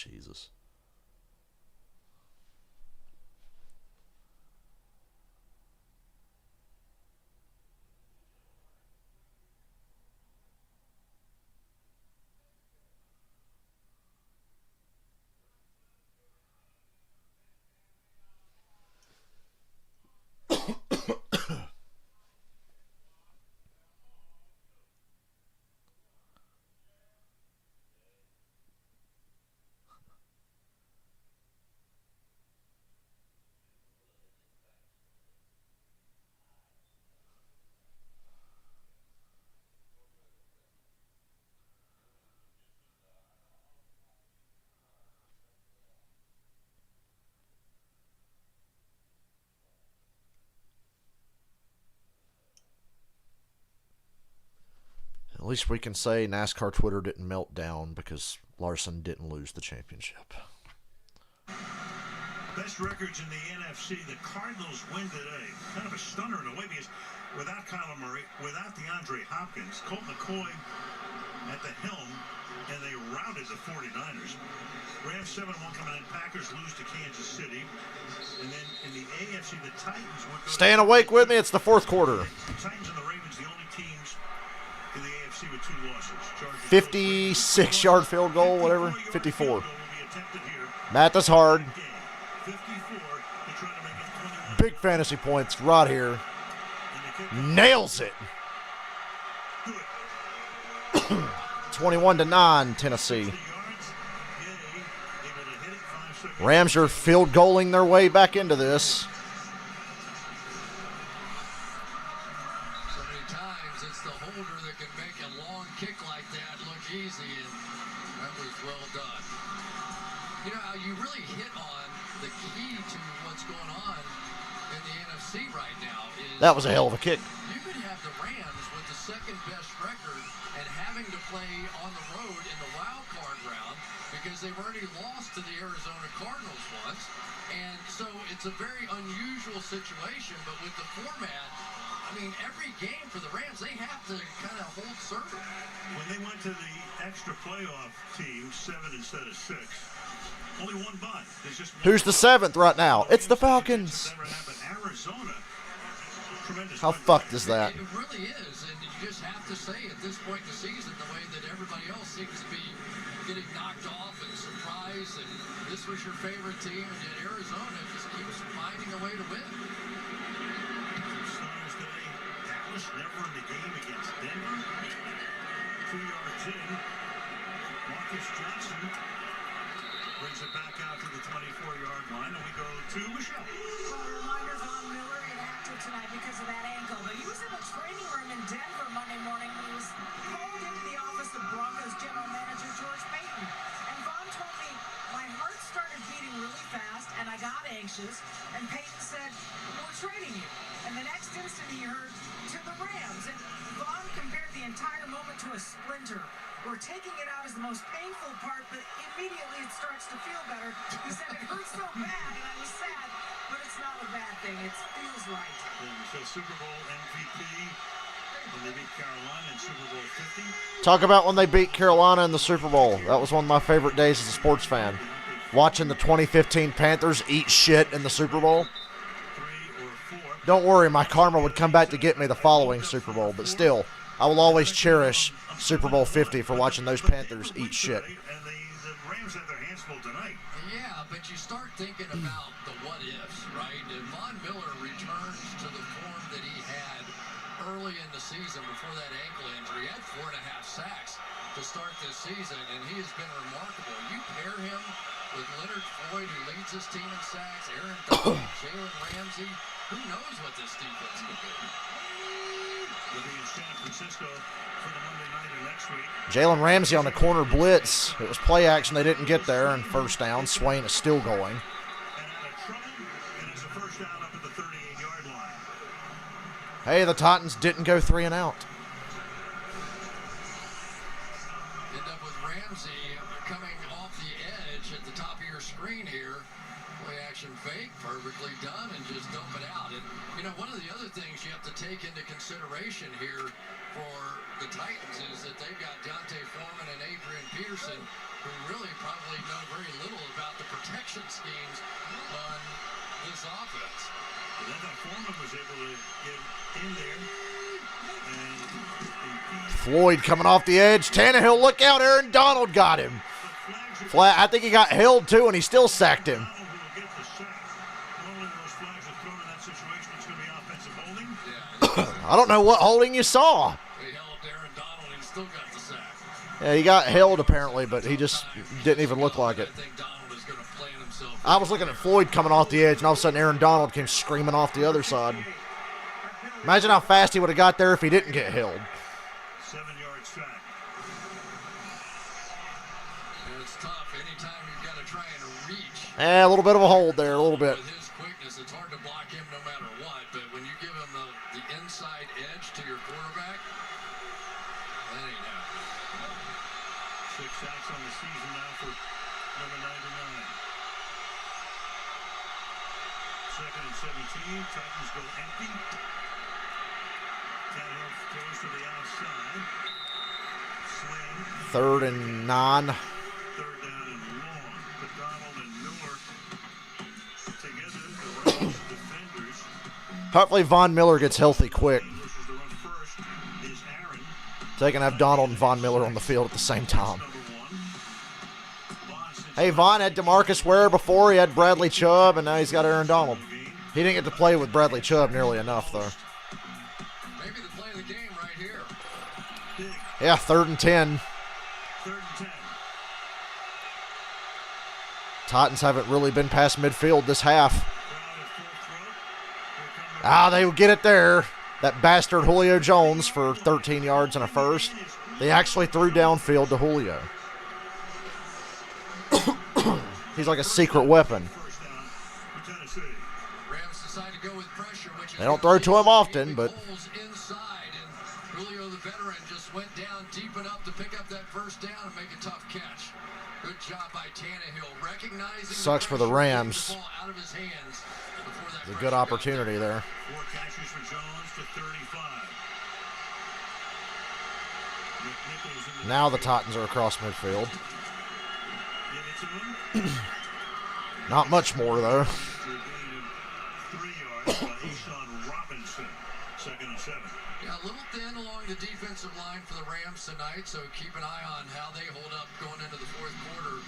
Jesus. At least we can say NASCAR Twitter didn't melt down because Larson didn't lose the championship. Best records in the NFC. The Cardinals win today. Kind of a stunner in a way because without Kyler Murray, without DeAndre Hopkins, Colt McCoy at the helm, and they routed the 49ers. Rams 7-1 coming in. Packers lose to Kansas City. And then in the AFC, the Titans would go. Staying awake with me, it's the fourth quarter. The Titans and the Ravens, the only teams in the AFC with 2 losses. 56-yard field goal, whatever. 54. Matt, that's hard. Big fantasy points right here. Nails it. 21-9, Tennessee. Rams are field goaling their way back into this. So many times it's the holder that can make a long kick like that look easy, and that was well done. You know how you really hit on the key to what's going on in the NFC right now is That was a hell of a kick. you could have the Rams with the second best record and having to play on the road in the wild card round because they've already lost to the Arizona Cardinals once. And so it's a very unusual situation, but with the format, I mean, every game for the Rams, they have to kind of hold serve. When they went to the extra playoff team, 7 instead of 6, only 1 bye. There's just Who's the 7th right now? It's the Falcons. Never happened. Arizona, tremendous. How fucked is that? It really is, and you just have to say at this point in the season, the way that everybody else seems to be getting knocked off and surprised, and this was your favorite team, and yet Arizona just keeps finding a way to win. Stars today. Dallas never in the game against Denver. 2 yards in. Marcus Johnson brings it back out to the 24-yard line, and we go to Michelle. Well, a reminder, Von Miller inactive tonight because of that ankle, but he was in the training room in Denver Monday morning when he was called into the office of Broncos general manager George Payton. And Von told me, my heart started beating really fast, and I got anxious, and Payton said, we're trading you. And the next instant he heard, to the Rams. And Von compared the entire moment to a splinter. We're taking it out as the most painful part, but immediately it starts to feel better. He said it hurts so bad, and I was sad, but it's not a bad thing. It feels right. So Super Bowl MVP when they beat Carolina in Super Bowl 50. Talk about when they beat Carolina in the Super Bowl. That was one of my favorite days as a sports fan. Watching the 2015 Panthers eat shit in the Super Bowl. Don't worry, my karma would come back to get me the following Super Bowl, but still, I will always cherish Super Bowl 50 for watching those Panthers eat shit. And the Rams have their hands full tonight. Yeah, but you start thinking about the what-ifs, right? If Von Miller returns to the form that he had early in the season before that ankle injury, he had 4.5 sacks to start this season, and he has been remarkable. You pair him with Leonard Floyd, who leads his team in sacks, Aaron Donald, Jalen Ramsey, who knows what this defense could be? We'll be in San Francisco for the Monday nighter next week. Jalen Ramsey on the corner blitz. It was play action. They didn't get there, and first down. Swain is still going. And out of trouble, and it's a first down up at the 38-yard line. Hey, the Titans didn't go 3 and out. End up with Ramsey coming off the edge at the top of your screen here. Play action fake, perfectly done, and just dump it out. And, you know, know, one of the other things you have to take into consideration here for the Titans is that they've got Dante Foreman and Adrian Peterson, who really probably know very little about the protection schemes on this offense. And then Foreman was able to get in there. And Floyd coming off the edge. Tannehill, look out. Aaron Donald got him. Flat. I think he got held too, and he still sacked him. I don't know what holding you saw. They held Aaron Donald and still got the sack. Yeah, he got held apparently, but he just didn't even look like it. I think Donald is going to plan himself. I was looking at Floyd coming off the edge, and all of a sudden Aaron Donald came screaming off the other side. Imagine how fast he would have got there if he didn't get held. 7-yard sack. And it's tough. Anytime you've got to try and reach. A little bit of a hold there, a little bit. With his quickness, it's hard to block him no matter what. But when you give him the inside edge to your quarterback, that ain't happening. 6 sacks on the season now for number 99. Second and 17. Titans go empty. Tannehill throws to the outside. Slam. 3rd and 9. 3rd down and long. McDonald and Miller together. The Rams defenders. Hopefully Von Miller gets healthy quick. Versus the run first is Aaron. So they can have Donald and Von Miller on the field at the same time. Number 1. Hey, Von had DeMarcus Ware before. He had Bradley Chubb, and now he's got Aaron Donald. He didn't get to play with Bradley Chubb nearly enough, though. Maybe the play of the game right here. Big. Yeah, 3rd and 10. 3rd and 10. Titans haven't really been past midfield this half. Crowd at full throat. They will get it there. That bastard Julio Jones for 13 yards and a first. They actually threw downfield to Julio. He's like a secret weapon. First down for Tennessee. Rams decide to go with pressure, which is They don't throw to him often, but holes inside, and Julio, the veteran, just went down deep enough to pick up that first down and make a tough catch. Good job by Tannehill, recognizing Sucks for the Rams. Get the ball out of his hands before that it's a pressure good got opportunity there. 4 catches for Jones to 35. McNichols in the Now the Titans are across midfield. Get it to him. Not much more, though. To a gain of 3 yards by Eshawn Robinson. 2nd and 7. Yeah, a little thin along the defensive line for the Rams tonight, so keep an eye on how they hold up going into the 4th quarter.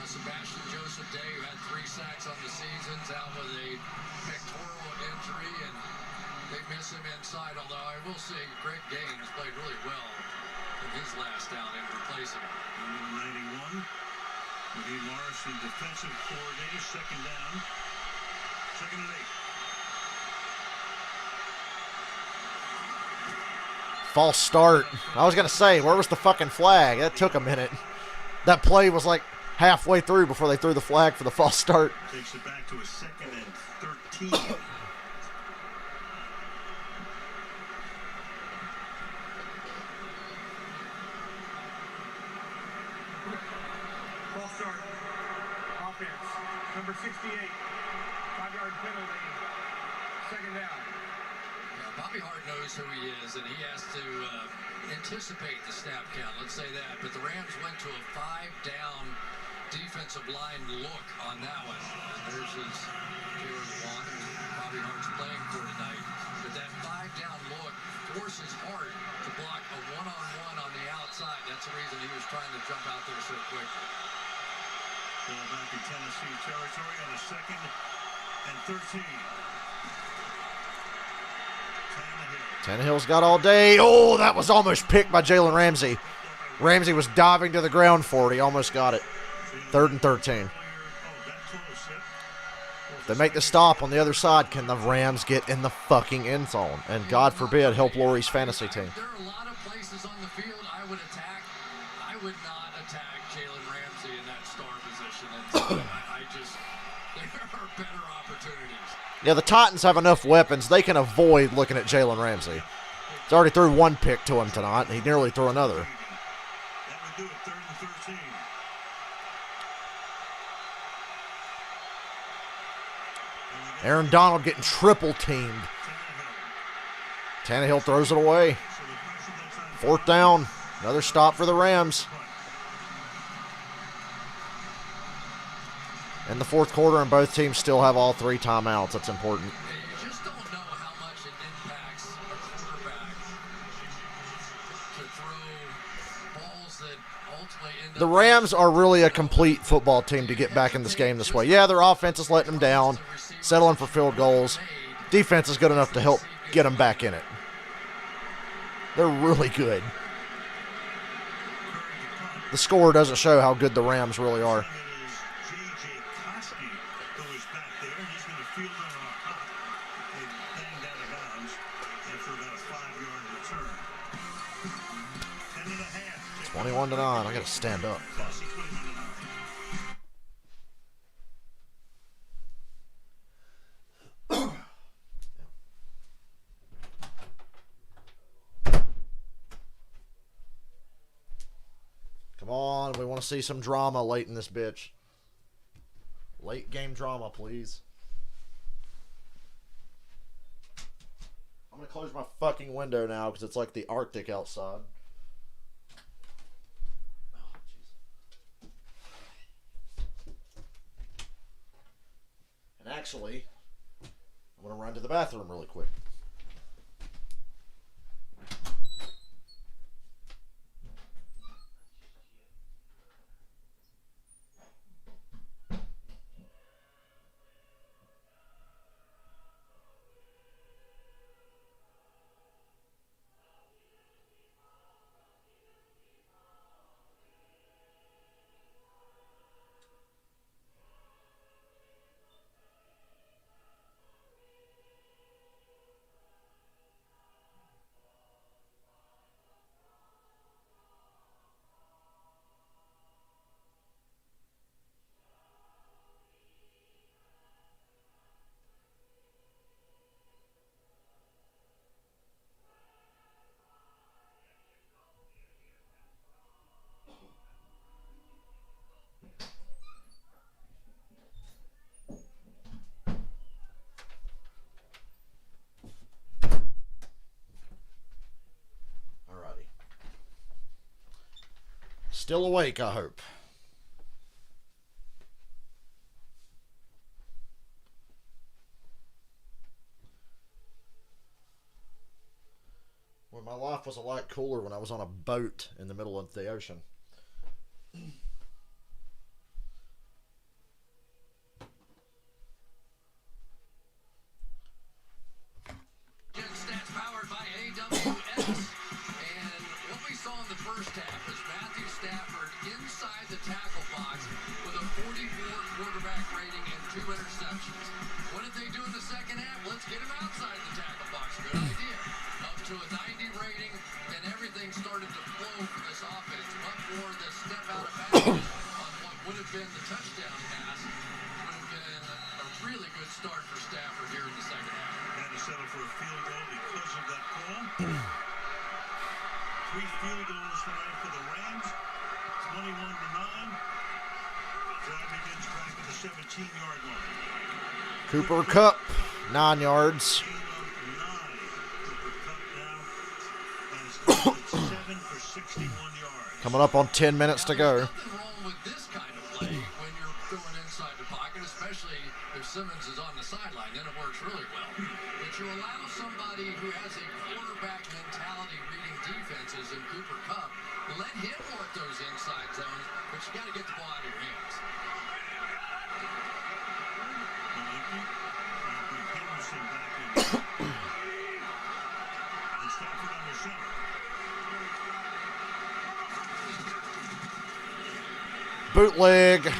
Sebastian Joseph Day, who had 3 sacks on the season's out with a pectoral injury, and they miss him inside, although I will say Greg Gaines played really well in his last outing, replacing him. Number 91. Raheem Morris, the defensive coordinator. 2nd down. 2nd and 8. False start. I was going to say, where was the fucking flag? That took a minute. That play was like halfway through before they threw the flag for the false start. Takes it back to a 2nd and 13. False start. Offense. Number 68. 5-yard penalty. 2nd down. Bobby Hart knows who he is, and he has to anticipate the snap count. Let's say that. But the Rams went to a 5-down defensive line look on that one. And there's his Jalen Watt, and Bobby Hart's playing for tonight. But that 5-down look forces Hart to block a one-on-one on the outside. That's the reason he was trying to jump out there so quickly. Ball back in Tennessee territory on a 2nd and 13. Tannehill's got all day. Oh, that was almost picked by Jalen Ramsey. Ramsey was diving to the ground for it. He almost got it. 3rd and 13. If they make the stop on the other side, can the Rams get in the fucking end zone? And God forbid, help Lori's fantasy team. There are a lot of places on the field I would attack. I would not attack Jalen Ramsey in that star position. And I just, there are better opportunities. Yeah, the Titans have enough weapons. They can avoid looking at Jalen Ramsey. He's already threw 1 pick to him tonight, and he nearly threw another. That would do it. 3rd and 13. Aaron Donald getting triple teamed. Tannehill throws it away. 4th down. Another stop for the Rams. In the 4th quarter, and both teams still have all 3 timeouts. That's important. You just don't know how much it impacts a quarterback to throw balls that ultimately end up. The Rams are really a complete football team to get back in this game this way. Yeah, their offense is letting them down, settling for field goals. Defense is good enough to help get them back in it. They're really good. The score doesn't show how good the Rams really are. He's going to field it on a hop and banged out of bounds after about a 5-yard return. 10 and a half. 21-9. I got to stand up. Bossy 21-9. Come on, we want to see some drama late in this bitch. Late game drama, please. I'm going to close my fucking window now because it's like the Arctic outside. Oh, jeez. And actually, I'm going to run to the bathroom really quick. Still awake, I hope. Well, my life was a lot cooler when I was on a boat in the middle of the ocean. Stats powered by AWS. And what we saw in the first half is Matthew Stafford inside the tackle box with a 44 quarterback rating and 2 interceptions. What did they do in the second half? Let's get him outside the tackle box. Good idea. Up to a 90 rating, and everything started to flow for this offense. But for the step out of bounds on what would have been the touchdown pass, would have been a really good start for Stafford here in the second half. Had to settle for a field goal because of that call. 3 field goals tonight for the Rams. 21-9. Drive begins back at the 17-yard line. Cooper Kupp, 9 yards. Gain of 9. Cooper Kupp now has 7 for 61 yards. Coming up on 10 minutes to go. There's nothing wrong with this kind of play when you're going inside the pocket, especially if Simmons is on the sideline. Then it works really well. But you allow somebody who has a quarterback mentality reading defenses in Cooper Kupp, let him work those inside zones, but you got to get the ball out of your hands. Henderson back in. And Stafford under center. Bootleg.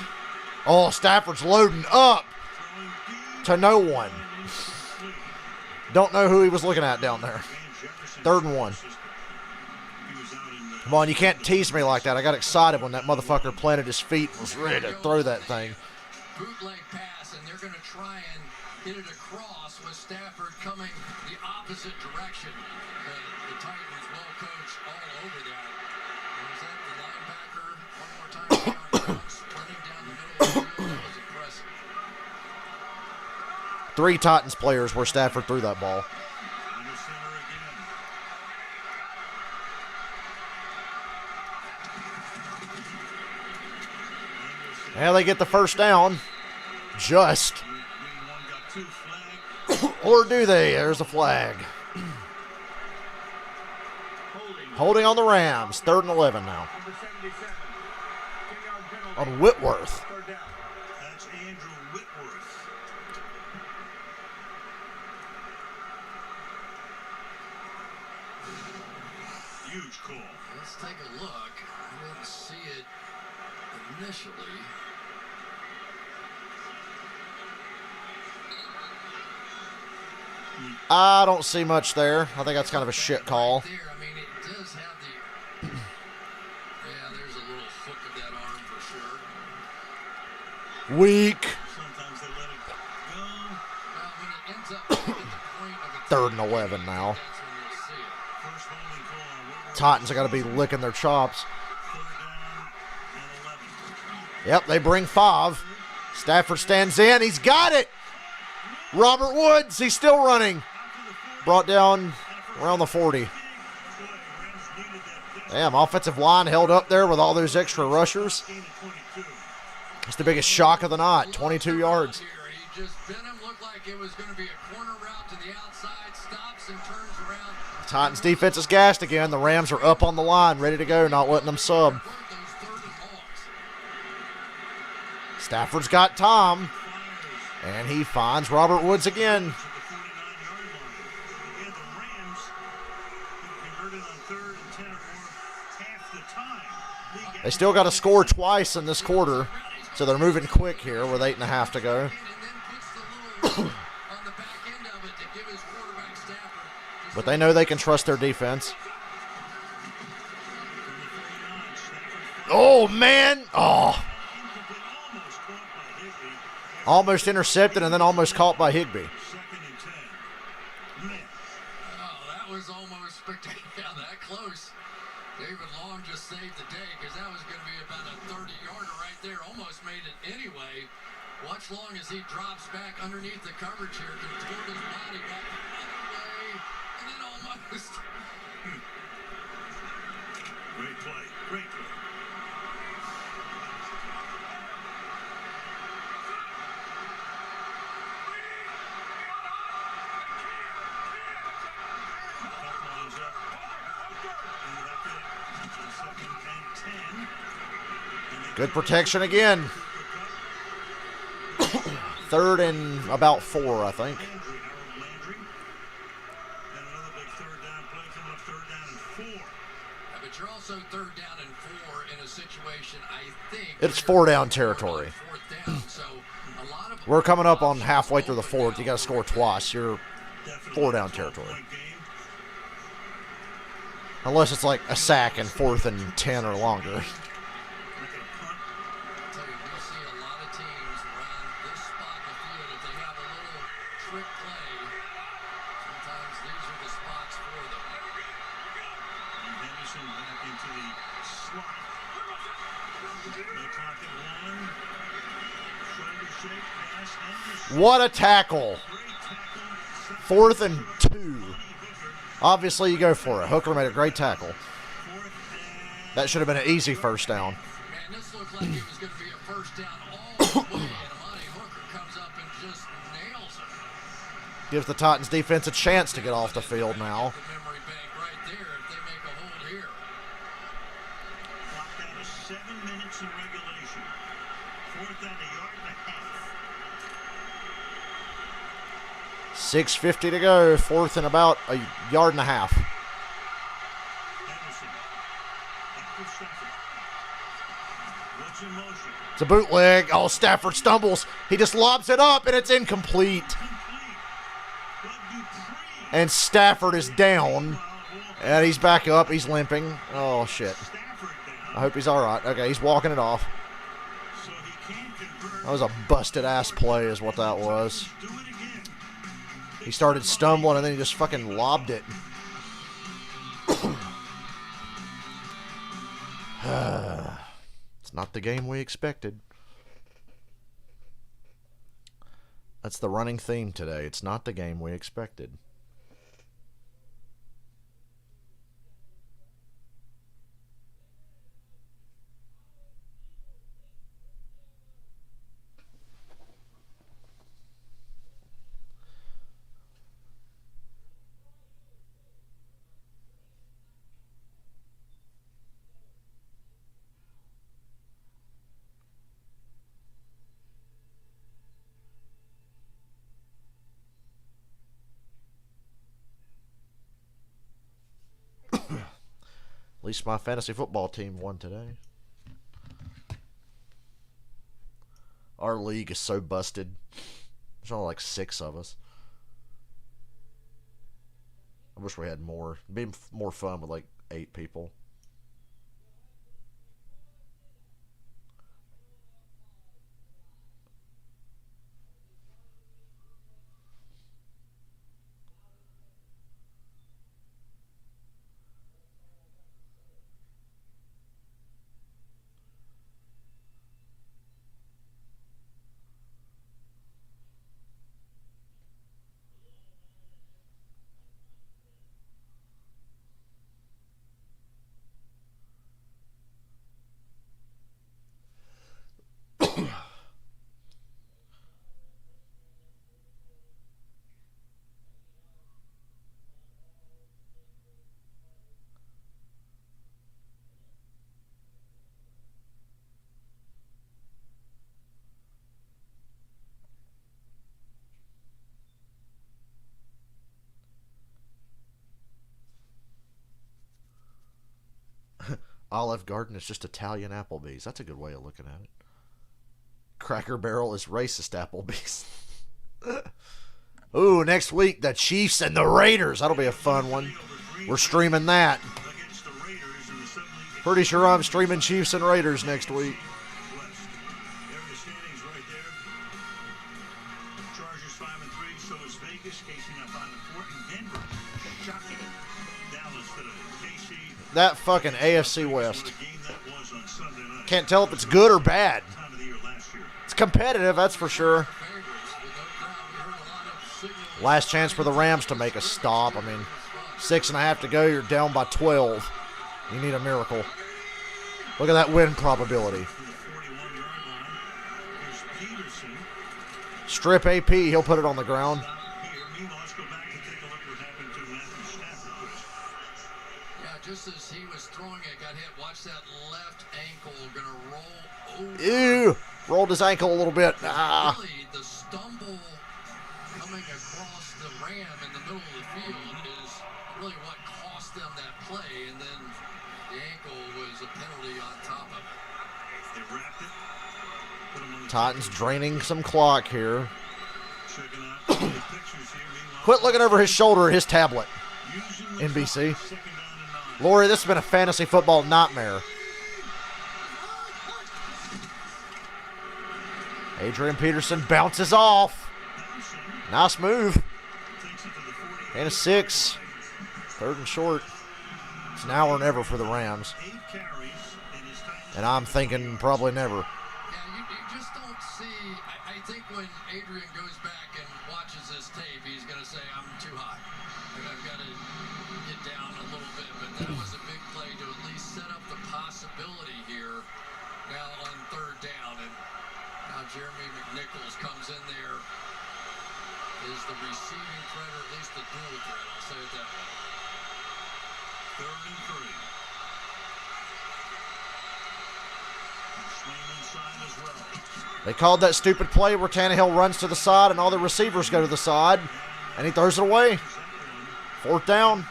Oh, Stafford's loading up to no one. Don't know who he was looking at down there. 3rd and 1. Come on, you can't tease me like that. I got excited when that motherfucker planted his feet and was ready to throw that thing. Bootleg pass, and they're going to try and hit it across with Stafford coming the opposite direction. The Titans well coached all over that. And is that the linebacker? One more time, sprinting down the middle of the field. That was impressive. 3 Titans players where Stafford threw that ball. Under center again. Now they get the first down. Just. Week one got 2 flags. Or do they? There's a flag. Holding on the Rams. 3rd and 11 now. Number 77. 10-yard penalty. On Whitworth. 3rd down. That's Andrew Whitworth. Huge call. Let's take a look. I didn't see it initially. I don't see much there. I think that's kind of a shit call. There, I mean, it does have the. Yeah, there's a little hook of that arm for sure. Weak. Sometimes they let it go. Well, when it ends up at the point of 3rd and 11 now. that's when you'll see it. First holding call on Whitworth. Titans are going to be licking their chops. 3rd down and 11. Yep, they bring 5. Stafford stands in. He's got it. Robert Woods, he's still running. Brought down around the 40. Damn, offensive line held up there with all those extra rushers. It's the biggest shock of the night, 22 yards. Here, he just bent him, looked like it was going to be a corner route to the outside, stops and turns around. Titans defense is gassed again. The Rams are up on the line, ready to go, not letting them sub. Those 3rd and longs. Stafford's got Tom, and he finds Robert Woods again. They still got to score twice in this quarter, so they're moving quick here with 8.5 to go. And then puts the little on the back end of it to give his quarterback Stafford. But they know they can trust their defense. Oh, man. Oh. Almost intercepted and then almost caught by Higbee. Oh, that was almost spectacular. Yeah, that close. David Long just saved the day because that was going to be about a 30-yarder right there. Almost made it anyway. Watch Long as he drops back underneath the coverage here, contort his body back the other way, and then almost. Great play. Great play. Lines up. And that's it. 2nd and 10. Good protection again. 3rd and about 4, I think. Landry, Harold Landry. And another big 3rd down play coming up, 3rd down and 4. Yeah, but you're also 3rd down and 4 in a situation, I think. It's where 4 you're down territory. 4th down, so a lot of We're coming up on halfway through the 4th. You got to score twice. You're Definitely 4 down a territory. 12-point game. Unless it's like a sack and 4th and 10 or longer. Look at a punt. I tell you, we see a lot of teams around this spot in the field. If they have a little trick play, sometimes these are the spots for them. And Henderson back into the slot. The clock at 1. Shoulder shake, pass, Henderson. What a tackle. Great tackle. 4th and 2. Obviously, you go for it. Hooker made a great tackle. 4th and That should have been an easy first down. Man, this looked like it was going to be a first down all the way, and Amani Hooker comes up and just nails it. Gives the Titans defense a chance to get off the field now. The memory bank right there if they make a hold here. clock down to 7 minutes in regulation. 4th down, a yard and a half. 6:50 to go. 4th and about a yard and a half. Henderson. Back to Stafford. Woods in motion. It's a bootleg. Oh, Stafford stumbles. He just lobs it up, and it's incomplete. Complete. Bud Dupree. And Stafford is down. And he's back up. He's limping. Oh, shit. Stafford down. I hope he's all right. Okay, he's walking it off. So he can convert. That was a busted-ass play is what that was. Do it again. He started stumbling, and then he just fucking lobbed it. It's not the game we expected. That's the running theme today. It's not the game we expected. At least my fantasy football team won today. Our league is so busted. There's only like 6 of us. I wish we had more. It'd be more fun with like 8 people. Olive Garden is just Italian Applebee's. That's a good way of looking at it. Cracker Barrel is racist Applebee's. Ooh, next week, the Chiefs and the Raiders. That'll be a fun one. We're streaming that. Pretty sure I'm streaming Chiefs and Raiders next week. Chargers 5-3, so is Vegas. KC now 5-4, and Denver shocking Dallas today. KC. That fucking AFC West. Can't tell if it's good or bad. It's competitive, that's for sure. Last chance for the Rams to make a stop. I mean, 6.5 to go. You're down by 12. You need a miracle. Look at that win probability. Strip AP. He'll put it on the ground. Yeah, just as he was throwing it, got hit. Watch that left ankle. Gonna roll over. Ew. Rolled his ankle a little bit. Ah. Really, the stumble coming across the ram in the middle of the field is really what cost them that play, and then the ankle was a penalty on top of it. They wrapped it. Put him on the Titans draining some clock here. checking out the pictures here. Meanwhile, Quit looking over his shoulder at his tablet. using the NBC. second down and 9. Lori, this has been a fantasy football nightmare. Adrian Peterson bounces off. Nice move. And a 6. 3rd and short. It's now or never for the Rams. 8 carries in his time. And I'm thinking probably never. Yeah, you just don't see. I think when Adrian goes back and watches this tape, he's going to say, I'm too high. I've got to get down a little bit. But that was a big play to at least set up the possibility here now on 3rd down. And now Jeremy McNichols comes in there, is the receiving threat, or at least the dual threat. I'll say it that way. 3rd and 3. Swing inside as well. They called that stupid play where Tannehill runs to the side and all the receivers go to the side. And he throws it away. 4th down.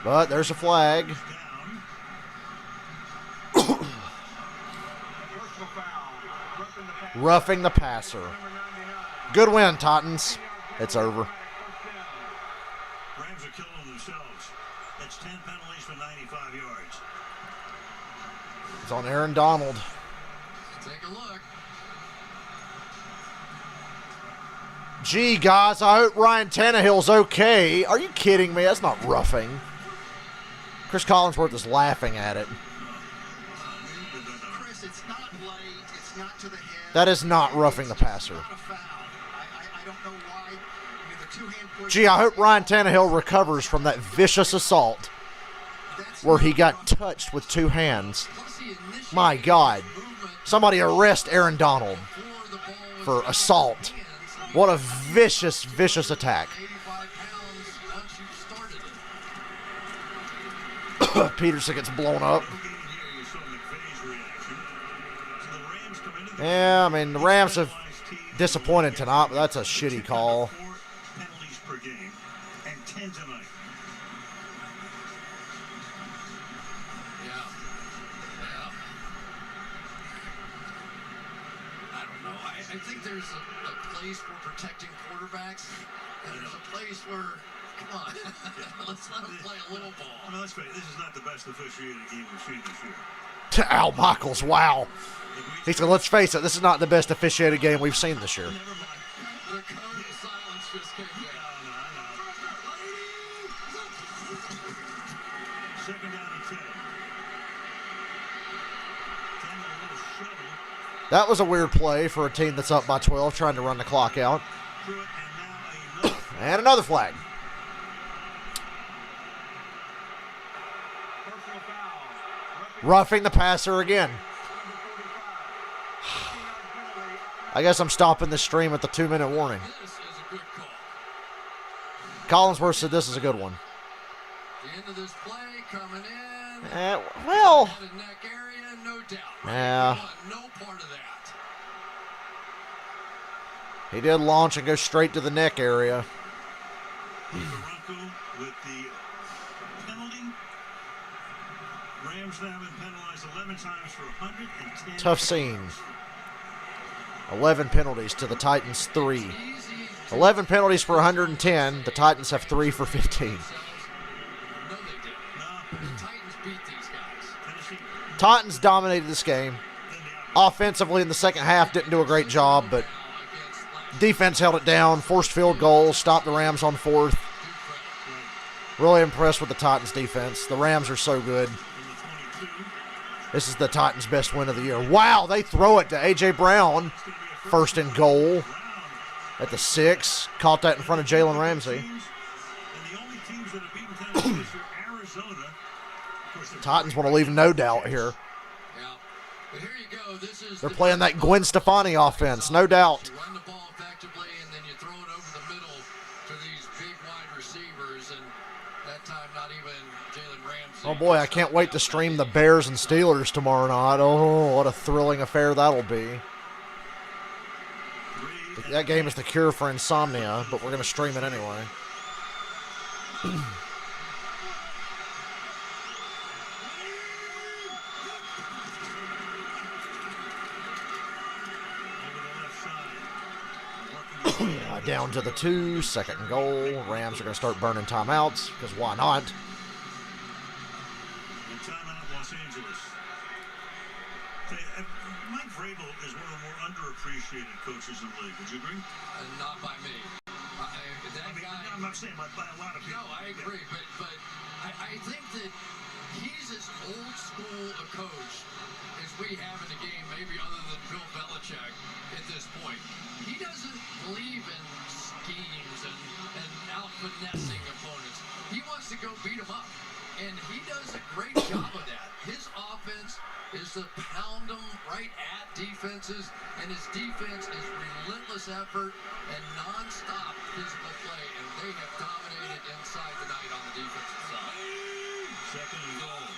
But there's a flag. Roughing the passer. Good win, Titans. It's over. Rams are killing themselves. That's 10 penalties for 95 yards. It's on Aaron Donald. Take a look. Gee, guys, I hope Ryan Tannehill's okay. Are you kidding me? That's not roughing. Chris Collinsworth is laughing at it. Chris, it's not late. It's not to the head. That is not roughing the passer. Not a foul. I don't know why. I mean, the two-hand push. Gee, I hope Ryan Tannehill recovers from that vicious assault where he got touched with 2 hands. My God. Somebody arrest Aaron Donald for assault. What a vicious, vicious attack. 85 pounds once you started it. Peterson gets blown up. Yeah, I mean, the Rams have disappointed tonight, but that's a shitty call. 4 penalties per game and 10 tonight. I think there's a place for protecting quarterbacks, and there's a place where, come on, let's let them play a little ball. I mean, let's face it, this is not the best officiated game we've seen this year. To Al Michaels, wow. He said, let's face it, this is not the best officiated game we've seen this year. Never mind. The cone of silence just came down. Second down and 10. 10 a little shuttle. That was a weird play for a team that's up by 12 trying to run the clock out. Through it, and now And another flag. Personal foul. Roughing the passer again. I guess I'm stopping the stream at the 2-minute warning. This is a good call. Collinsworth said this is a good one. The end of this play coming in. Well, Head and neck area, no doubt. Yeah. We want no part of that. he did launch and go straight to the neck area. Barranco with the penalty. Rams now have been penalized 11 times for 110. Tough scene. 11 penalties to the Titans 3. 11 penalties for 110. The Titans have 3 for 15. No, they didn't. The Titans beat these guys. Tennessee. Titans dominated this game. Offensively in the second half, didn't do a great job, but defense held it down, forced field goals, stopped the Rams on fourth. Really impressed with the Titans defense. The Rams are so good. This is the Titans' best win of the year. Wow, they throw it to A.J. Brown. First and goal at the 6. Caught that in front of Jalen Ramsey. And the only teams that have beaten Tennessee this year, Arizona. Of course, Titans want to leave no doubt here. Yeah. But here you go. This is They're playing that Gwen Stefani offense, no doubt. You run the ball effectively, and then you throw it over the middle to these big wide receivers, and that time not even Jalen Ramsey. Oh boy, I can't wait to stream the Bears and Steelers tomorrow night. Oh, what a thrilling affair that'll be. That game is the cure for insomnia, but we're going to stream it anyway. Down to the 2, second and goal. Rams are going to start burning timeouts, because why not? And timeout Los Angeles. Mike Vrabel is one of the more underappreciated coaches in the league. Would you agree? Not by me. That guy. I'm not saying by a lot of people. No, I agree, but I think that he's as old school a coach as we have in the game, maybe other than Bill Belichick at this point. He doesn't believe in schemes and out finessing opponents. He wants to go beat them up, and he does a great job of that. His offense is to pound them right at defenses, and his defense is relentless effort and non-stop physical play, and they have dominated inside tonight on the defensive side. Second and goal.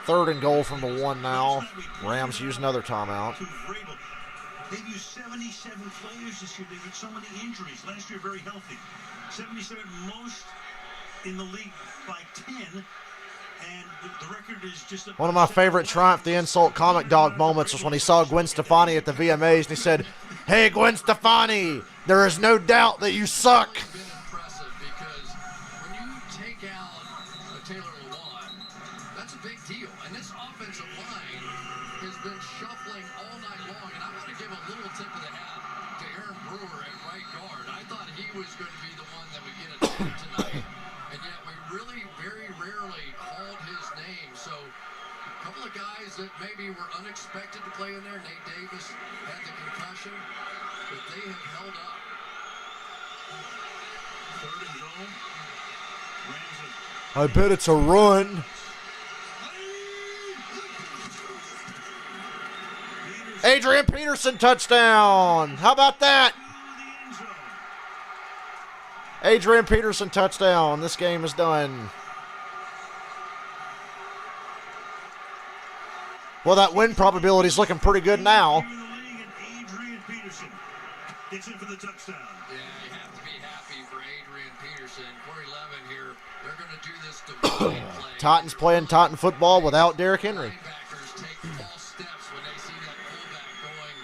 Third and goal from the 1 now. Rams use another timeout. To Vrabel. They've used 77 players this year. They've had so many injuries. Last year, very healthy. 77, most in the league by 10. And the record is just... One of my favorite Triumph the Insult comic dog moments was when he saw Gwen Stefani at the VMAs and he said, "Hey, Gwen Stefani, there is no doubt that you suck." Been impressive because when you take out Taylor Lewan, that's a big deal. And this offensive line has been shuffling all night long. And I want to give a little tip of the hat to Aaron Brewer at right guard. I thought he was going to be the one that would get a tip tonight. And yet we really very rarely called his name. So a couple of guys that maybe were unexpected to play in there. Nate Davis had the concussion, but they have held up. Third and goal. Rams I bet it's a run. Adrian Peterson touchdown. How about that? Adrian Peterson touchdown. This game is done. Well, that win probability is looking pretty good now. Adrian Peterson gets in for the touchdown. Yeah, you have to be happy for Adrian Peterson. Corey Levin here, they're going to do this divine play. Titans playing Titan football without Derrick Henry. Linebackers take false steps when they see that fullback going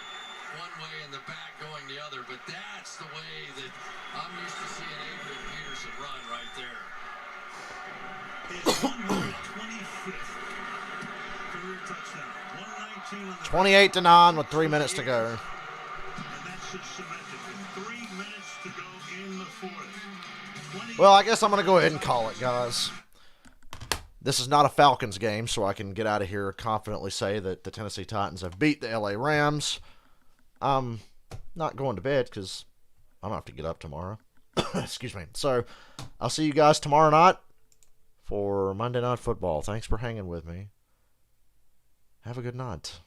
one way and the back going the other, but that's the way that I'm used to seeing Adrian Peterson run right there. His 125th career touchdown. 119 on the 28-9 with 3 minutes to go. and that's just cemented. 3 minutes to go in the fourth. 20 Well, I guess I'm going to go ahead and call it, guys. This is not a Falcons game, so I can get out of here confidently say that the Tennessee Titans have beat the LA Rams. I'm not going to bed because I'm going to have to get up tomorrow. Excuse me. So, I'll see you guys tomorrow night for Monday Night Football. Thanks for hanging with me. Have a good night.